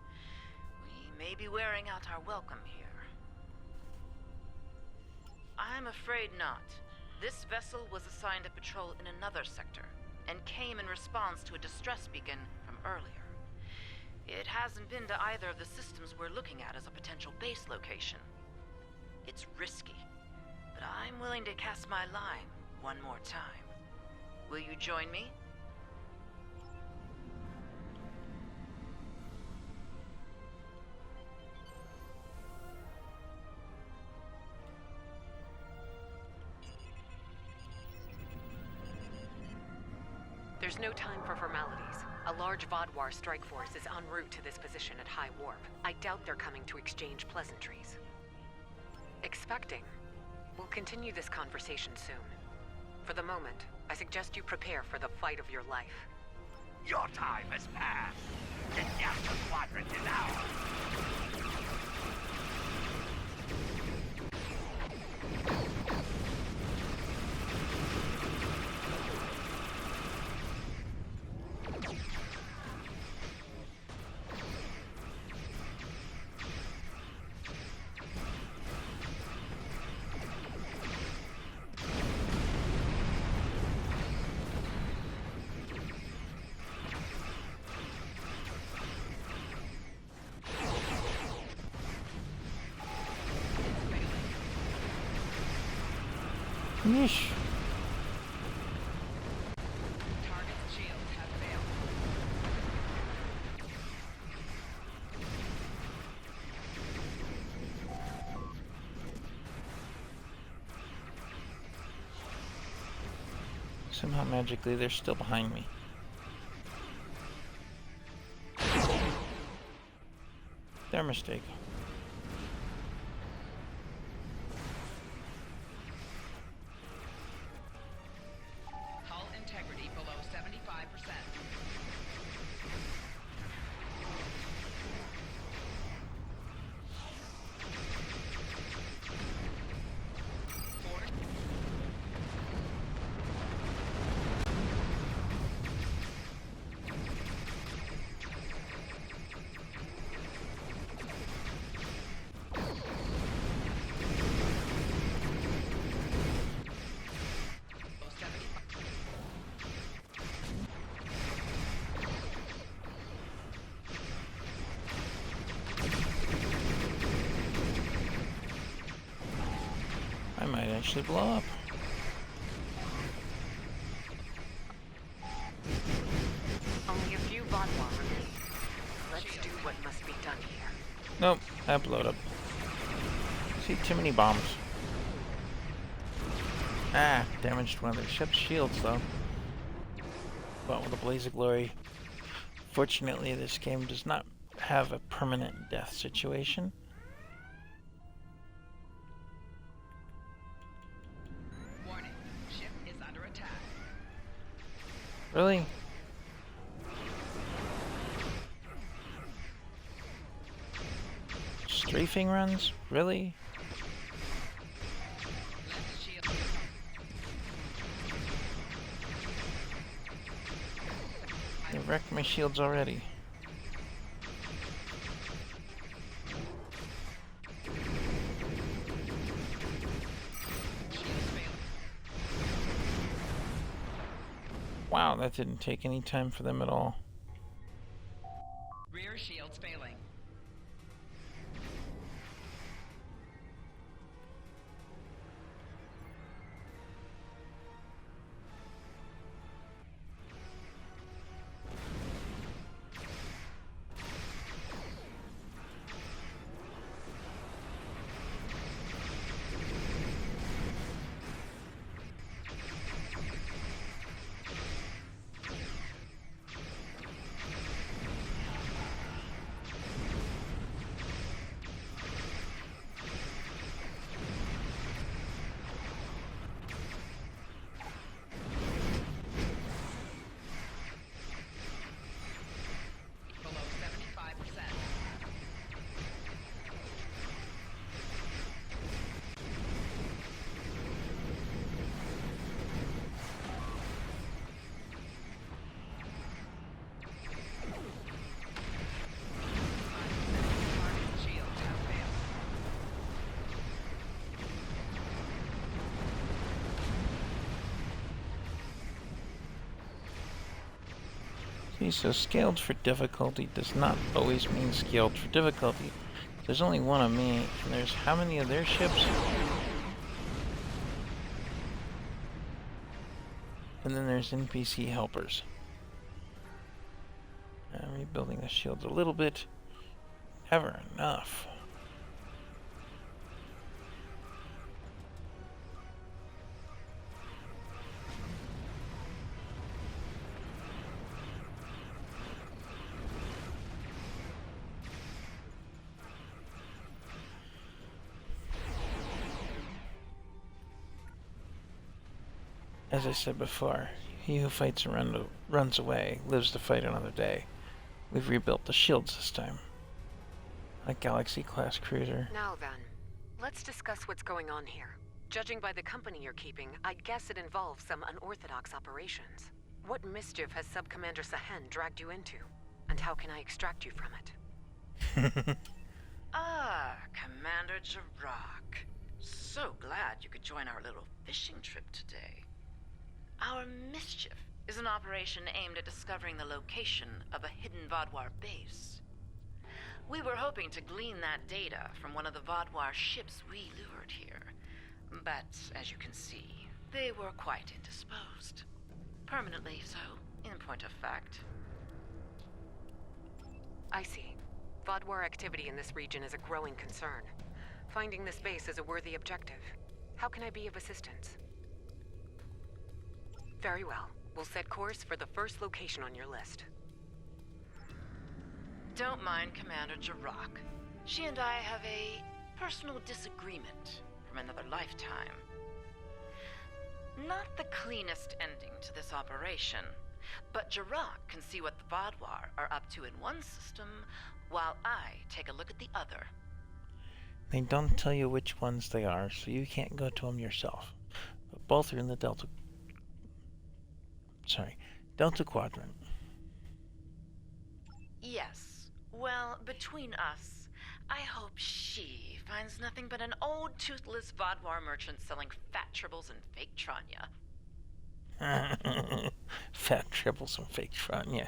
We may be wearing out our welcome here. I'm afraid not. This vessel was assigned a patrol in another sector, and came in response to a distress beacon from earlier. It hasn't been to either of the systems we're looking at as a potential base location. It's risky, but I'm willing to cast my line one more time. Will you join me? There's no time for formalities. A large Vodwar strike force is en route to this position at high warp. I doubt they're coming to exchange pleasantries. Expecting. We'll continue this conversation soon. For the moment, I suggest you prepare for the fight of your life. Your time has passed. The Delta Quadrant is ours. Yeesh. Target's shields have failed. Somehow magically they're still behind me. Their mistake. Hull integrity below 75%. I might actually blow up. Only a few Vodwar remain. Let's do what must be done here. Nope, that blowed up. See, too many bombs. Ah, damaged one of their ship's shields, though. But with a blaze of glory. Fortunately, this game does not have a permanent death situation. Warning. Ship is under attack. Really? Strafing runs? Really? They're wrecked my shields already. Wow, that didn't take any time for them at all. Rear shields failing. See, so scaled for difficulty does not always mean scaled for difficulty. There's only one of me, and there's how many of their ships? And then there's NPC helpers. I'm rebuilding the shields a little bit. Never enough. As I said before, he who fights and runs away lives to fight another day. We've rebuilt the shields this time. A Galaxy-class cruiser. Now then, let's discuss what's going on here. Judging by the company you're keeping, I'd guess it involves some unorthodox operations. What mischief has Sub-Commander Sahen dragged you into? And how can I extract you from it? Ah, Commander Jirok. So glad you could join our little fishing trip today. Our mischief is an operation aimed at discovering the location of a hidden Vodwar base. We were hoping to glean that data from one of the Vodwar ships we lured here. But, as you can see, they were quite indisposed. Permanently so, in point of fact. I see. Vodwar activity in this region is a growing concern. Finding this base is a worthy objective. How can I be of assistance? Very well. We'll set course for the first location on your list. Don't mind Commander Jirok. She and I have a personal disagreement from another lifetime. Not the cleanest ending to this operation, but Jirok can see what the Vodwar are up to in one system, while I take a look at the other. They don't tell you which ones they are, so you can't go to them yourself. But both are in the Delta Quadrant. Yes. Well, between us, I hope she finds nothing but an old toothless Vodwar merchant selling fat tribbles and fake Tranya. Fat tribbles and fake Tranya.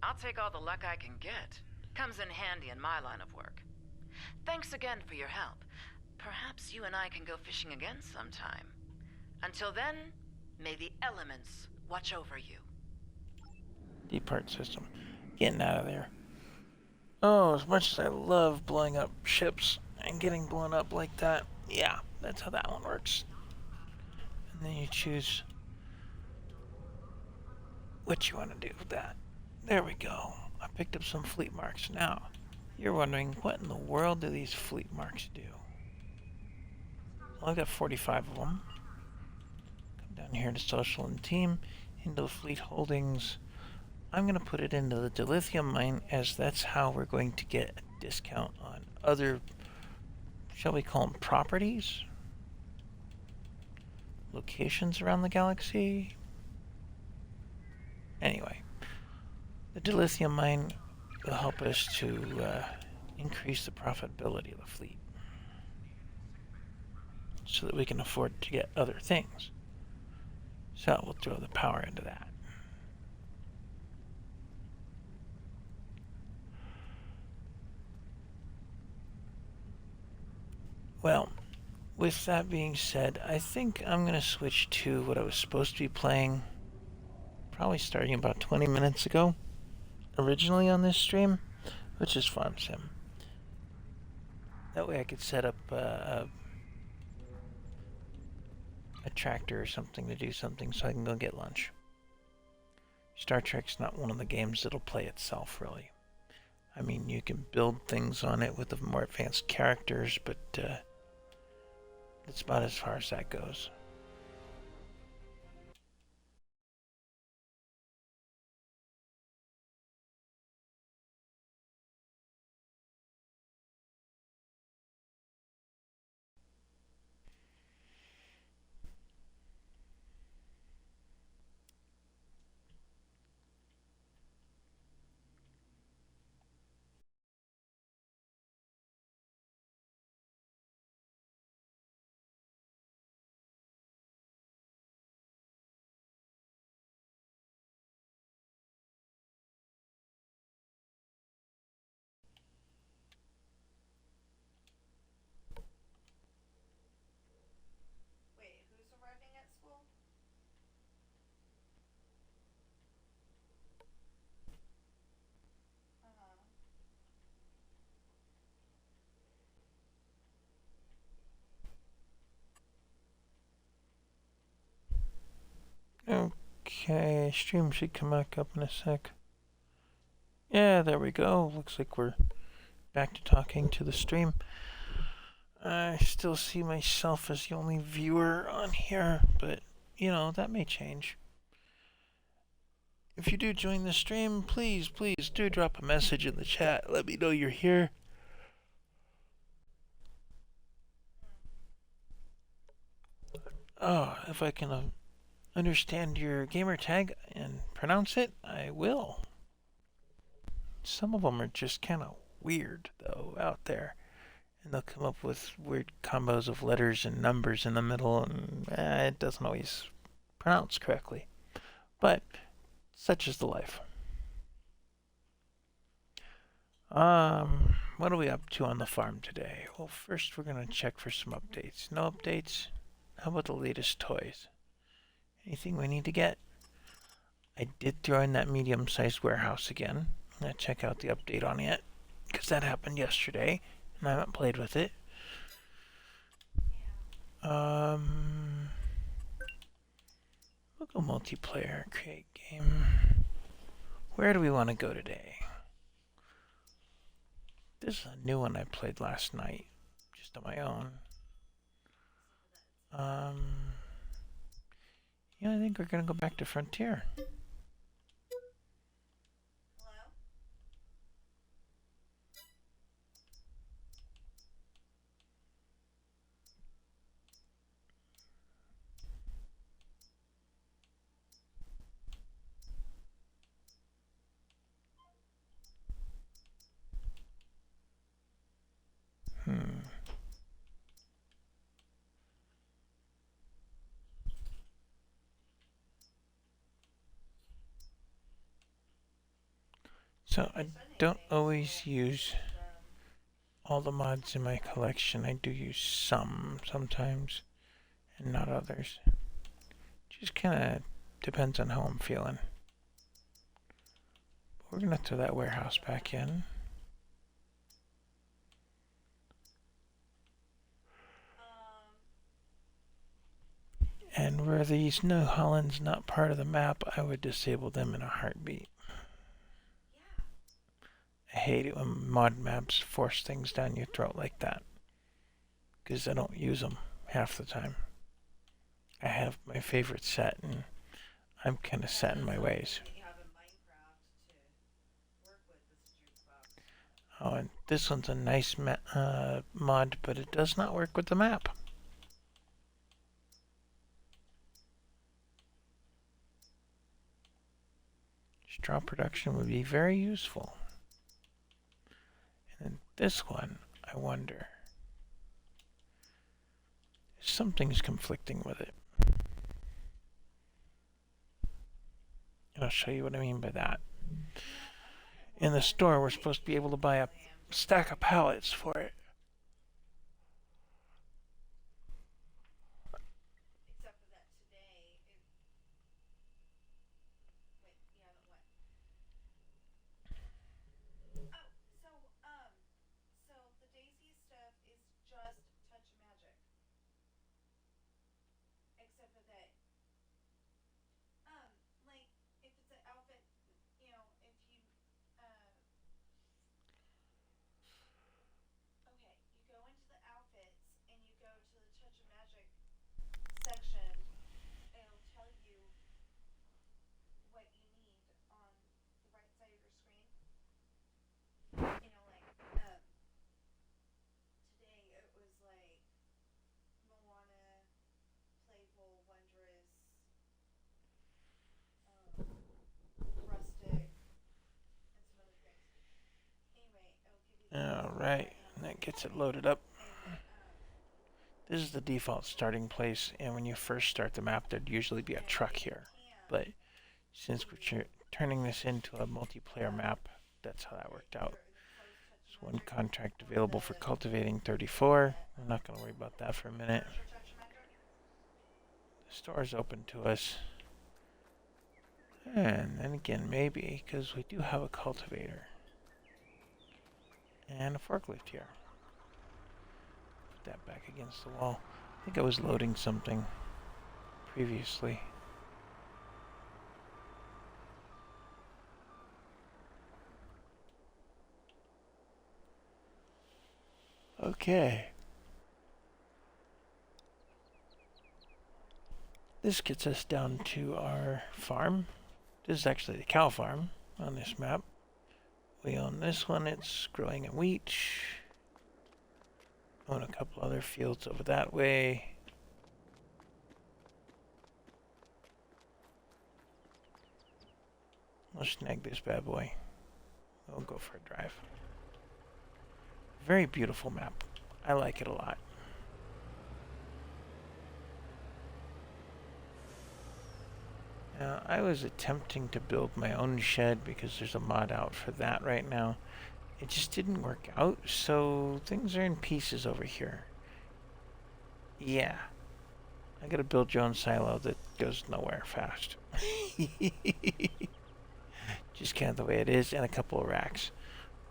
I'll take all the luck I can get. Comes in handy in my line of work. Thanks again for your help. Perhaps you and I can go fishing again sometime. Until then, may the elements watch over you. Depart system. Getting out of there. Oh, as much as I love blowing up ships and getting blown up like that, yeah, that's how that one works. And then you choose what you want to do with that. There we go. I picked up some fleet marks. Now, you're wondering, what in the world do these fleet marks do? Well, I've got 45 of them. Come down here to social and team, into the fleet holdings. I'm going to put it into the dilithium mine, as that's how we're going to get a discount on other, shall we call them properties? Locations around the galaxy? Anyway, the dilithium mine will help us to increase the profitability of the fleet so that we can afford to get other things. So we'll throw the power into that. Well, with that being said, I think I'm going to switch to what I was supposed to be playing probably starting about 20 minutes ago, originally on this stream, which is Farm Sim. That way I could set up a tractor or something to do something so I can go get lunch. Star Trek's not one of the games that'll play itself, really. I mean, you can build things on it with the more advanced characters, but it's about as far as that goes. Wait, who's arriving at school? Okay, stream should come back up in a sec. Yeah, there we go. Looks like we're back to talking to the stream. I still see myself as the only viewer on here, but, you know, that may change. If you do join the stream, please do drop a message in the chat. Let me know you're here. Oh, if I can understand your gamer tag and pronounce it, I will. Some of them are just kind of weird, though, out there. And they'll come up with weird combos of letters and numbers in the middle, and it doesn't always pronounce correctly. But such is the life. What are we up to on the farm today? Well, first we're going to check for some updates. No updates? How about the latest toys? Anything we need to get? I did throw in that medium-sized warehouse again. I'm going to check out the update on it, because that happened yesterday, and I haven't played with it. We'll go multiplayer, create game. Where do we want to go today? This is a new one I played last night, just on my own. Yeah, I think we're gonna go back to Frontier. So I don't always use all the mods in my collection. I do use some sometimes and not others. Just kind of depends on how I'm feeling. We're gonna throw that warehouse back in. And where these New Holland's not part of the map, I would disable them in a heartbeat. I hate it when mod maps force things down your throat like that, because I don't use them half the time. I have my favorite set, and I'm kind of set in my ways. Oh, and this one's a nice mod, but it does not work with the map. straw production would be very useful. And this one, I wonder. Something's conflicting with it. And I'll show you what I mean by that. In the store, we're supposed to be able to buy a stack of pallets for it. Except for that today, wait, yeah, but what? Oh, so the Daisy stuff is just touch of magic. Except for that, like, if it's an outfit, you know, if you, okay, you go into the outfits and you go to the touch of magic section, it'll tell you what you need on the right side of your screen. You know, like, today it was like Moana, playful, wondrous, rustic, and some other things. Anyway, it'll give you the Alright, and that gets it loaded up. This is the default starting place, and when you first start the map, there'd usually be a truck here. But since we're turning this into a multiplayer map, that's how that worked out. There's one contract available for cultivating 34. I'm not going to worry about that for a minute. The store's open to us. And then again, maybe, because we do have a cultivator. And a forklift here. Put that back against the wall. I think I was loading something previously. Okay. This gets us down to our farm. This is actually the cow farm on this map. We own this one. It's growing in wheat. Own a couple other fields over that way. Let's snag this bad boy. We'll go for a drive. Very beautiful map. I like it a lot. Now, I was attempting to build my own shed because there's a mod out for that right now. It just didn't work out, so things are in pieces over here. Yeah. I gotta build your own silo that goes nowhere fast. Just kind of the way it is, and a couple of racks.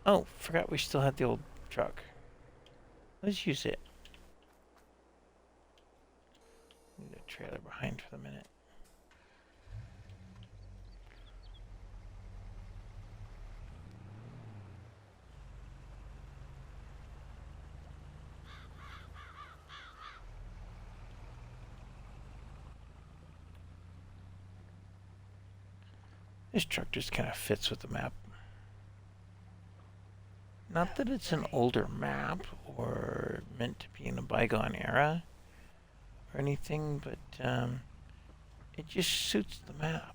Oh, forgot we still had the old truck. Let's use it. Leave the trailer behind for the minute. This truck just kind of fits with the map. Not that it's an older map or meant to be in a bygone era or anything, but it just suits the map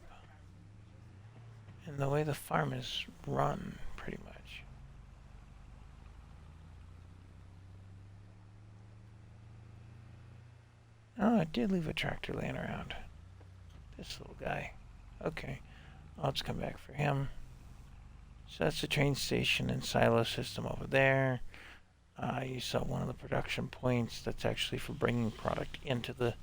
and the way the farm is run, pretty much. Oh, I did leave a tractor laying around. This little guy. Okay. I'll just come back for him. So that's the train station and silo system over there. You saw one of the production points. That's actually for bringing product into the,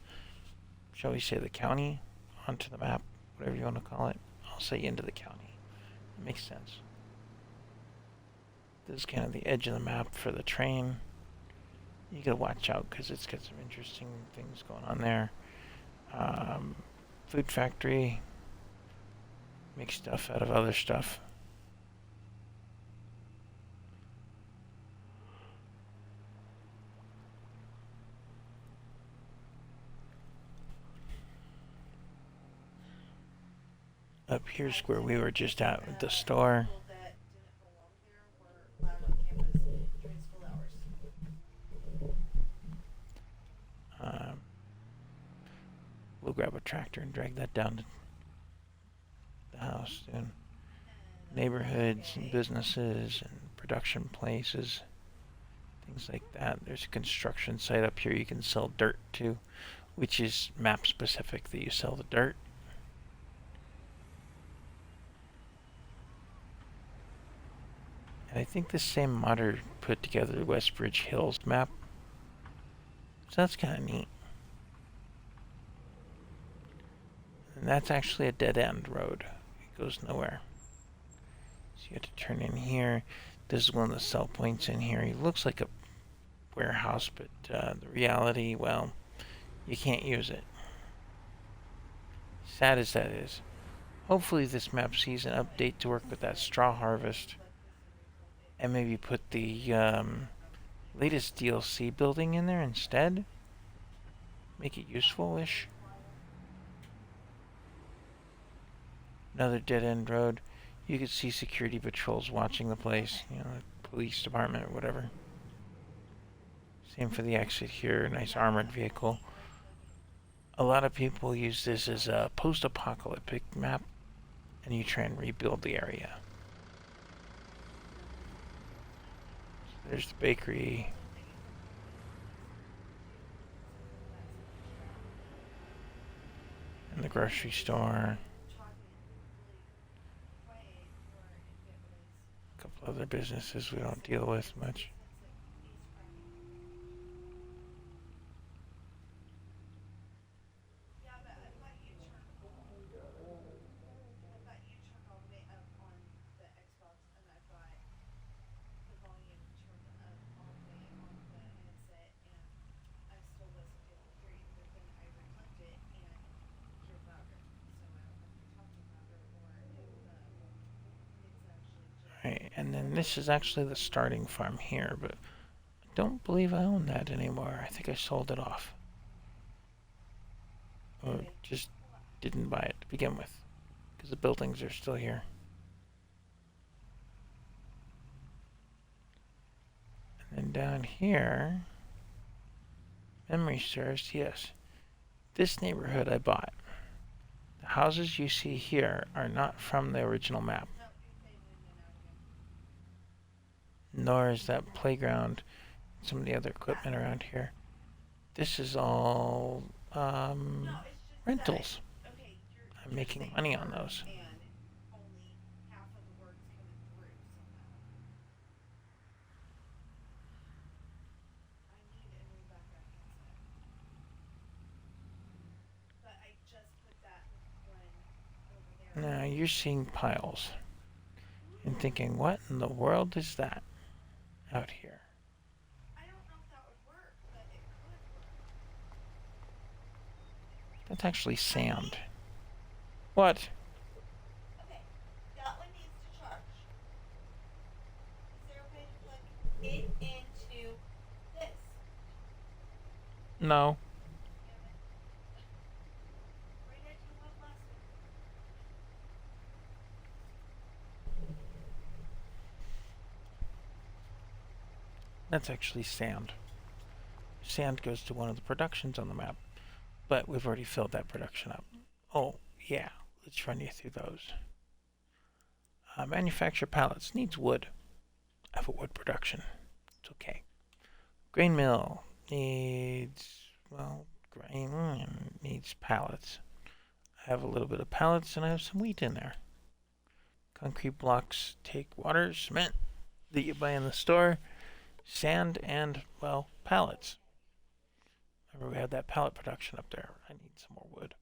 shall we say, the county, onto the map, whatever you want to call it. I'll say into the county. It makes sense. This is kind of the edge of the map for the train. You gotta watch out because it's got some interesting things going on there. Food factory. Make stuff out of other stuff. Up here's where we were just at the store. We'll grab a tractor and drag that down to the house soon. neighborhoods and businesses and production places, things like that. There's a construction site up here you can sell dirt to, which is map specific that you sell the dirt. And I think the same modder put together the Westbridge Hills map. So that's kind of neat. And that's actually a dead-end road. It goes nowhere. So you have to turn in here. This is one of the sell points in here. It looks like a warehouse, but the reality, well, you can't use it. Sad as that is. Hopefully this map sees an update to work with that straw harvest. And maybe put the latest DLC building in there instead. Make it useful-ish. Another dead-end road. You could see security patrols watching the place. You know, police department or whatever. Same for the exit here. Nice armored vehicle. A lot of people use this as a post-apocalyptic map. And you try and rebuild the area. So there's the bakery. And the grocery store. A couple other businesses we don't deal with much. Right, and then this is actually the starting farm here, but I don't believe I own that anymore. I think I sold it off. Or just didn't buy it to begin with, because the buildings are still here. And then down here, memory serves, yes. This neighborhood I bought. The houses you see here are not from the original map. Nor is that playground, some of the other equipment around here. This is all rentals. I'm making money on those. Now you're seeing piles and thinking, what in the world is that out here? That's actually sand. What? Okay, that one needs to charge. Is there a way to plug it into this? No. That's actually sand. Sand goes to one of the productions on the map, but we've already filled that production up. Oh, yeah, let's run you through those. Manufacture pallets needs wood. I have a wood production. It's okay. Grain mill needs, well, grain needs pallets. I have a little bit of pallets and I have some wheat in there. Concrete blocks take water, cement that you buy in the store, sand, and, well, pallets. Remember we had that pallet production up there. I need some more wood.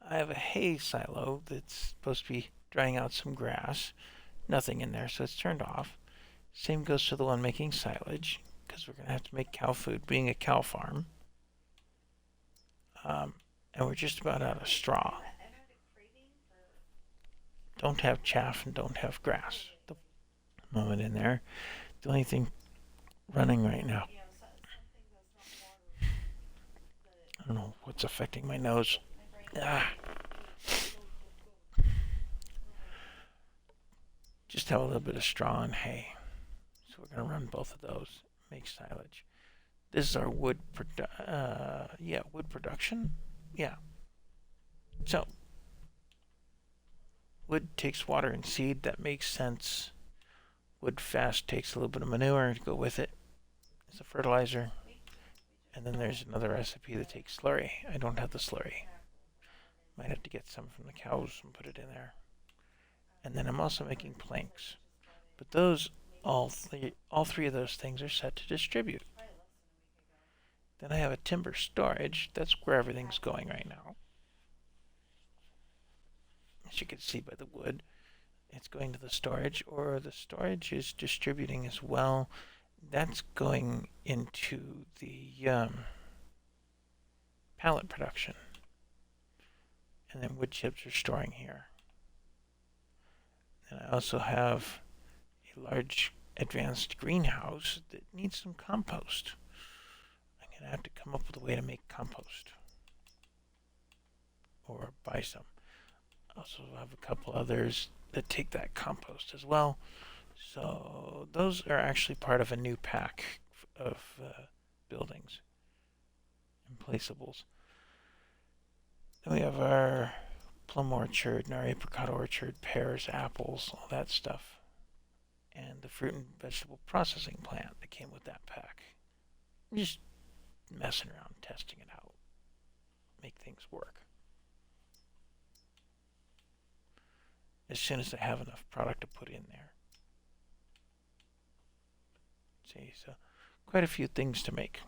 I have a hay silo that's supposed to be drying out some grass. Nothing in there, so it's turned off. Same goes to the one making silage, because we're going to have to make cow food, being a cow farm. And we're just about out of straw. Don't have chaff and don't have grass. The moment in there. The only thing running right now. I don't know what's affecting my nose. Just have a little bit of straw and hay. So we're going to run both of those. Make silage. This is our wood wood production. Yeah. So wood takes water and seed. That makes sense. Wood fast takes a little bit of manure to go with it as a fertilizer. And then there's another recipe that takes slurry. I don't have the slurry. Might have to get some from the cows and put it in there. And then I'm also making planks. But those, all three of those things are set to distribute. Then I have a timber storage. That's where everything's going right now. As you can see by the wood, it's going to the storage, or the storage is distributing as well. That's going into the pallet production. And then wood chips are storing here. And I also have a large advanced greenhouse that needs some compost. I'm going to have to come up with a way to make compost. Or buy some. I also have a couple others that take that compost as well. So those are actually part of a new pack of buildings and placeables. Then we have our plum orchard and our apricot orchard, pears, apples, all that stuff. And the fruit and vegetable processing plant that came with that pack. Just messing around, testing it out. Make things work. As soon as I have enough product to put in there. See, so quite a few things to make.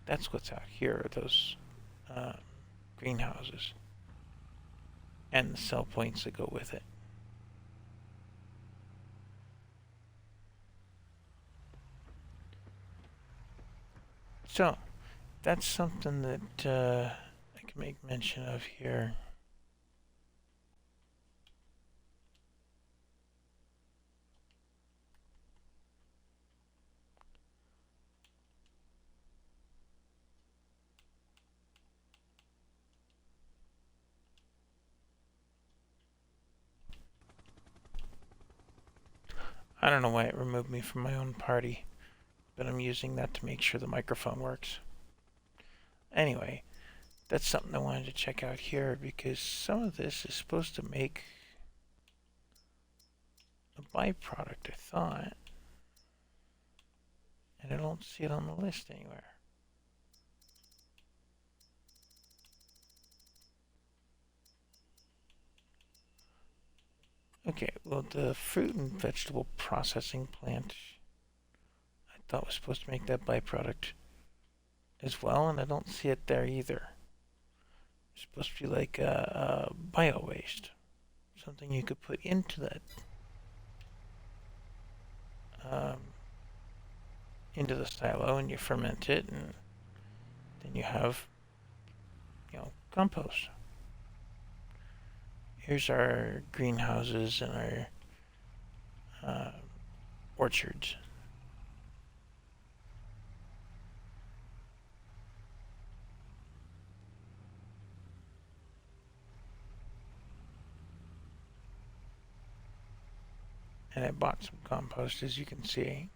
That's what's out here, those greenhouses. And the sell points that go with it. So, that's something that I can make mention of here. I don't know why it removed me from my own party, but I'm using that to make sure the microphone works. Anyway, that's something I wanted to check out here because some of this is supposed to make a byproduct, I thought. And I don't see it on the list anywhere. Okay, well, the fruit and vegetable processing plant I thought was supposed to make that byproduct as well, and I don't see it there either. It's supposed to be like a bio waste, something you could put into that, into the silo, and you ferment it, and then you have, compost. Here's our greenhouses and our orchards. And I bought some compost, as you can see.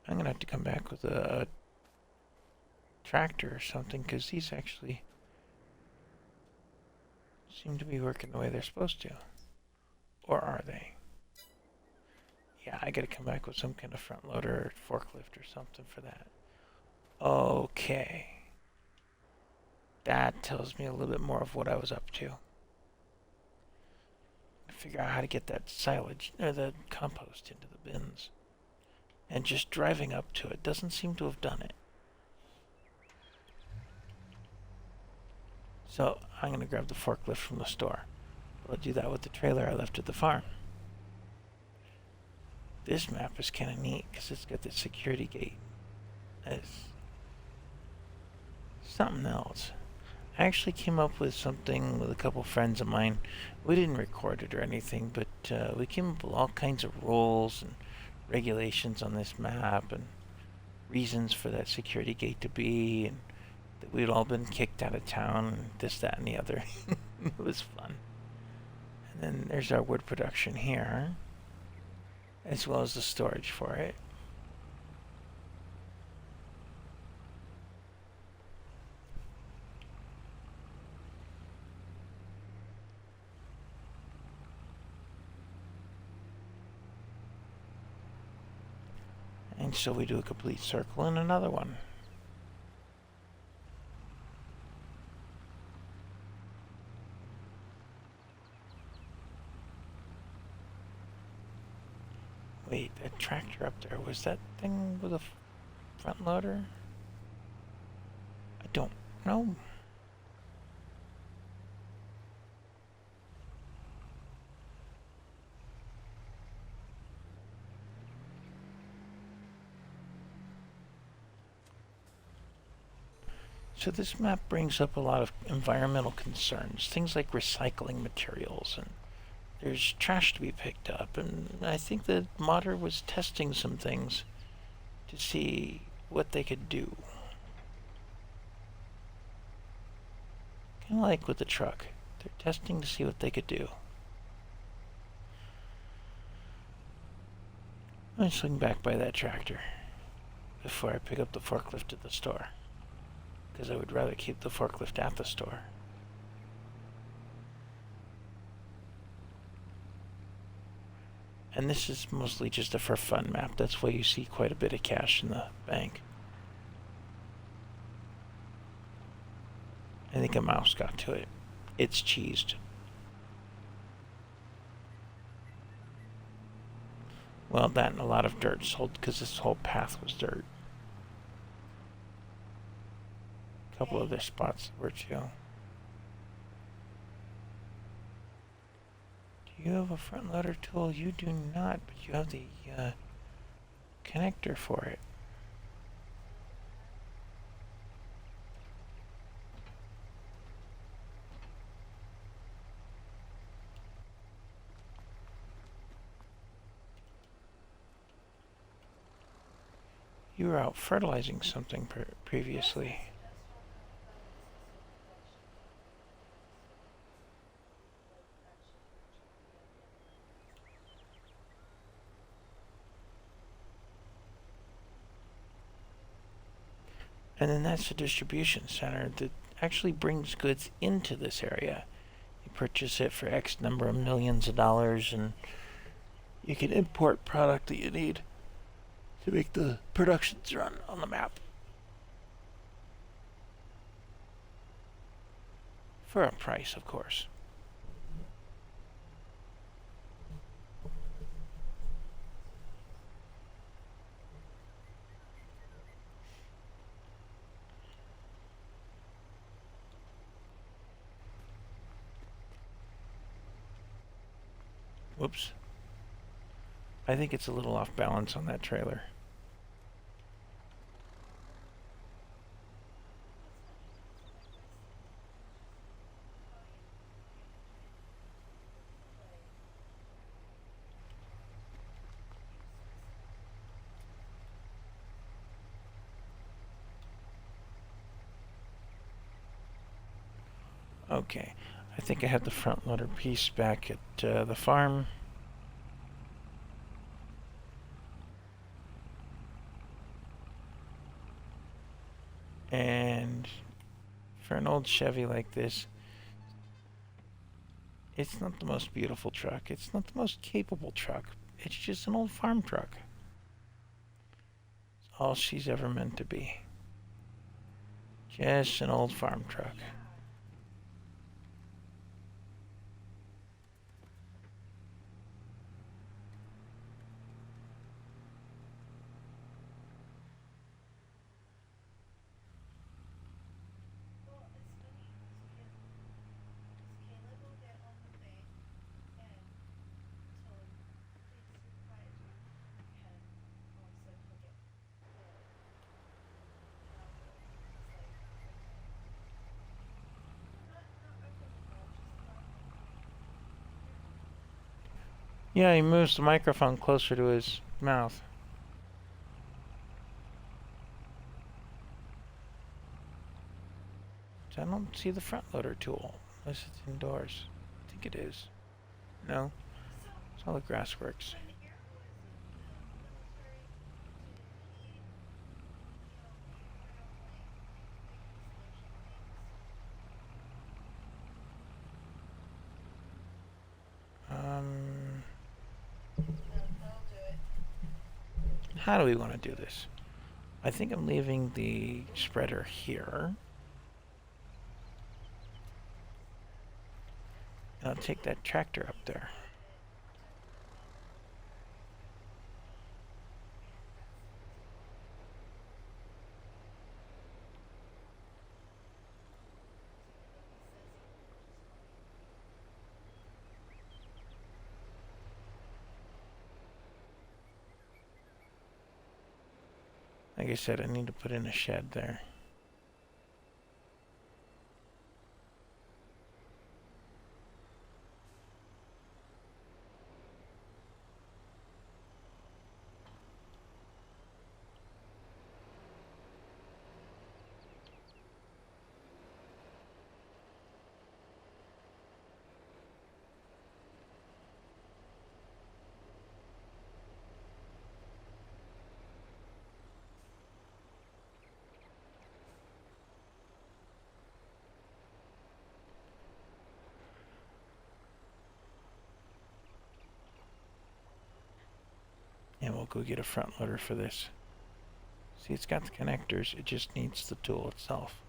I'm going to have to come back with a tractor or something, because these actually seem to be working the way they're supposed to. Or are they? Yeah, I got to come back with some kind of front loader or forklift or something for that. Okay. That tells me a little bit more of what I was up to. Figure out how to get that silage, or the compost, into the bins. And just driving up to it doesn't seem to have done it. So I'm going to grab the forklift from the store. I'll do that with the trailer I left at the farm. This map is kind of neat because it's got the security gate. It's something else. I actually came up with something with a couple friends of mine. We didn't record it or anything, but we came up with all kinds of rules and regulations on this map and reasons for that security gate to be, and that we'd all been kicked out of town and this, that, and the other. It was fun. And then there's our wood production here, as well as the storage for it. so we do a complete circle and another one. Wait, that tractor up there, was that thing with a front loader? I don't know. So this map brings up a lot of environmental concerns, things like recycling materials, and there's trash to be picked up, and I think the modder was testing some things to see what they could do. Kind of like with the truck. They're testing to see what they could do. I'm gonna swing back by that tractor before I pick up the forklift at the store, because I would rather keep the forklift at the store. And this is mostly just a for fun map. That's why you see quite a bit of cash in the bank. I think a mouse got to it. It's cheesed. Well, that and a lot of dirt sold because this whole path was dirt. A couple other spots were too. Do you have a front loader tool? You do not, but you have the connector for it. You were out fertilizing something previously. And then that's a distribution center that actually brings goods into this area. You purchase it for X number of millions of dollars, and you can import product that you need to make the productions run on the map. For a price, of course. Whoops. I think it's a little off balance on that trailer. Okay, I think I have the front loader piece back at the farm. And for an old Chevy like this, it's not the most beautiful truck. It's not the most capable truck. It's just an old farm truck. It's all she's ever meant to be. Just an old farm truck. Yeah, he moves the microphone closer to his mouth. I don't see the front loader tool, unless it's indoors. I think it is. No? It's all the grass works. How do we want to do this? I think I'm leaving the spreader here. And I'll take that tractor up there. Like I said, I need to put in a shed there. And we'll go get a front loader for this. See, it's got the connectors, it just needs the tool itself.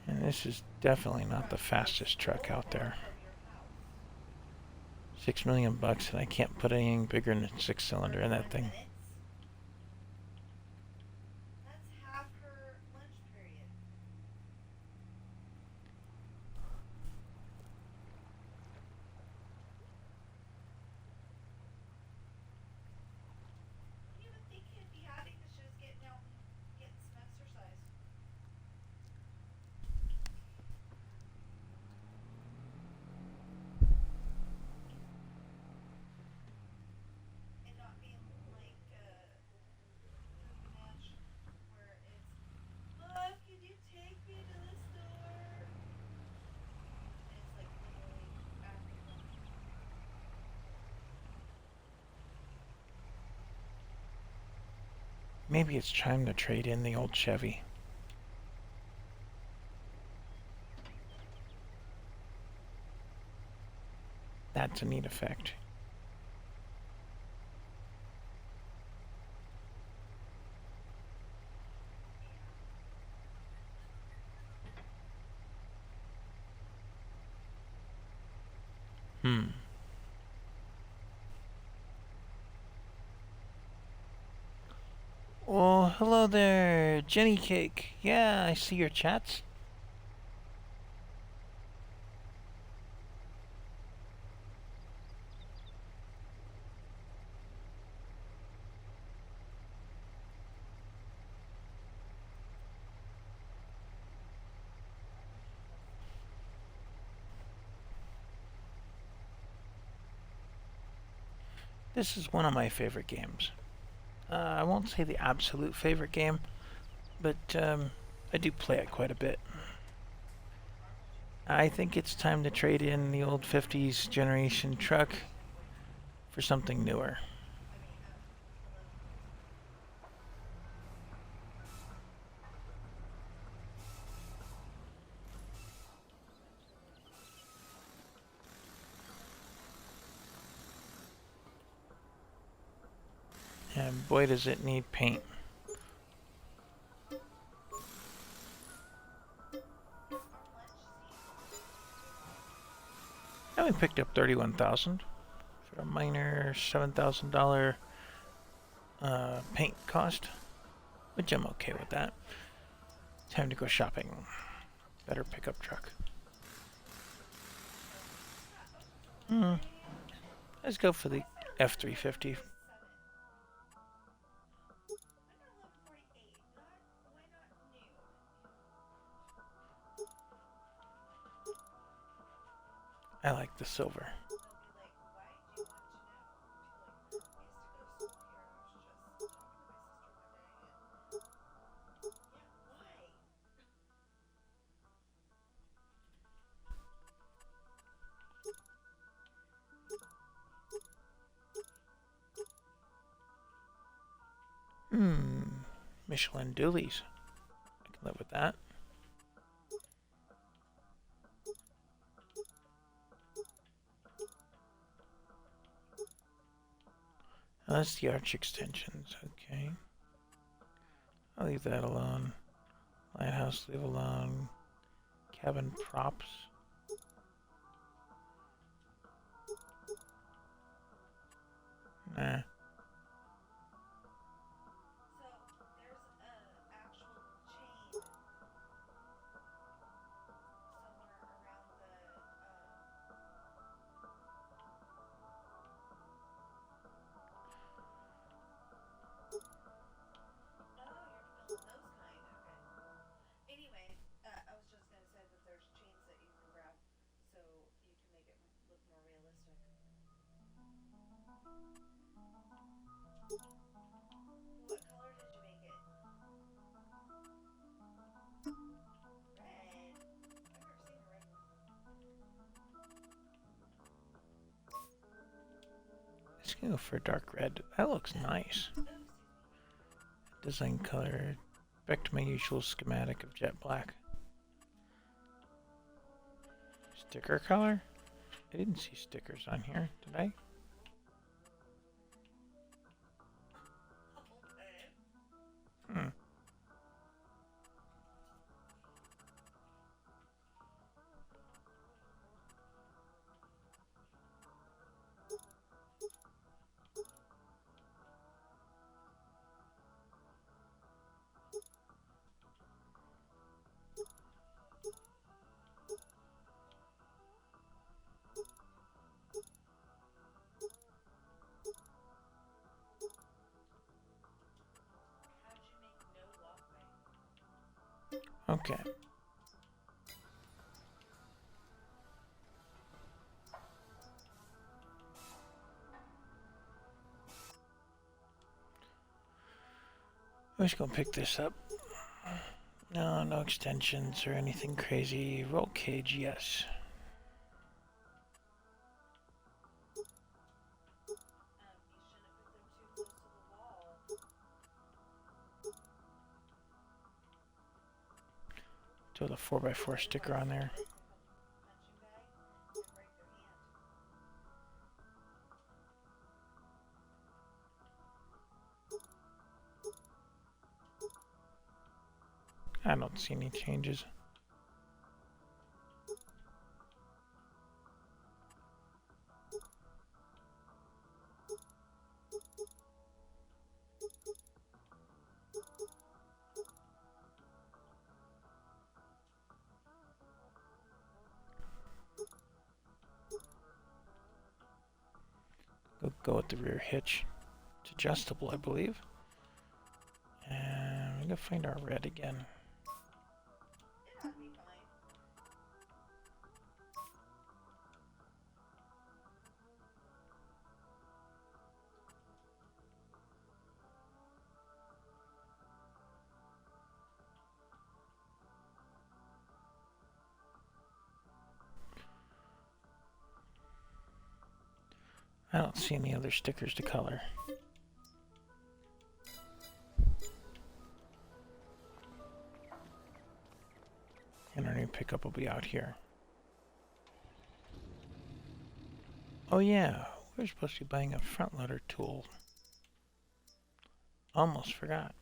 And this is definitely not the fastest truck out there. $6 million and I can't put anything bigger than a 6-cylinder in that thing. Maybe it's time to trade in the old Chevy. That's a neat effect. Oh, hello there, Jenny Cake. Yeah, I see your chats. This is one of my favorite games. I won't say the absolute favorite game, but I do play it quite a bit. I think it's time to trade in the old 50s generation truck for something newer. And boy, does it need paint. I only picked up $31,000 for a minor $7,000 paint cost, which I'm okay with that. Time to go shopping. Better pickup truck. Let's go for the F-350. I like the silver. Michelin dualies. I can live with that. That's the arch extensions, okay. I'll leave that alone. Lighthouse, leave alone. Cabin props. Nah. Let's go for dark red. That looks nice. Design color. Back to my usual schematic of jet black. Sticker color? I didn't see stickers on here, did I? Okay. I'm just gonna pick this up. No, no extensions or anything crazy. Roll cage, yes. Throw the 4x4 sticker on there. I don't see any changes. Go with the rear hitch. It's adjustable, I believe. And we're gonna find our red again. I don't see any other stickers to color. And our new pickup will be out here. Oh yeah, we're supposed to be buying a front loader tool. Almost forgot.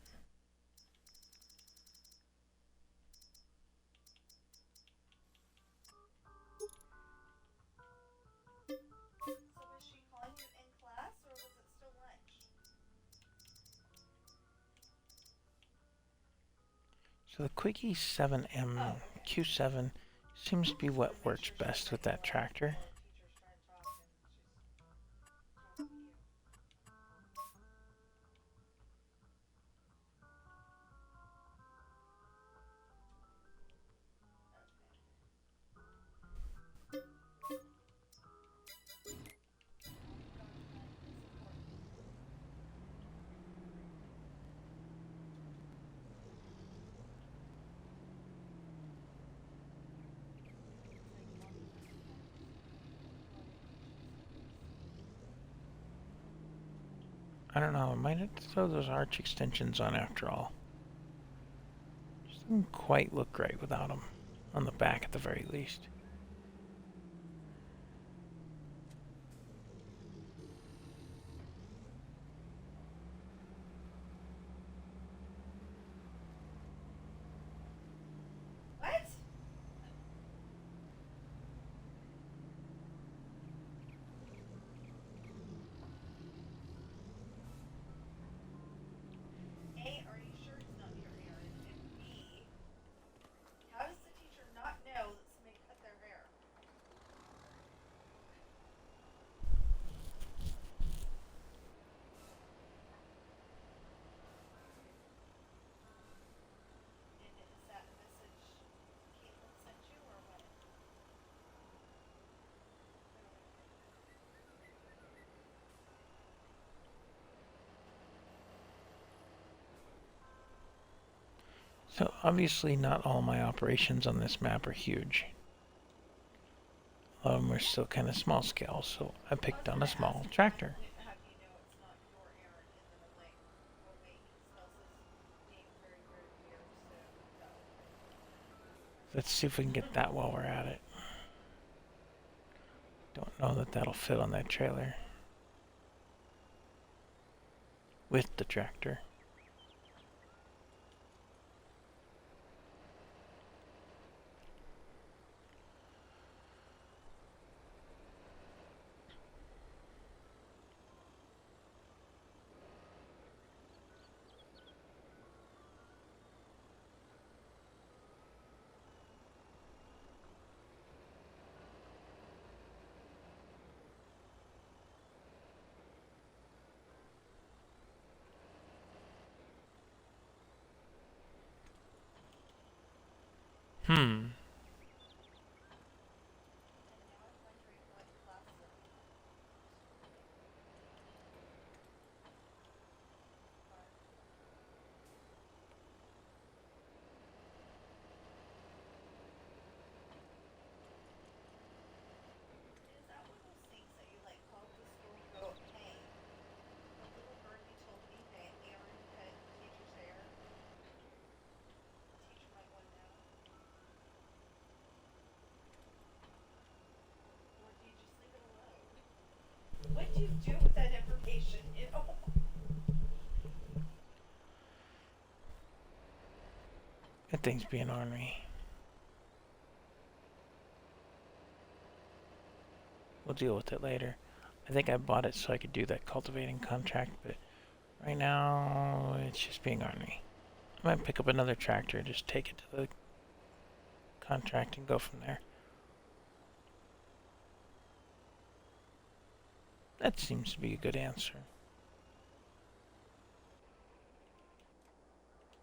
So was she calling you in class, or was it still lunch? So the Quickie 7M Q7 seems to be what works best with that tractor. I don't know, I might have to throw those arch extensions on after all. Just doesn't quite look right without them. On the back at the very least. What? A, are you sure it's not your errand? And B, how does the teacher not know that somebody cut their hair? And is that a message Caitlin sent you, or what? So obviously not all my operations on this map are huge. A lot of them are still kind of small scale, so I picked on a small tractor. How do you know it's not your errand? And then I'm like, oh wait, he spells his name very, very weird, so no. Let's see if we can get that while we're at it. Don't know that that'll fit on that trailer. With the tractor. Hmm. Is that one of those things that you like call up the school and go, hey, the little birdie told me that Aaron cut the teacher's hair? The teacher might want to know. Or do you just leave it alone? What do you do with that information, you know? That thing's being ornery. We'll deal with it later. I think I bought it so I could do that cultivating contract, but right now it's just being ornery. I might pick up another tractor and just take it to the contract and go from there. That seems to be a good answer.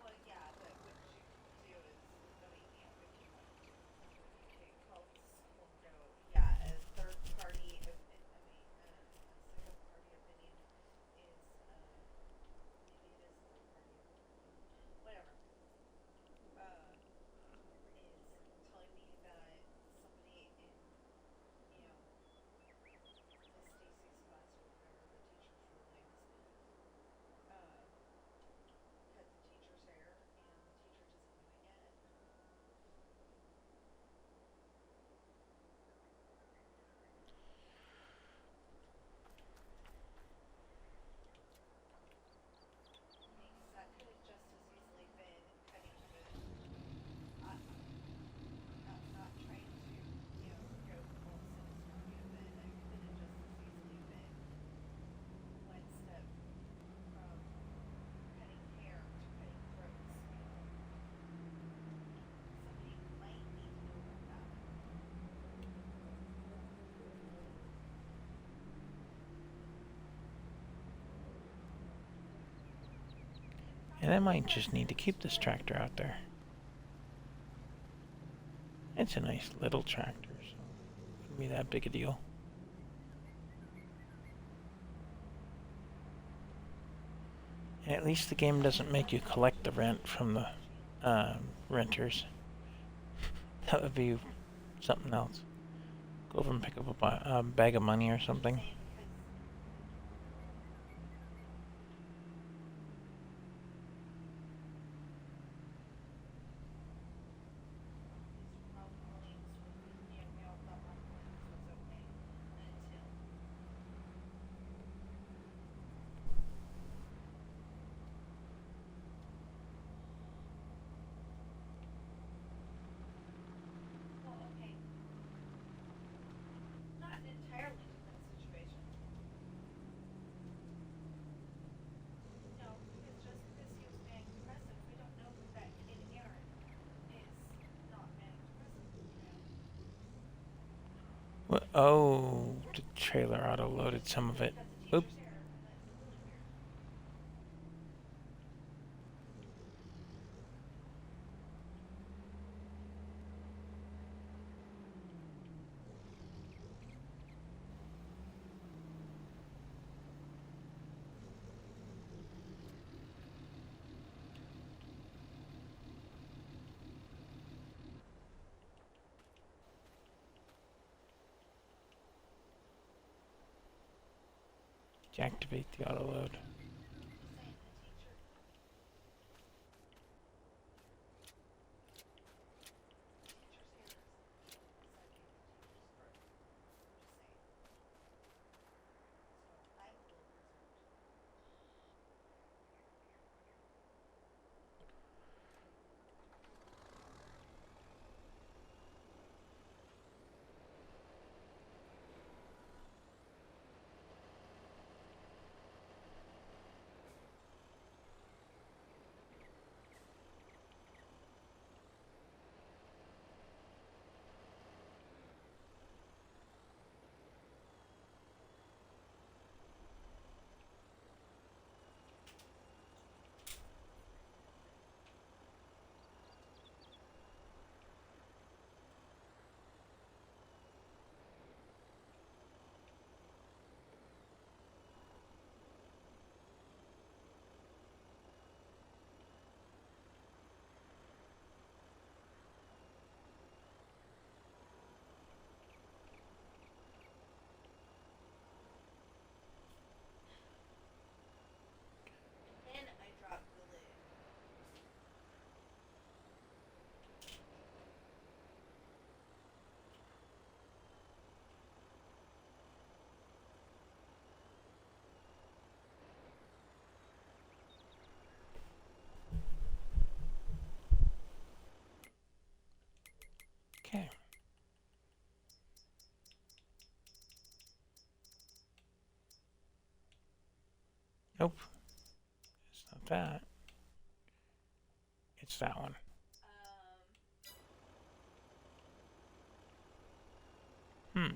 Well, yeah, but what you do is, I mean, you know, if you want to call the school and go, yeah, a third party, I mean, a second party opinion is, maybe it is a third party opinion, whatever, is telling me that somebody in, you know, Miss Stacy's classroom And I might just need to keep this tractor out there. It's a nice little tractor, so it wouldn't be that big a deal. And at least the game doesn't make you collect the rent from the renters. That would be something else. Go over and pick up a bag of money or something. Oh, the trailer auto-loaded some of it. Oop. Deactivate the auto-load. Okay. Nope. It's not that. It's that one. Hmm.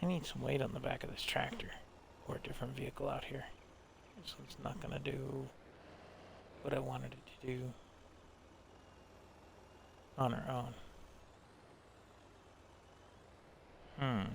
I need some weight on the back of this tractor or a different vehicle out here. This one's not gonna do what I wanted it to do on her own. Hmm.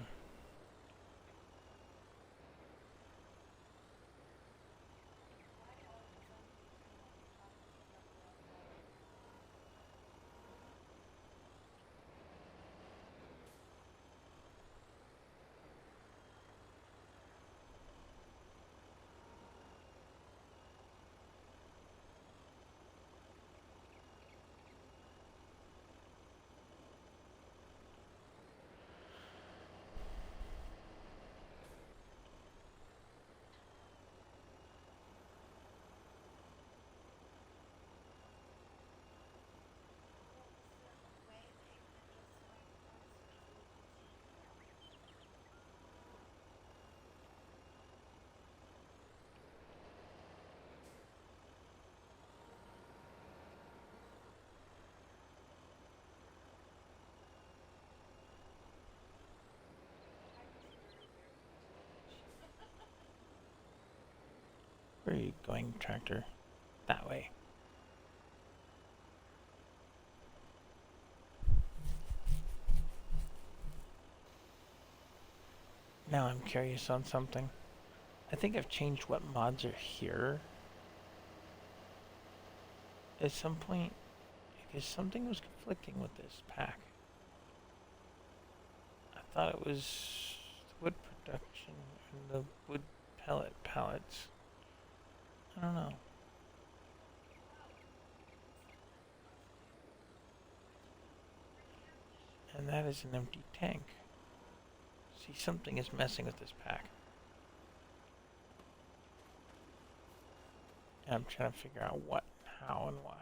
Where are you going, tractor? That way. Now I'm curious on something. I think I've changed what mods are here at some point, because something was conflicting with this pack. I thought it was the wood production and the wood pellet pallets. I don't know. And that is an empty tank. See, something is messing with this pack. And I'm trying to figure out what, how, and why.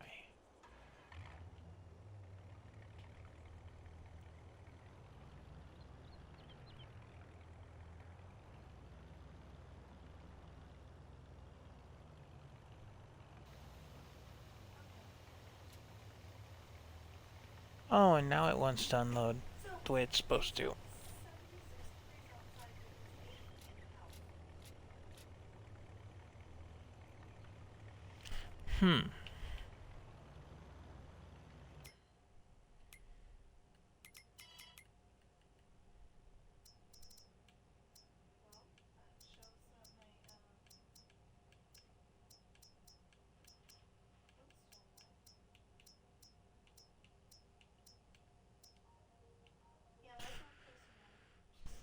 Oh, and now it wants to unload the way it's supposed to.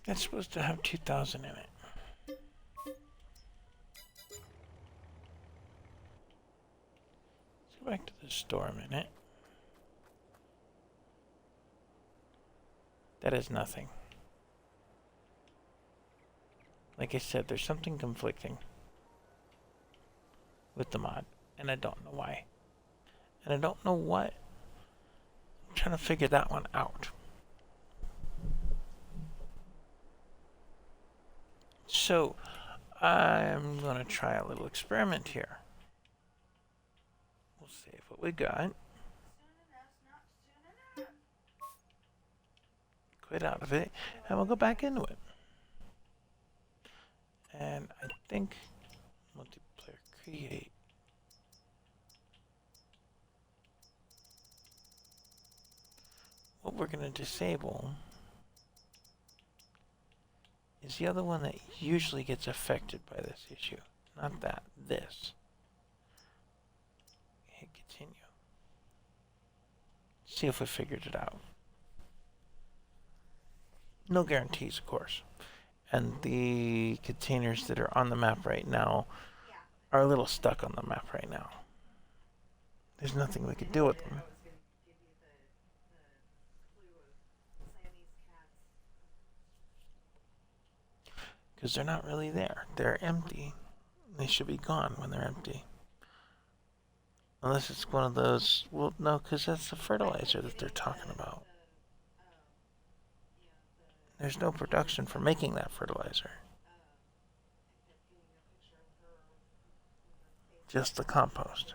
It's supposed to have 2,000 in it. Let's go back to the store a minute. That is nothing. Like I said, there's something conflicting with the mod, and I don't know why. And I don't know what. I'm trying to figure that one out. So, I'm going to try a little experiment here. We'll save what we got. Quit out of it, and we'll go back into it. And I think multiplayer create. What we're going to disable is the other one that usually gets affected by this issue. Not that, this. Hit continue. See if we figured it out. No guarantees, of course. And the containers that are on the map right now are a little stuck on the map right now. There's nothing we could do with them. Because they're not really there. They're empty. They should be gone when they're empty. Unless it's one of those... Well, no, because that's the fertilizer that they're talking about. There's no production for making that fertilizer. Just the compost.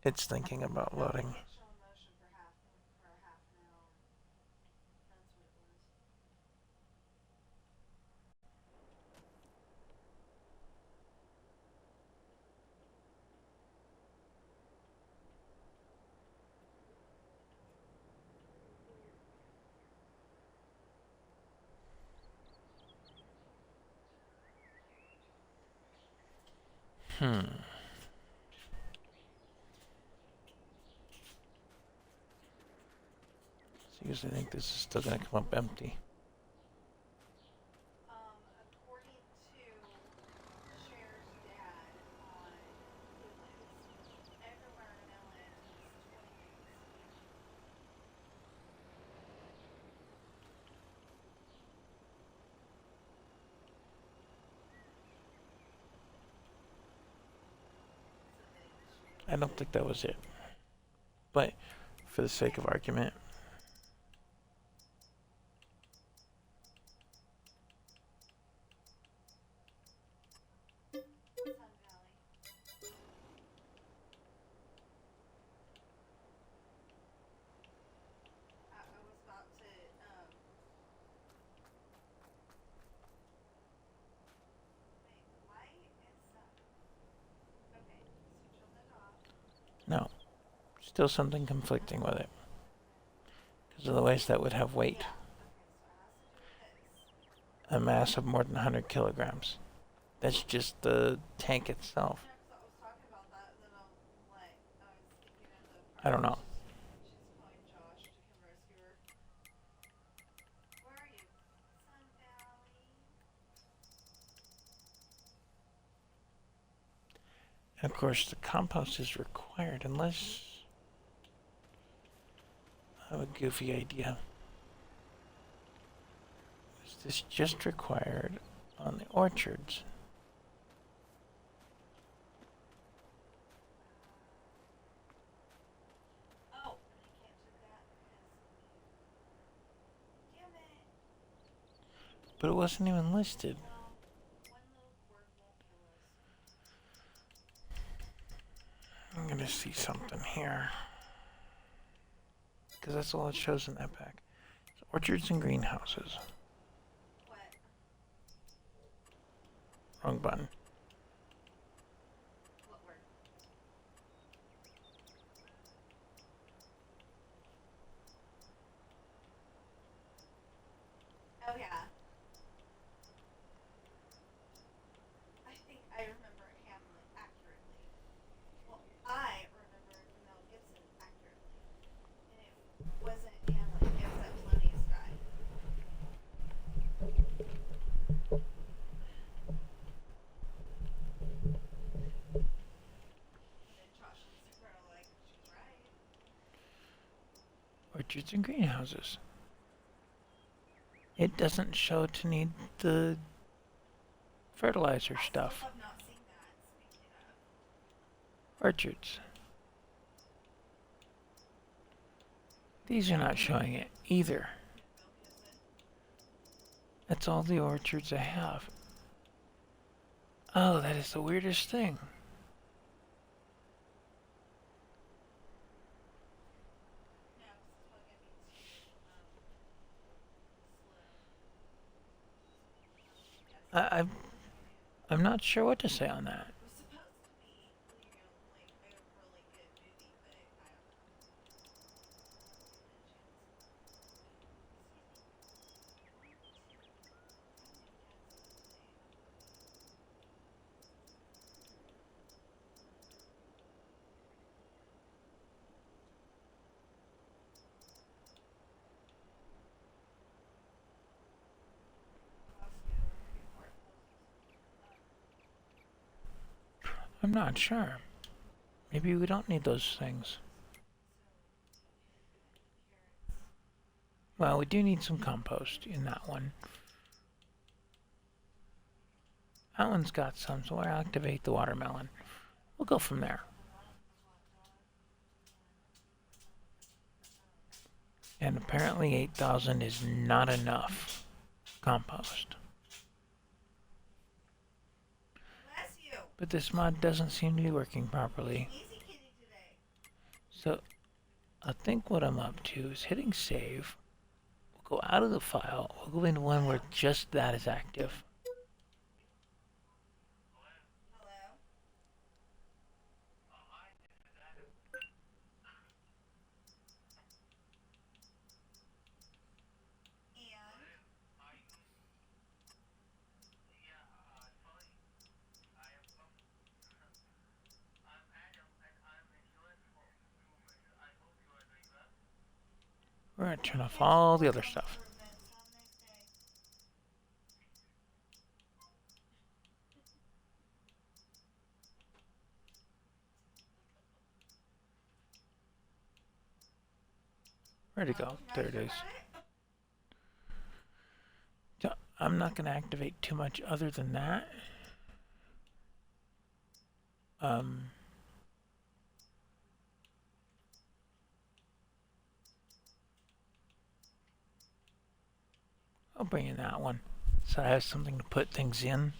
It's thinking about loading. Because I think this is still going to come up empty. According to Cher's dad on Hulu, everywhere in LA is 20 degrees. I don't think that was it. But for the sake of argument, Still something conflicting with it. Because otherwise that would have weight. A mass of more than 100 kilograms. That's just the tank itself. I don't know. And of course, the compost is required unless I have a goofy idea. Is this just required on the orchards? But it wasn't even listed. I'm gonna see something here. Because that's all it shows in that pack. So orchards and greenhouses. Wrong button. Oh yeah. I think I remember Hamlet accurately. Well, I remember Mel Gibson accurately. And it wasn't Hamlet, it was that Polonius guy. And then Josh and Super are like, she's right. Orchards and greenhouses. It doesn't show to need the fertilizer stuff. I've not seen that, speaking of. Orchards. These are not showing it either. That's all the orchards I have. Oh, that is the weirdest thing. I'm not sure what to say on that. I'm not sure. Maybe we don't need those things. Well, we do need some compost in that one. That one's got some, so we'll activate the watermelon. We'll go from there. And apparently 8,000 is not enough compost. But this mod doesn't seem to be working properly. So I think what I'm up to is hitting save. We'll go out of the file. We'll go into one where just that is active. We're going to turn off all the other stuff. Where'd it go? There it is. So I'm not going to activate too much other than that. I'll bring in that one, so I have something to put things in.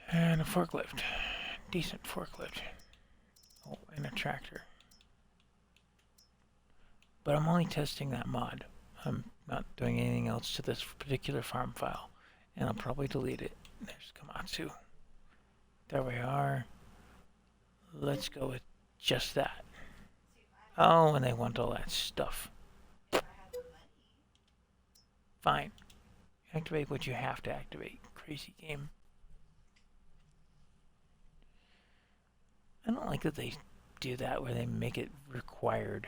And a forklift. Decent forklift. Oh, and a tractor. But I'm only testing that mod. I'm not doing anything else to this particular farm file. And I'll probably delete it. There's Komatsu. There we are. Let's go with just that. Oh, and they want all that stuff. Fine. Activate what you have to activate. Crazy game. I don't like that they do that where they make it required.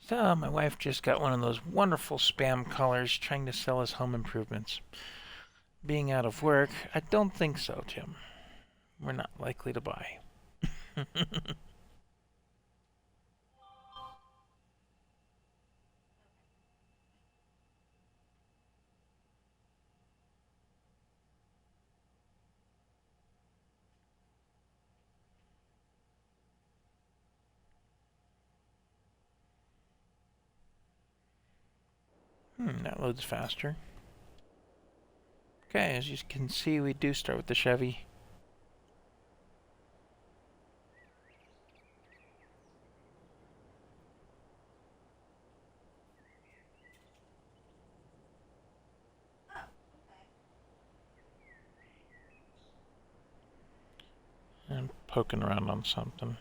So, my wife just got one of those wonderful spam callers trying to sell us home improvements. Being out of work, I don't think so, Tim. We're not likely to buy. That loads faster. Okay, as you can see, we do start with the Chevy. I'm poking around on something.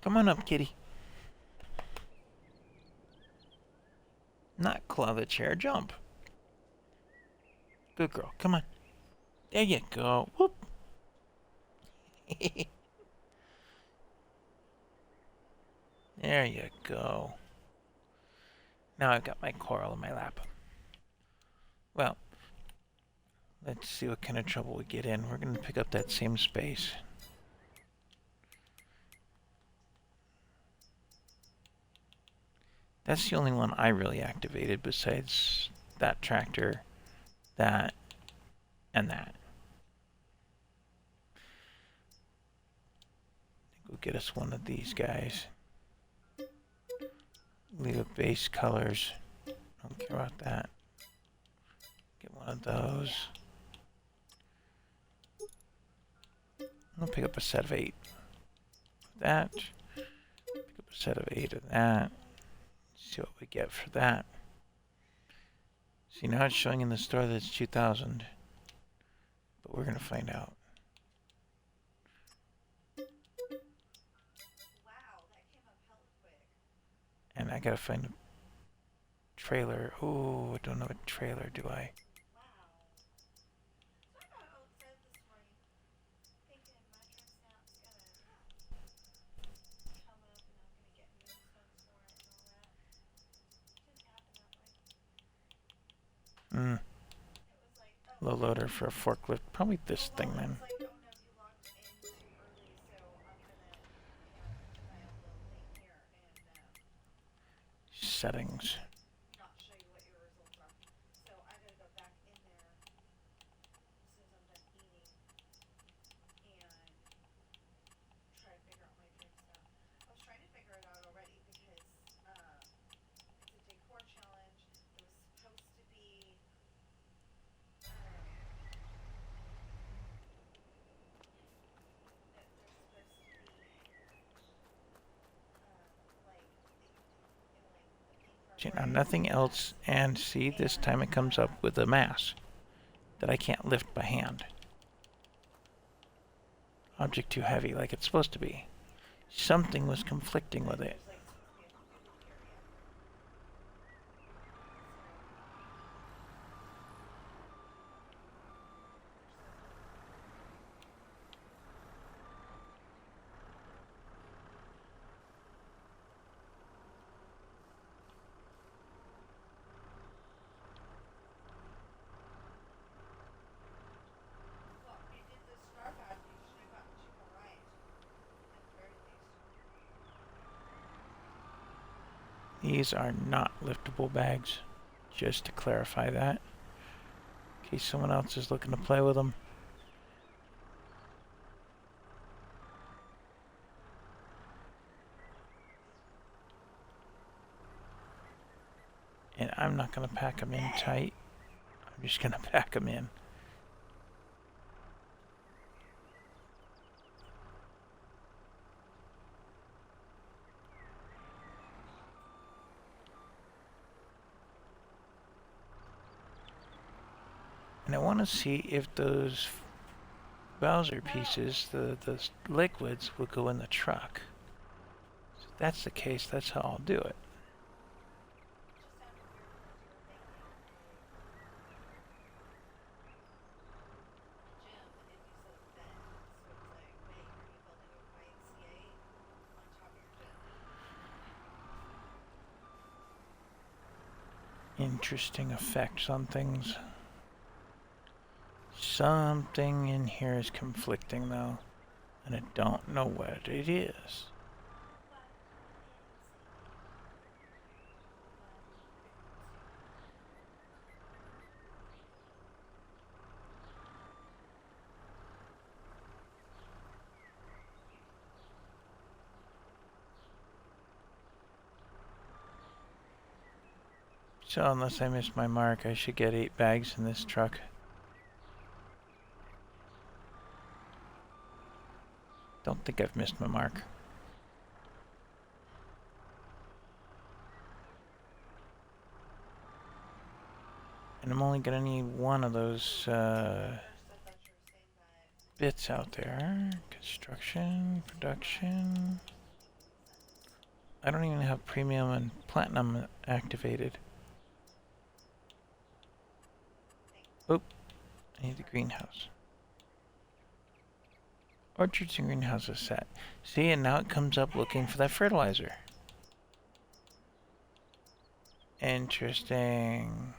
Come on up, kitty. Not claw the chair, jump. Good girl, come on. There you go. Whoop. There you go. Now I've got my coral in my lap. Well, let's see what kind of trouble we get in. We're going to pick up that same space. That's the only one I really activated besides that tractor, that, and that. Go get us one of these guys. Leave a base colors. Don't care about that. Get one of those. I'll pick up a set of 8 of that. Pick up a set of 8 of that. See what we get for that. See, now it's showing in the store that it's 2,000. But we're going to find out. And I gotta find a trailer. Oh, I don't have a trailer, do I? Low loader for a forklift. Probably this thing then. Settings. See, now nothing else, and see, this time it comes up with a mass that I can't lift by hand. Object too heavy, like it's supposed to be. Something was conflicting with it. Well, you did the star pad, you should have gotten 2 more right. At the very least. These are not liftable bags, just to clarify that, in case someone else is looking to play with them. And I'm not going to pack them in tight. I'm just going to pack them in. And I want to see if those Bowser pieces, the liquids, will go in the truck. So if that's the case, that's how I'll do it. Interesting effects on things. Something in here is conflicting though, and I don't know what it is. So unless I missed my mark, I should get 8 bags in this truck. Don't think I've missed my mark. And I'm only gonna need one of those bits out there. Construction, production. I don't even have premium and platinum activated. Oop, I need the greenhouse. Orchards and greenhouses set. See, and now it comes up looking for that fertilizer. Interesting.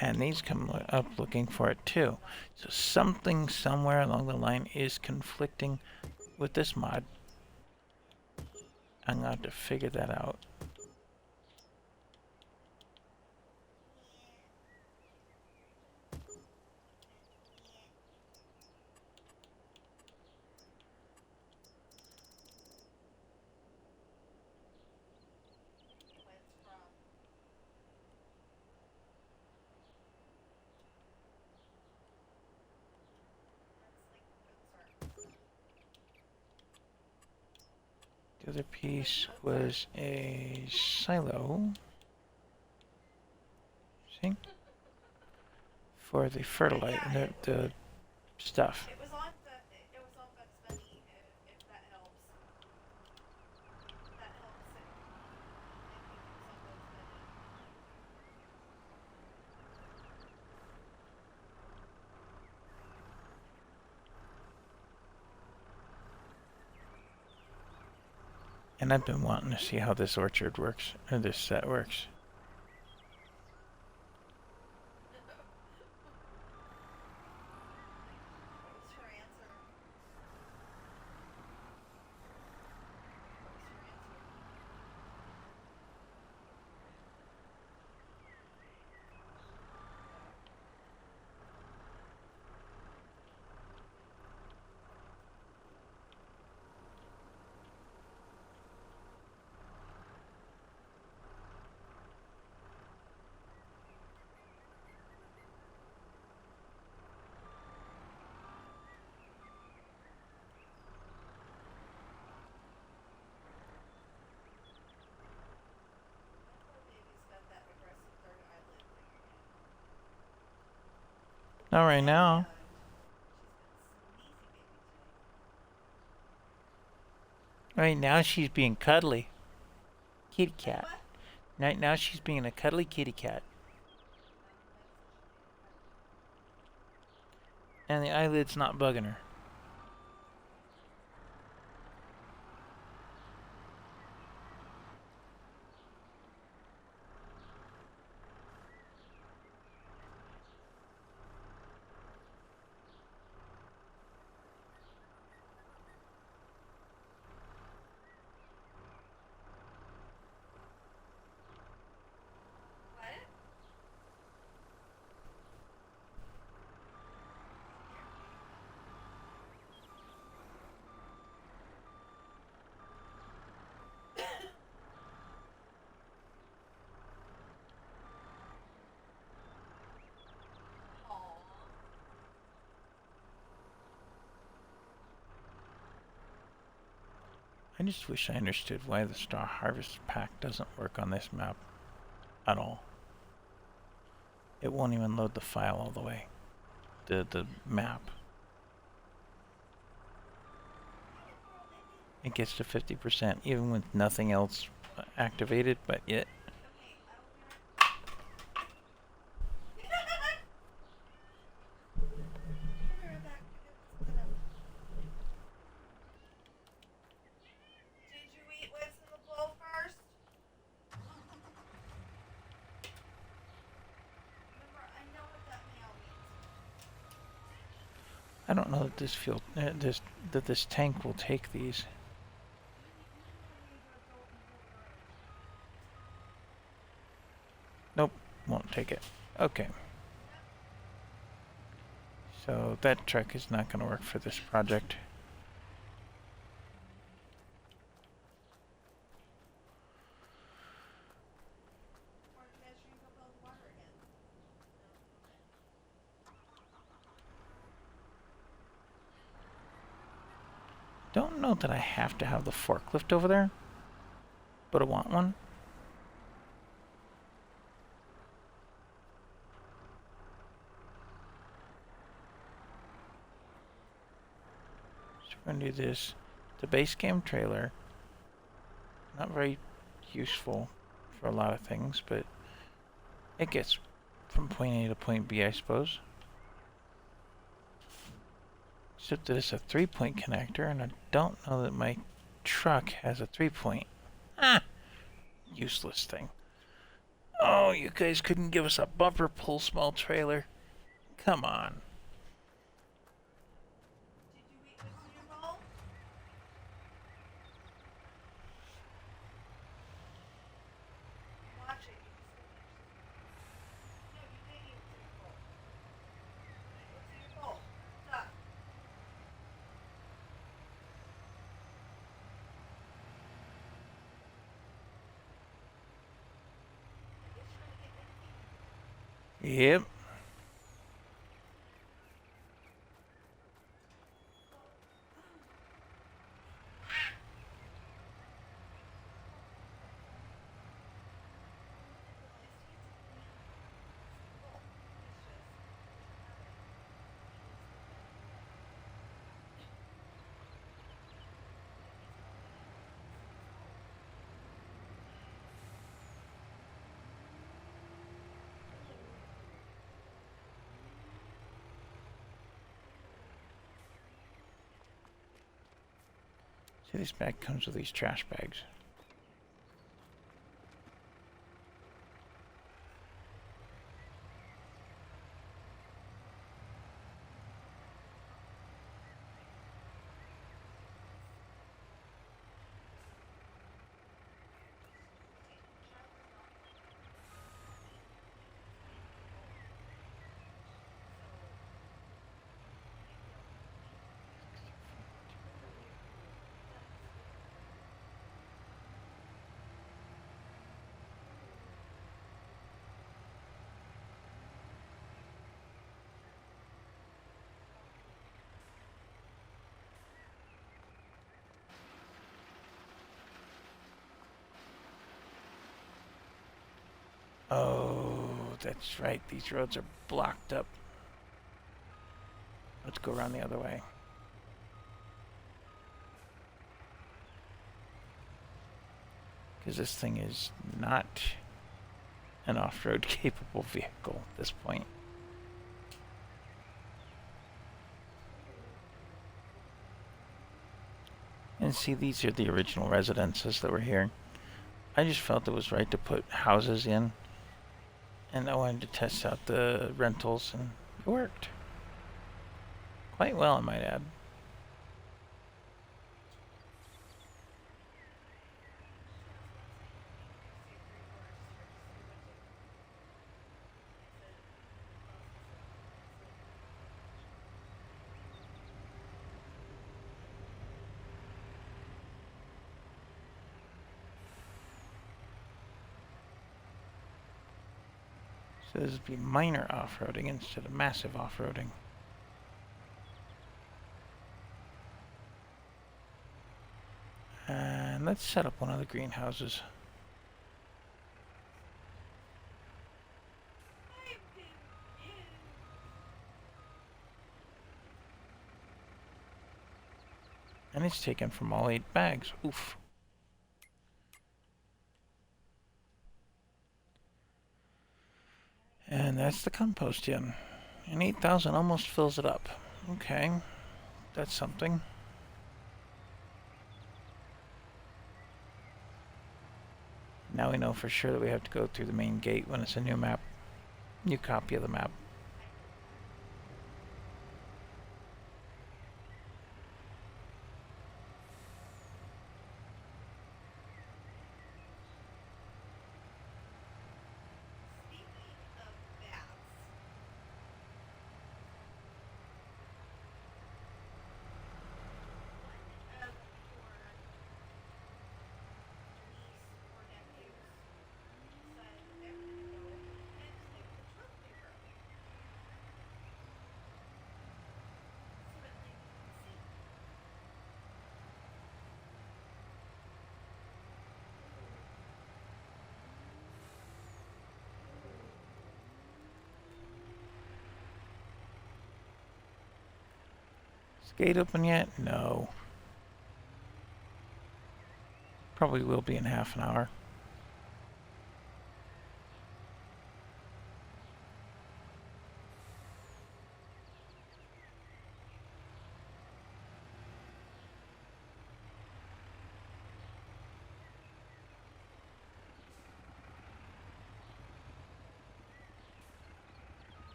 And these come up looking for it too. So something somewhere along the line is conflicting with this mod. I'm going to have to figure that out. The other piece was a silo. See? For the fertilizer, the stuff. It was on Bugs Bunny, if that helps. That helps it. I think it was on Bugs Bunny. And I've been wanting to see how this orchard works, or this set works. Not right now. Right now she's being cuddly. Kitty cat. Right now she's being a cuddly kitty cat. And the eyelid's not bugging her. I just wish I understood why the Star Harvest pack doesn't work on this map at all. It won't even load the file all the way. The map. It gets to 50% even with nothing else activated, but yet. Did you eat what's in the bowl first? Remember, I know what that meal means. I don't know that this tank will take these. Nope, won't take it. Okay. So that truck is not going to work for this project. Don't know that I have to have the forklift over there, but I want one. So we're going to do this. The base game trailer, not very useful for a lot of things, but it gets from point A to point B, I suppose. Except that it's a 3-point connector, and I don't know that my truck has a 3-point. Ah! Useless thing. Oh, you guys couldn't give us a bumper pull small trailer? Come on. Did you eat what's in your bowl? Watch it. No, you didn't eat what's in your bowl. What's in your bowl? Stop. Yep. See, this bag comes with these trash bags. Oh, that's right. These roads are blocked up. Let's go around the other way. Because this thing is not an off-road capable vehicle at this point. And see, these are the original residences that were here. I just felt it was right to put houses in. And I wanted to test out the rentals, and it worked. Quite well, I might add. So this would be minor off-roading instead of massive off-roading. And let's set up one of the greenhouses. And it's taken from all 8 bags. Oof. And that's the compost in. And 8,000 almost fills it up. Okay. That's something. Now we know for sure that we have to go through the main gate when it's a new map. New copy of the map. Is the gate open yet? No. Probably will be in half an hour.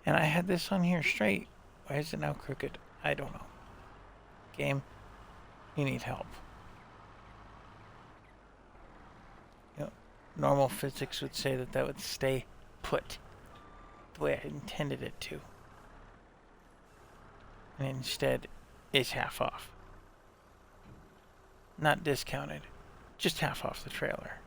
And I had this on here straight. Why is it now crooked? I don't know. Game, you need help. You know, normal physics would say that that would stay put the way I intended it to. And instead, it's half off. Not discounted, just half off the trailer.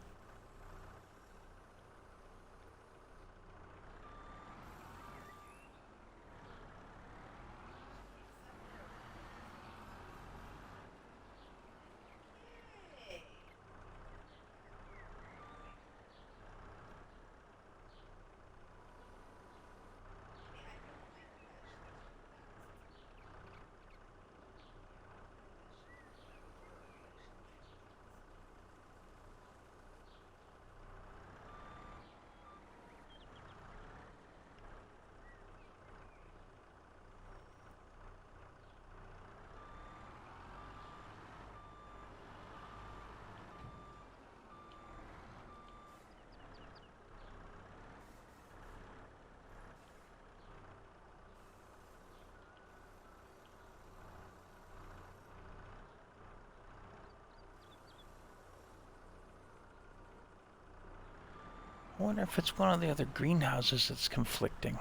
I wonder if it's one of the other greenhouses that's conflicting.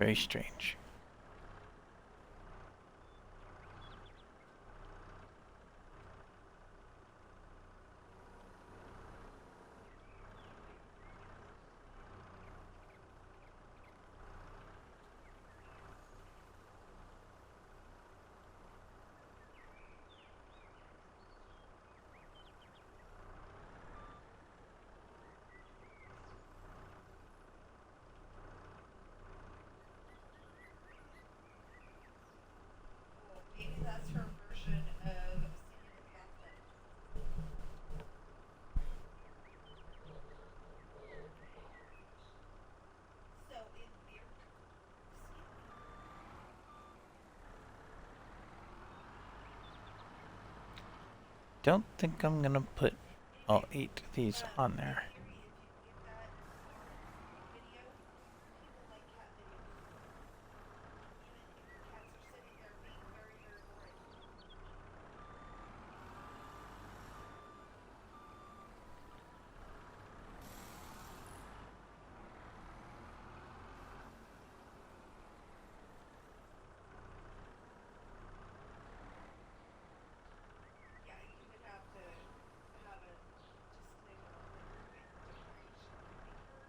Very strange. Maybe that's her version of senior captain. So in theory, Don't think I'm gonna put all 8 of these on there. video, people like cat videos. Even if the cats are sitting there being very, very boring. Yeah, you would have to have a disclaimer on whether information would be hurt.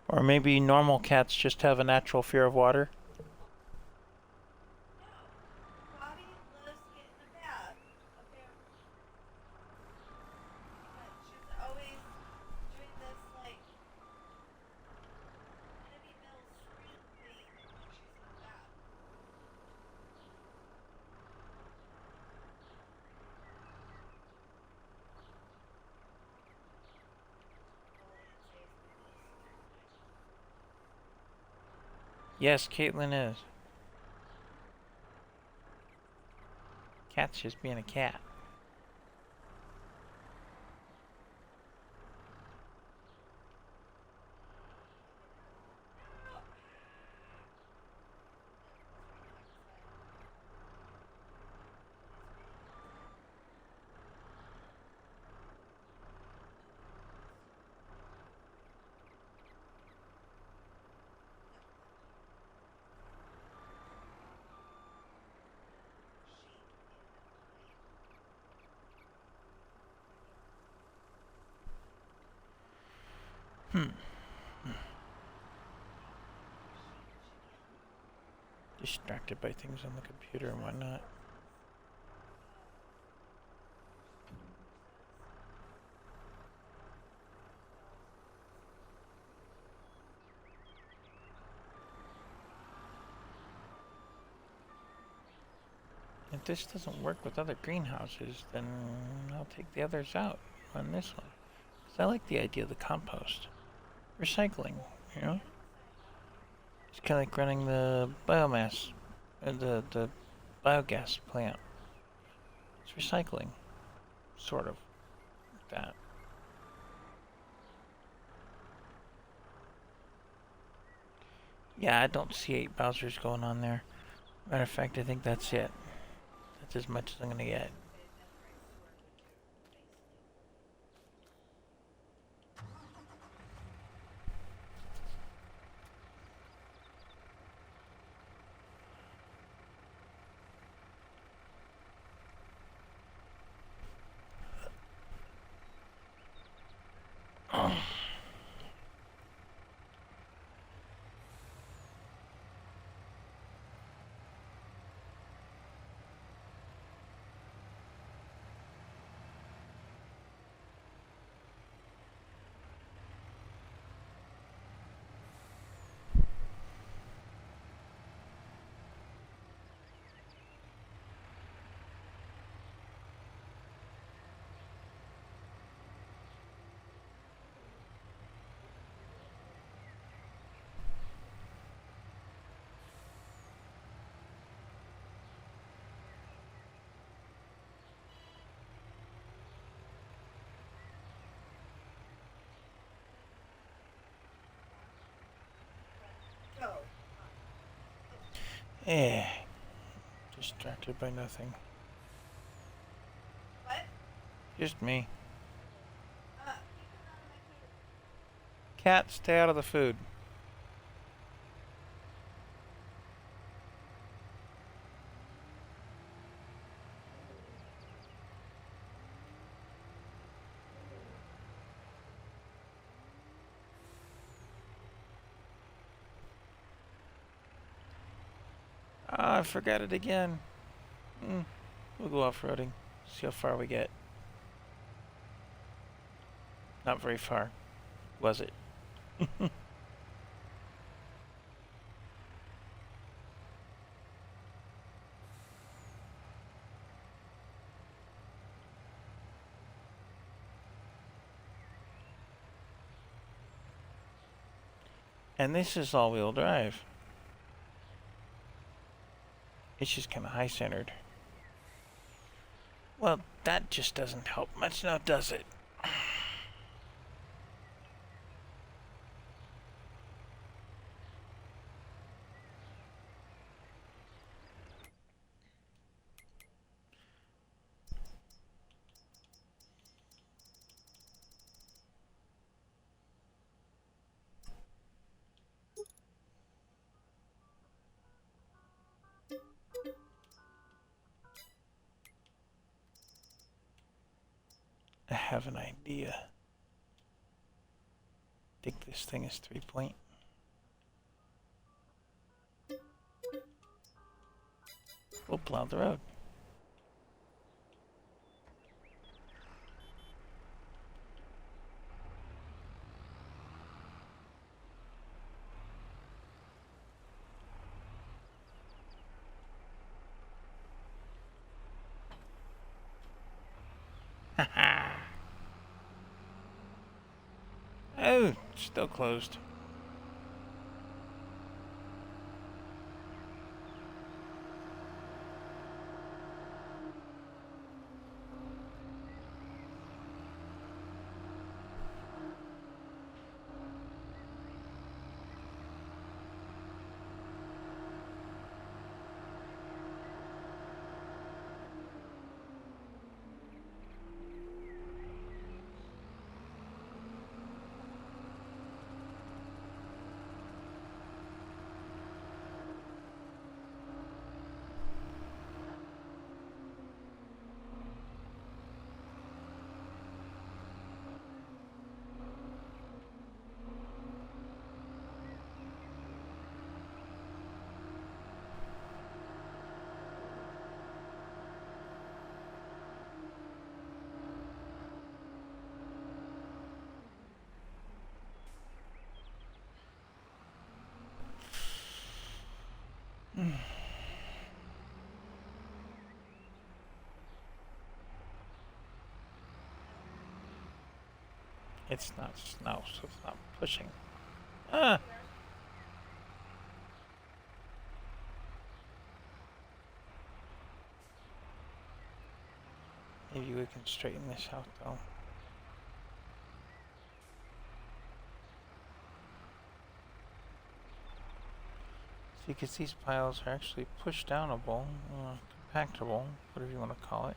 Or maybe normal cats just have a natural fear of water. Bobby loves getting a bath, apparently. But she's always doing this, like, heavy metal scream thing when she's in the bath. Yes, Caitlin is. Cat's just being a cat. Distracted by things on the computer and whatnot. If this doesn't work with other greenhouses, then I'll take the others out on this one. 'Cause I like the idea of the compost. Recycling, you know? It's kind of like running the biomass, the biogas plant. It's recycling, sort of, like that. Yeah, I don't see 8 Bowsers going on there. Matter of fact, I think that's it. That's as much as I'm gonna get. Eh. Distracted by nothing. What? Just me. Keep them out of my food. Cat, stay out of the food. Ah, I forgot it again. We'll go off-roading. See how far we get. Not very far. Was it? And this is all-wheel drive. It's just kind of high-centered. Well, that just doesn't help much now, does it? I have an idea. Think this thing is 3-point. We'll plow the road. Oh, still closed. It's not snow, so it's not pushing. Ah! Maybe we can straighten this out, though. See, because these piles are actually push-downable, compactable, whatever you want to call it.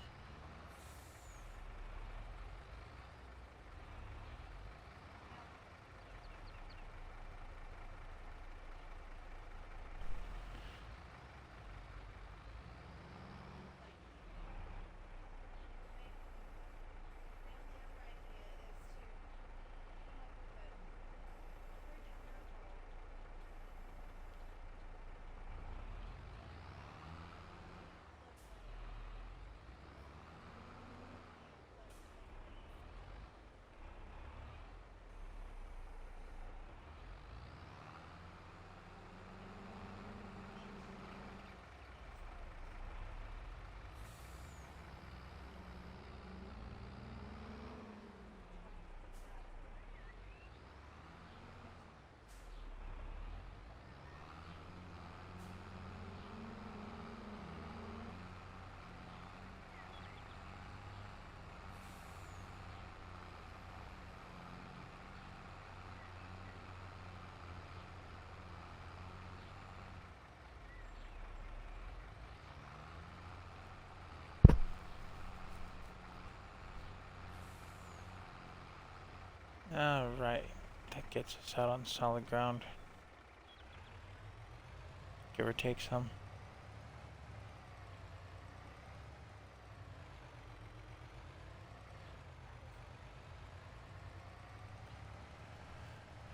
Alright. That gets us out on solid ground. Give or take some.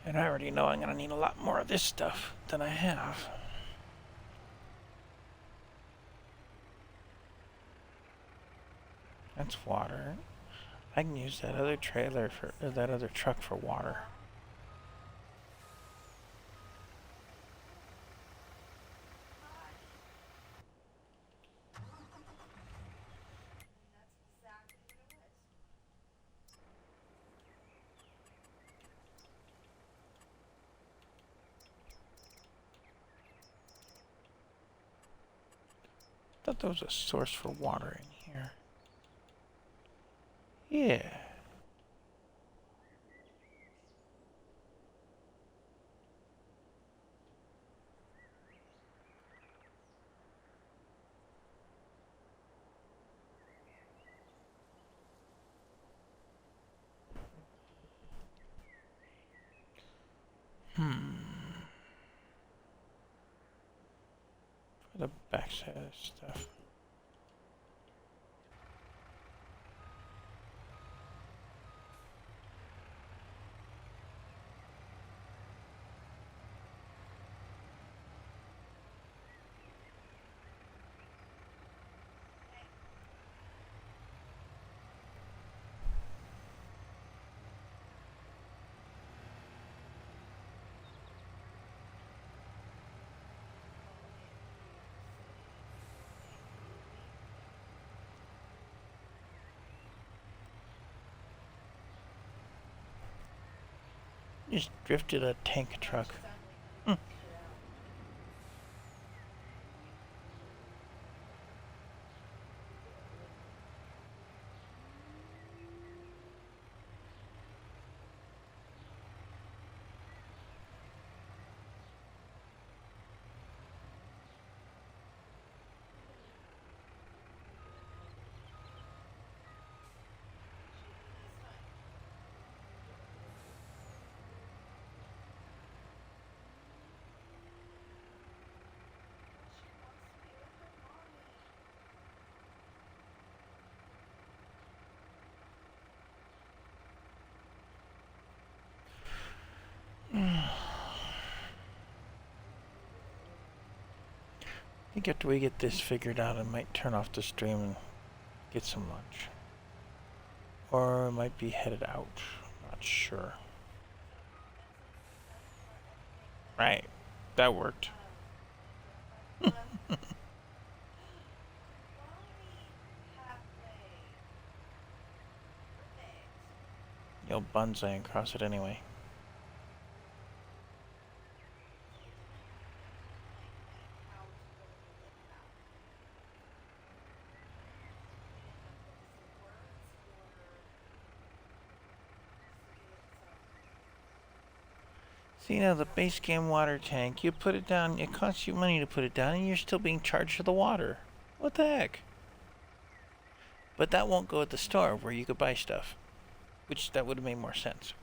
And I already know I'm going to need a lot more of this stuff than I have. That's water. I can use that other trailer for, or that other truck for water. I thought there was a source for water in here. Yeah. For the backside of stuff. Just drifted a tank truck. I think after we get this figured out, I might turn off the stream and get some lunch. Or I might be headed out. Not sure. Right. That worked. You'll bonsai and cross it anyway. So, you know, the base game water tank, you put it down, it costs you money to put it down, and you're still being charged for the water. What the heck? But that won't go at the store where you could buy stuff. Which, that would have made more sense.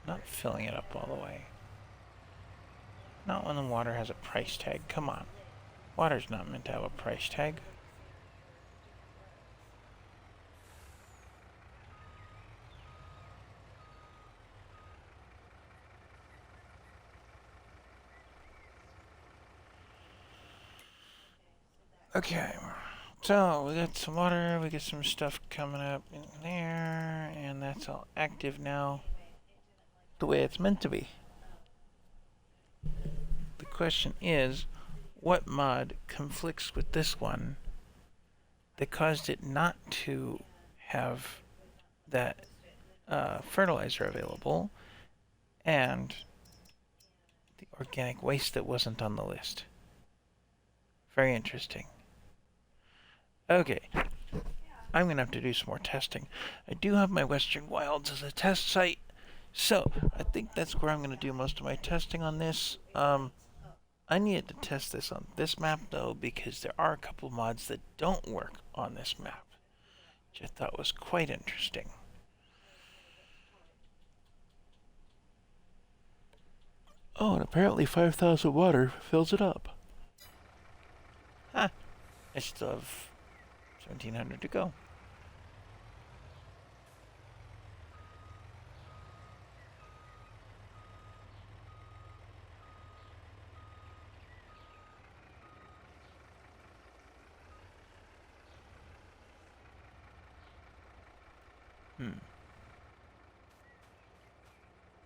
Not filling it up all the way. Not when the water has a price tag. Come on. Water's not meant to have a price tag. Okay. So, we got some water, we get some stuff coming up in there, and that's all active now. The way it's meant to be. The question is, what mod conflicts with this one that caused it not to have that fertilizer available, and the organic waste that wasn't on the list. Very interesting. Okay. I'm going to have to do some more testing. I do have my Western Wilds as a test site, so I think that's where I'm going to do most of my testing on this. I needed to test this on this map, though, because there are a couple mods that don't work on this map, which I thought was quite interesting. Oh, and apparently 5,000 water fills it up. Huh. I still have 1,700 to go.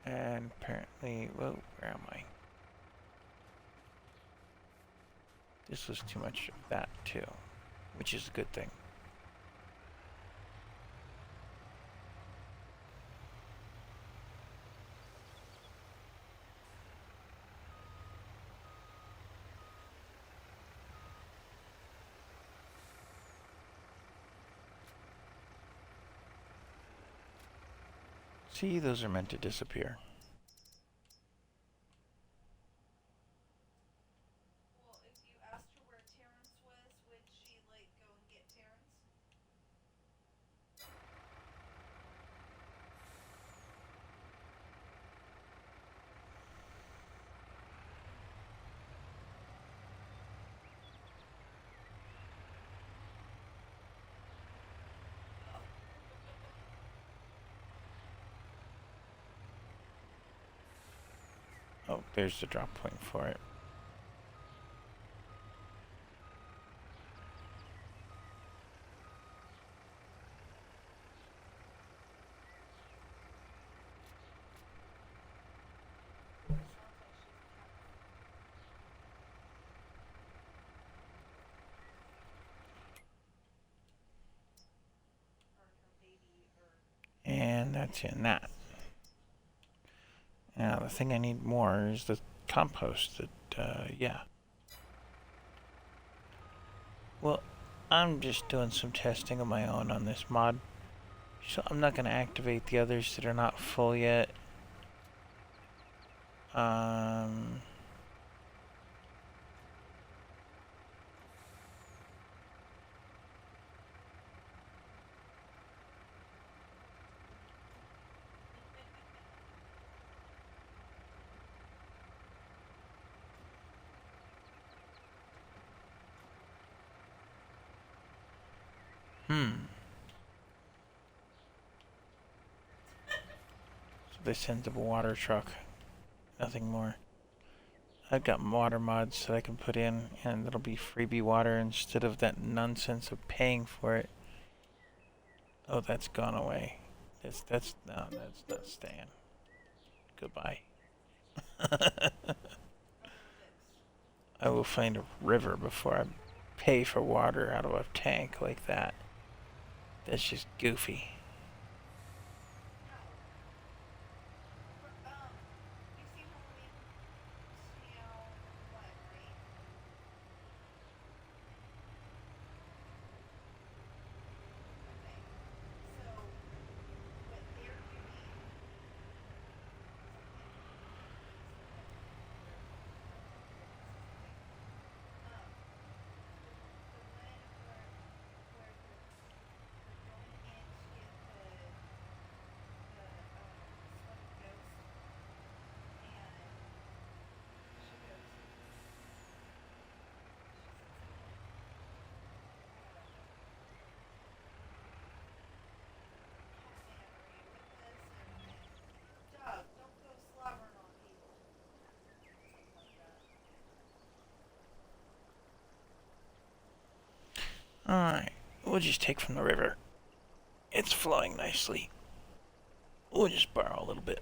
And apparently, whoa, where am I? This was too much of that too, which is a good thing. See, those are meant to disappear. Well, if you asked her where Terrence was, would she, like, go and get Terrence? Oh, there's the drop point for it. And that's in that. Now, the thing I need more is the compost that, yeah. Well, I'm just doing some testing of my own on this mod. So I'm not going to activate the others that are not full yet. So they send the water truck. Nothing more. I've got water mods that I can put in, and it'll be freebie water instead of that nonsense of paying for it. Oh, that's gone away. That's not staying. Goodbye. I will find a river before I pay for water out of a tank like that. That's just goofy. Alright, we'll just take from the river. It's flowing nicely. We'll just borrow a little bit.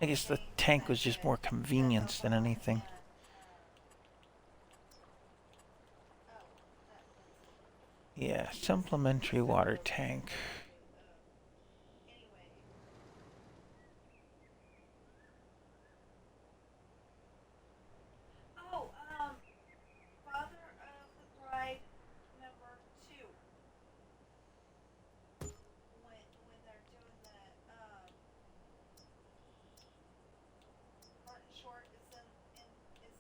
I guess the tank was just more convenience than anything. Yeah, supplementary water tank. Oh, father of the bride number 2. When they're doing the Martin Short is in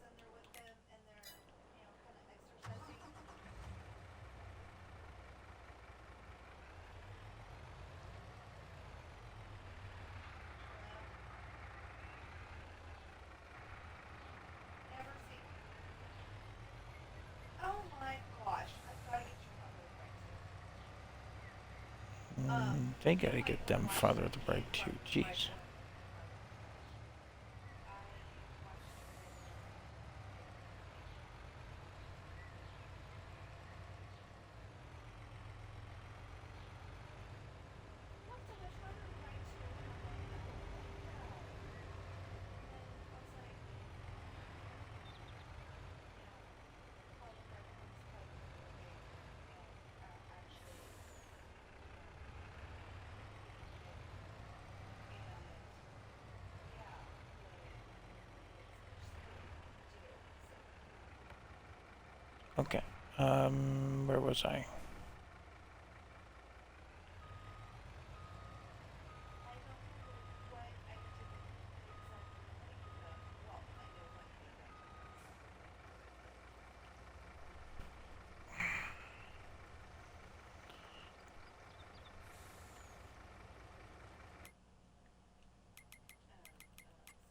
there with them, and they're kind of exercising. Never seen. Oh my gosh! I've got to get you Father of the Bride too. They gotta get them Father of the Bride too. Jeez. Okay. Where was I?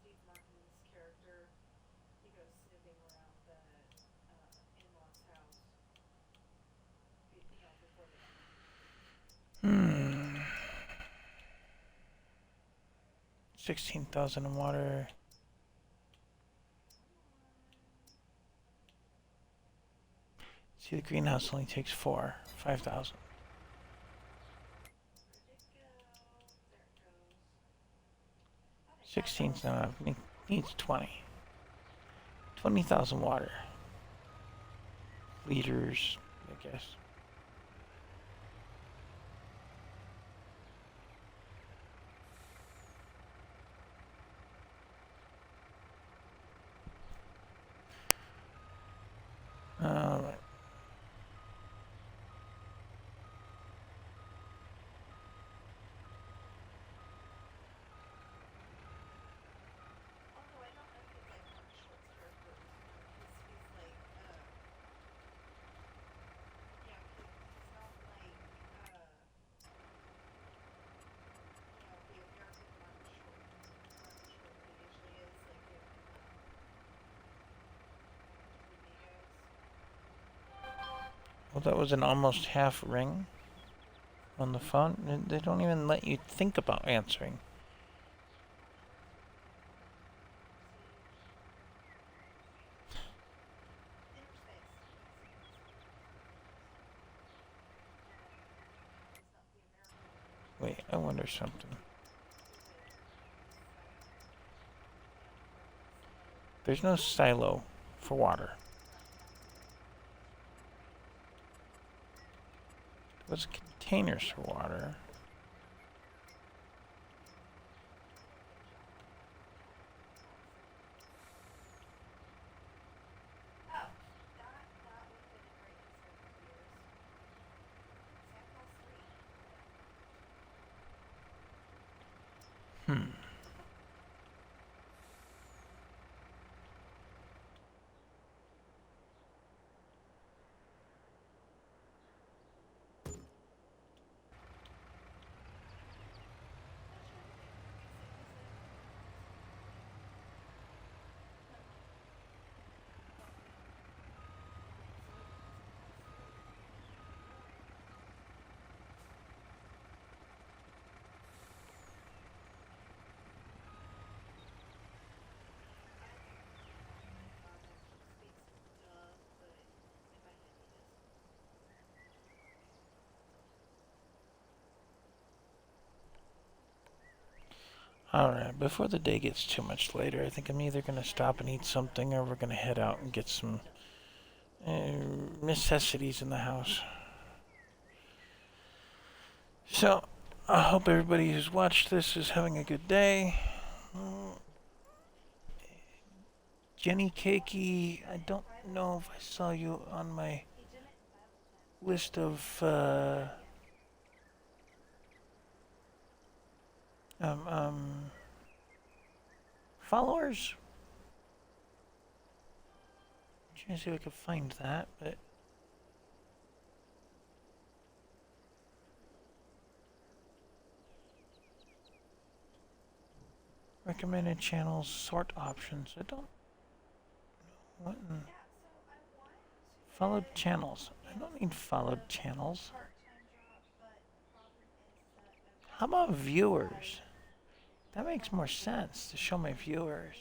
Steve Martin's character, he goes sniffing around the in-laws' house. Before the 16,000 in water. See, the greenhouse only takes 4. 5,000. 16's not enough. Needs 20. 20,000 water. Liters, I guess. Alright. Well, that was an almost half ring on the phone. They don't even let you think about answering. Wait, I wonder something. There's no silo for water. There's containers for water. Hmm. Alright, before the day gets too much later, I think I'm either going to stop and eat something or we're going to head out and get some necessities in the house. So, I hope everybody who's watched this is having a good day. Jenny Cakey, I don't know if I saw you on my list of followers. I'm trying to see if I can find that, but recommended channels, sort options. I don't know what in followed channels. I don't need followed channels. How about viewers? That makes more sense to show my viewers.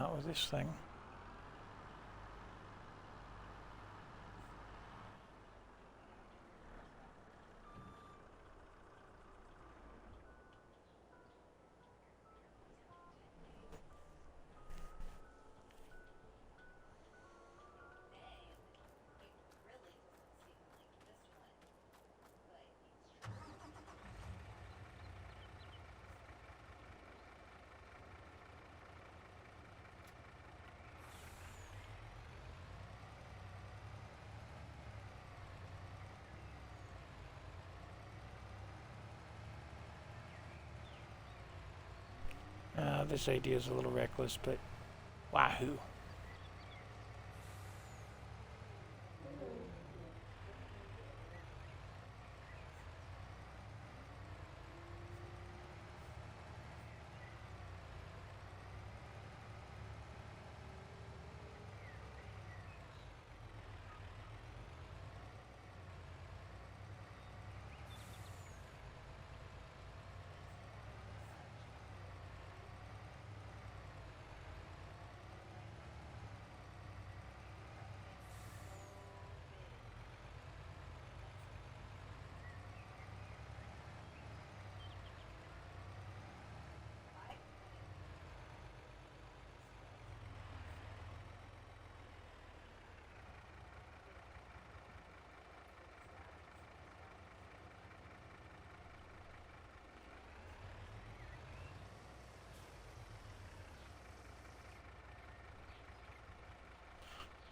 Not with this thing. This idea is a little reckless, but wahoo.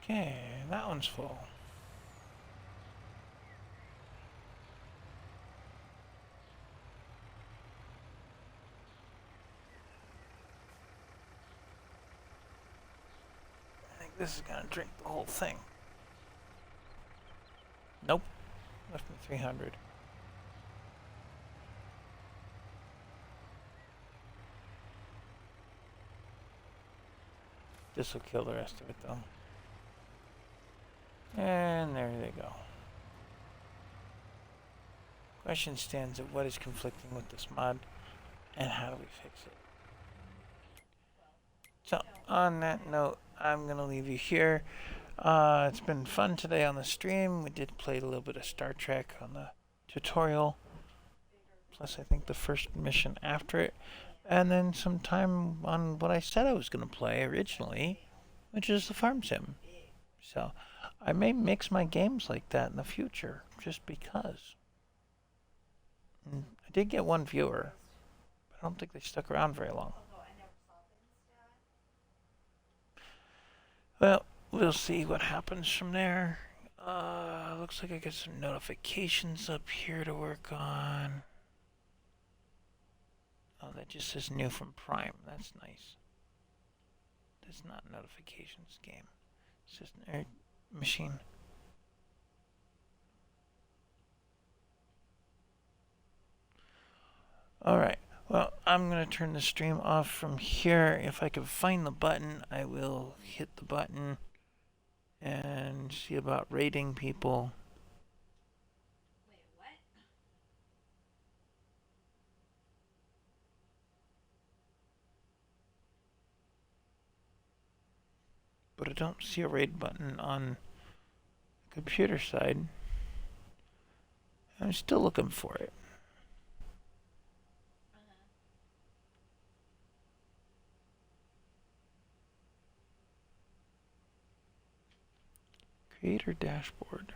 Okay, that one's full. I think this is gonna drink the whole thing. Nope, left me 300. This will kill the rest of it though. And there they go. Question stands at what is conflicting with this mod and how do we fix it? So on that note, I'm gonna leave you here. It's been fun today on the stream. We did play a little bit of Star Trek on the tutorial. Plus I think the first mission after it. And then some time on what I said I was gonna play originally, which is the farm sim. So I may mix my games like that in the future, just because. And I did get one viewer, but I don't think they stuck around very long. Well, we'll see what happens from there. Looks like I got some notifications up here to work on. Oh, that just says new from Prime. That's nice. That's not notifications game. It's just an machine. Alright, well, I'm going to turn the stream off from here. If I can find the button, I will hit the button and see about rating people. Wait, what? But I don't see a raid button on the computer side. I'm still looking for it. Creator dashboard.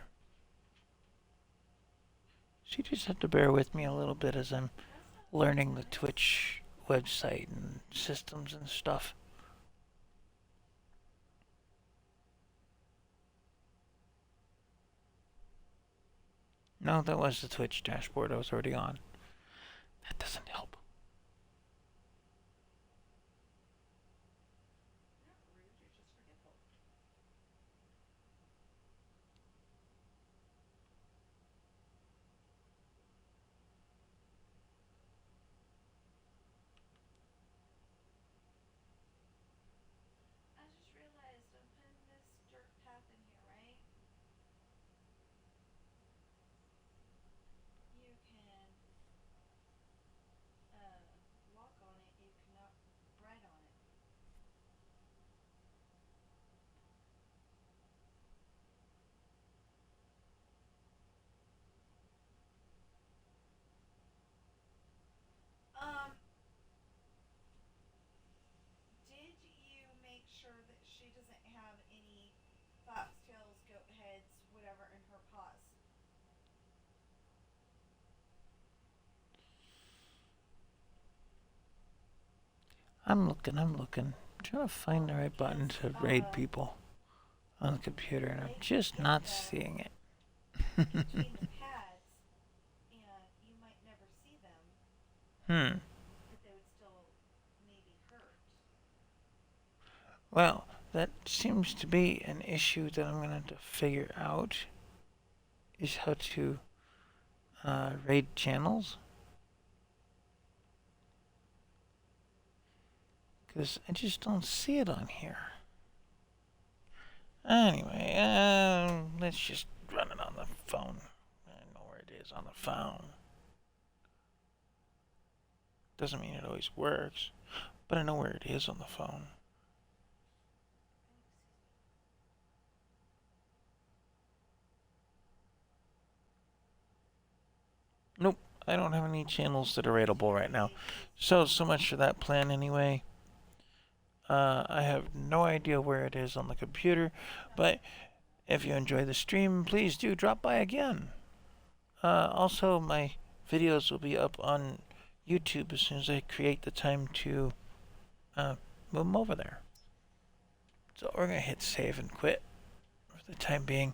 So you just have to bear with me a little bit as I'm learning the Twitch website and systems and stuff. No, that was the Twitch dashboard I was already on. That doesn't help. I just realized I'm putting this dirt path in here, right? You can I'm looking. I'm trying to find the right button to raid people on the computer, and I'm just not seeing it. Between the pads, and you might never see them, but they would still maybe hurt. Well, that seems to be an issue that I'm going to have to figure out, is how to raid channels. Because I just don't see it on here. Anyway, let's just run it on the phone. I know where it is on the phone. Doesn't mean it always works, but I know where it is on the phone. Nope, I don't have any channels that are rateable right now. So much for that plan anyway. I have no idea where it is on the computer, but if you enjoy the stream, please do drop by again. Also, my videos will be up on YouTube as soon as I create the time to move them over there. So we're going to hit save and quit for the time being.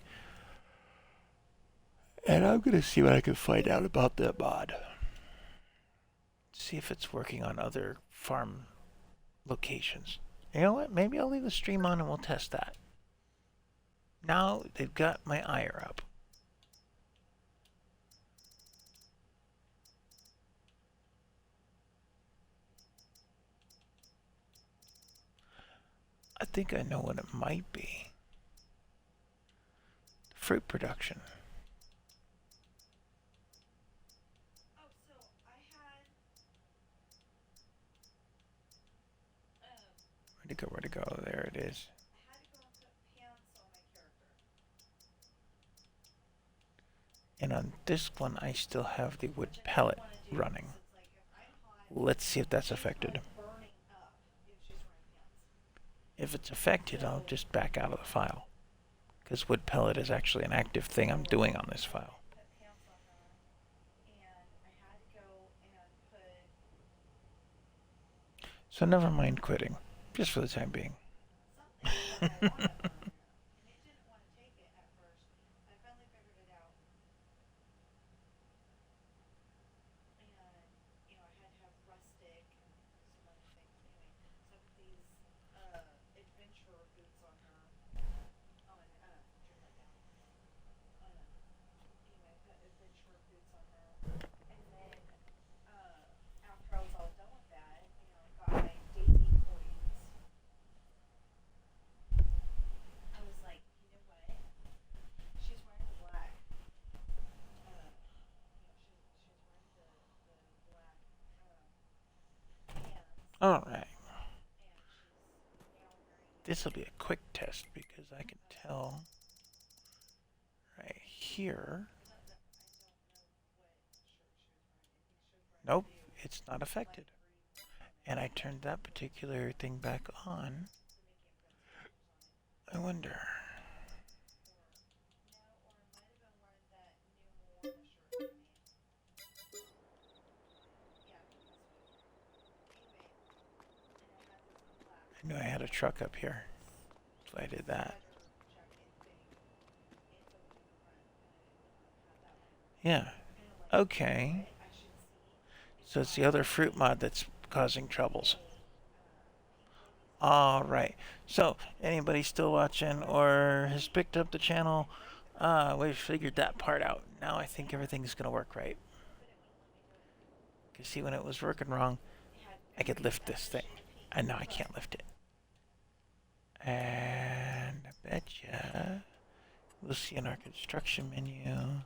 And I'm going to see what I can find out about that mod. See if it's working on other farm locations. You know what? Maybe I'll leave the stream on and we'll test that. Now they've got my ire up. I think I know what it might be. Fruit production. Oh, so I had. Where'd it go? There it is. I had to go and put pants on my character. And on this one, I still have the wood pellet running. Let's see if that's affected. If it's affected, I'll just back out of the file. Because wood pellet is actually an active thing I'm doing on this file. So never mind quitting, just for the time being. After I was all done with that, got my Daisy coins. I was like, you know what? She's wearing the black. She's wearing the black pants. Alright. This will be a quick test because I can tell right here. Nope, it's not affected. And I turned that particular thing back on. I wonder. I knew I had a truck up here, so I did that. Yeah. Okay. So it's the other fruit mod that's causing troubles. Alright. So, anybody still watching or has picked up the channel, we've figured that part out. Now I think everything's going to work right. Because see, when it was working wrong, I could lift this thing. And now I can't lift it. And I betcha we'll see in our construction menu.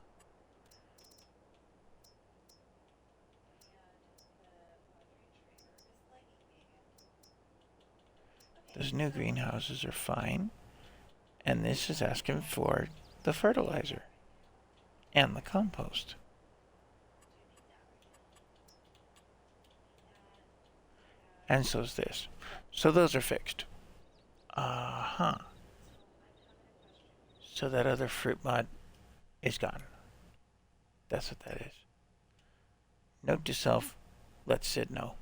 Those new greenhouses are fine. And this is asking for the fertilizer and the compost. And so's this. So those are fixed. So that other fruit mod is gone. That's what that is. Note to self, let Sid know.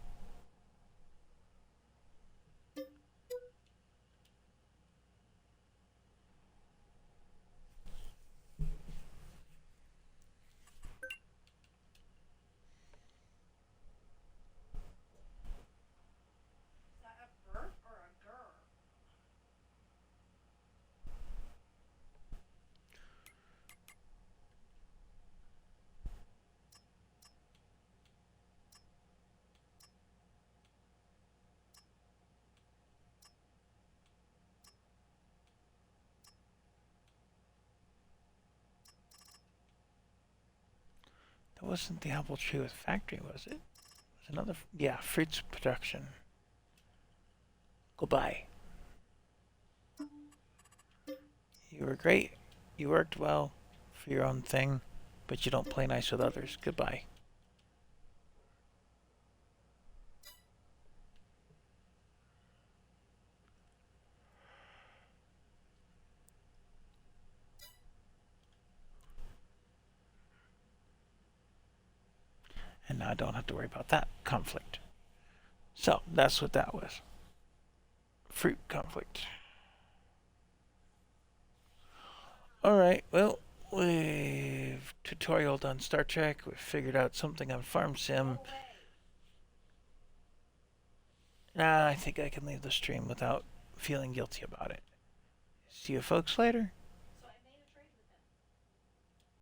wasn't the apple tree with factory, was it? It was another, yeah, fruits production. Goodbye. You were great. You worked well for your own thing, but you don't play nice with others. Goodbye. And now I don't have to worry about that conflict. So, that's what that was. Fruit conflict. Alright, well, we've tutorialed on Star Trek. We've figured out something on Farm Sim. I think I can leave the stream without feeling guilty about it. See you folks later.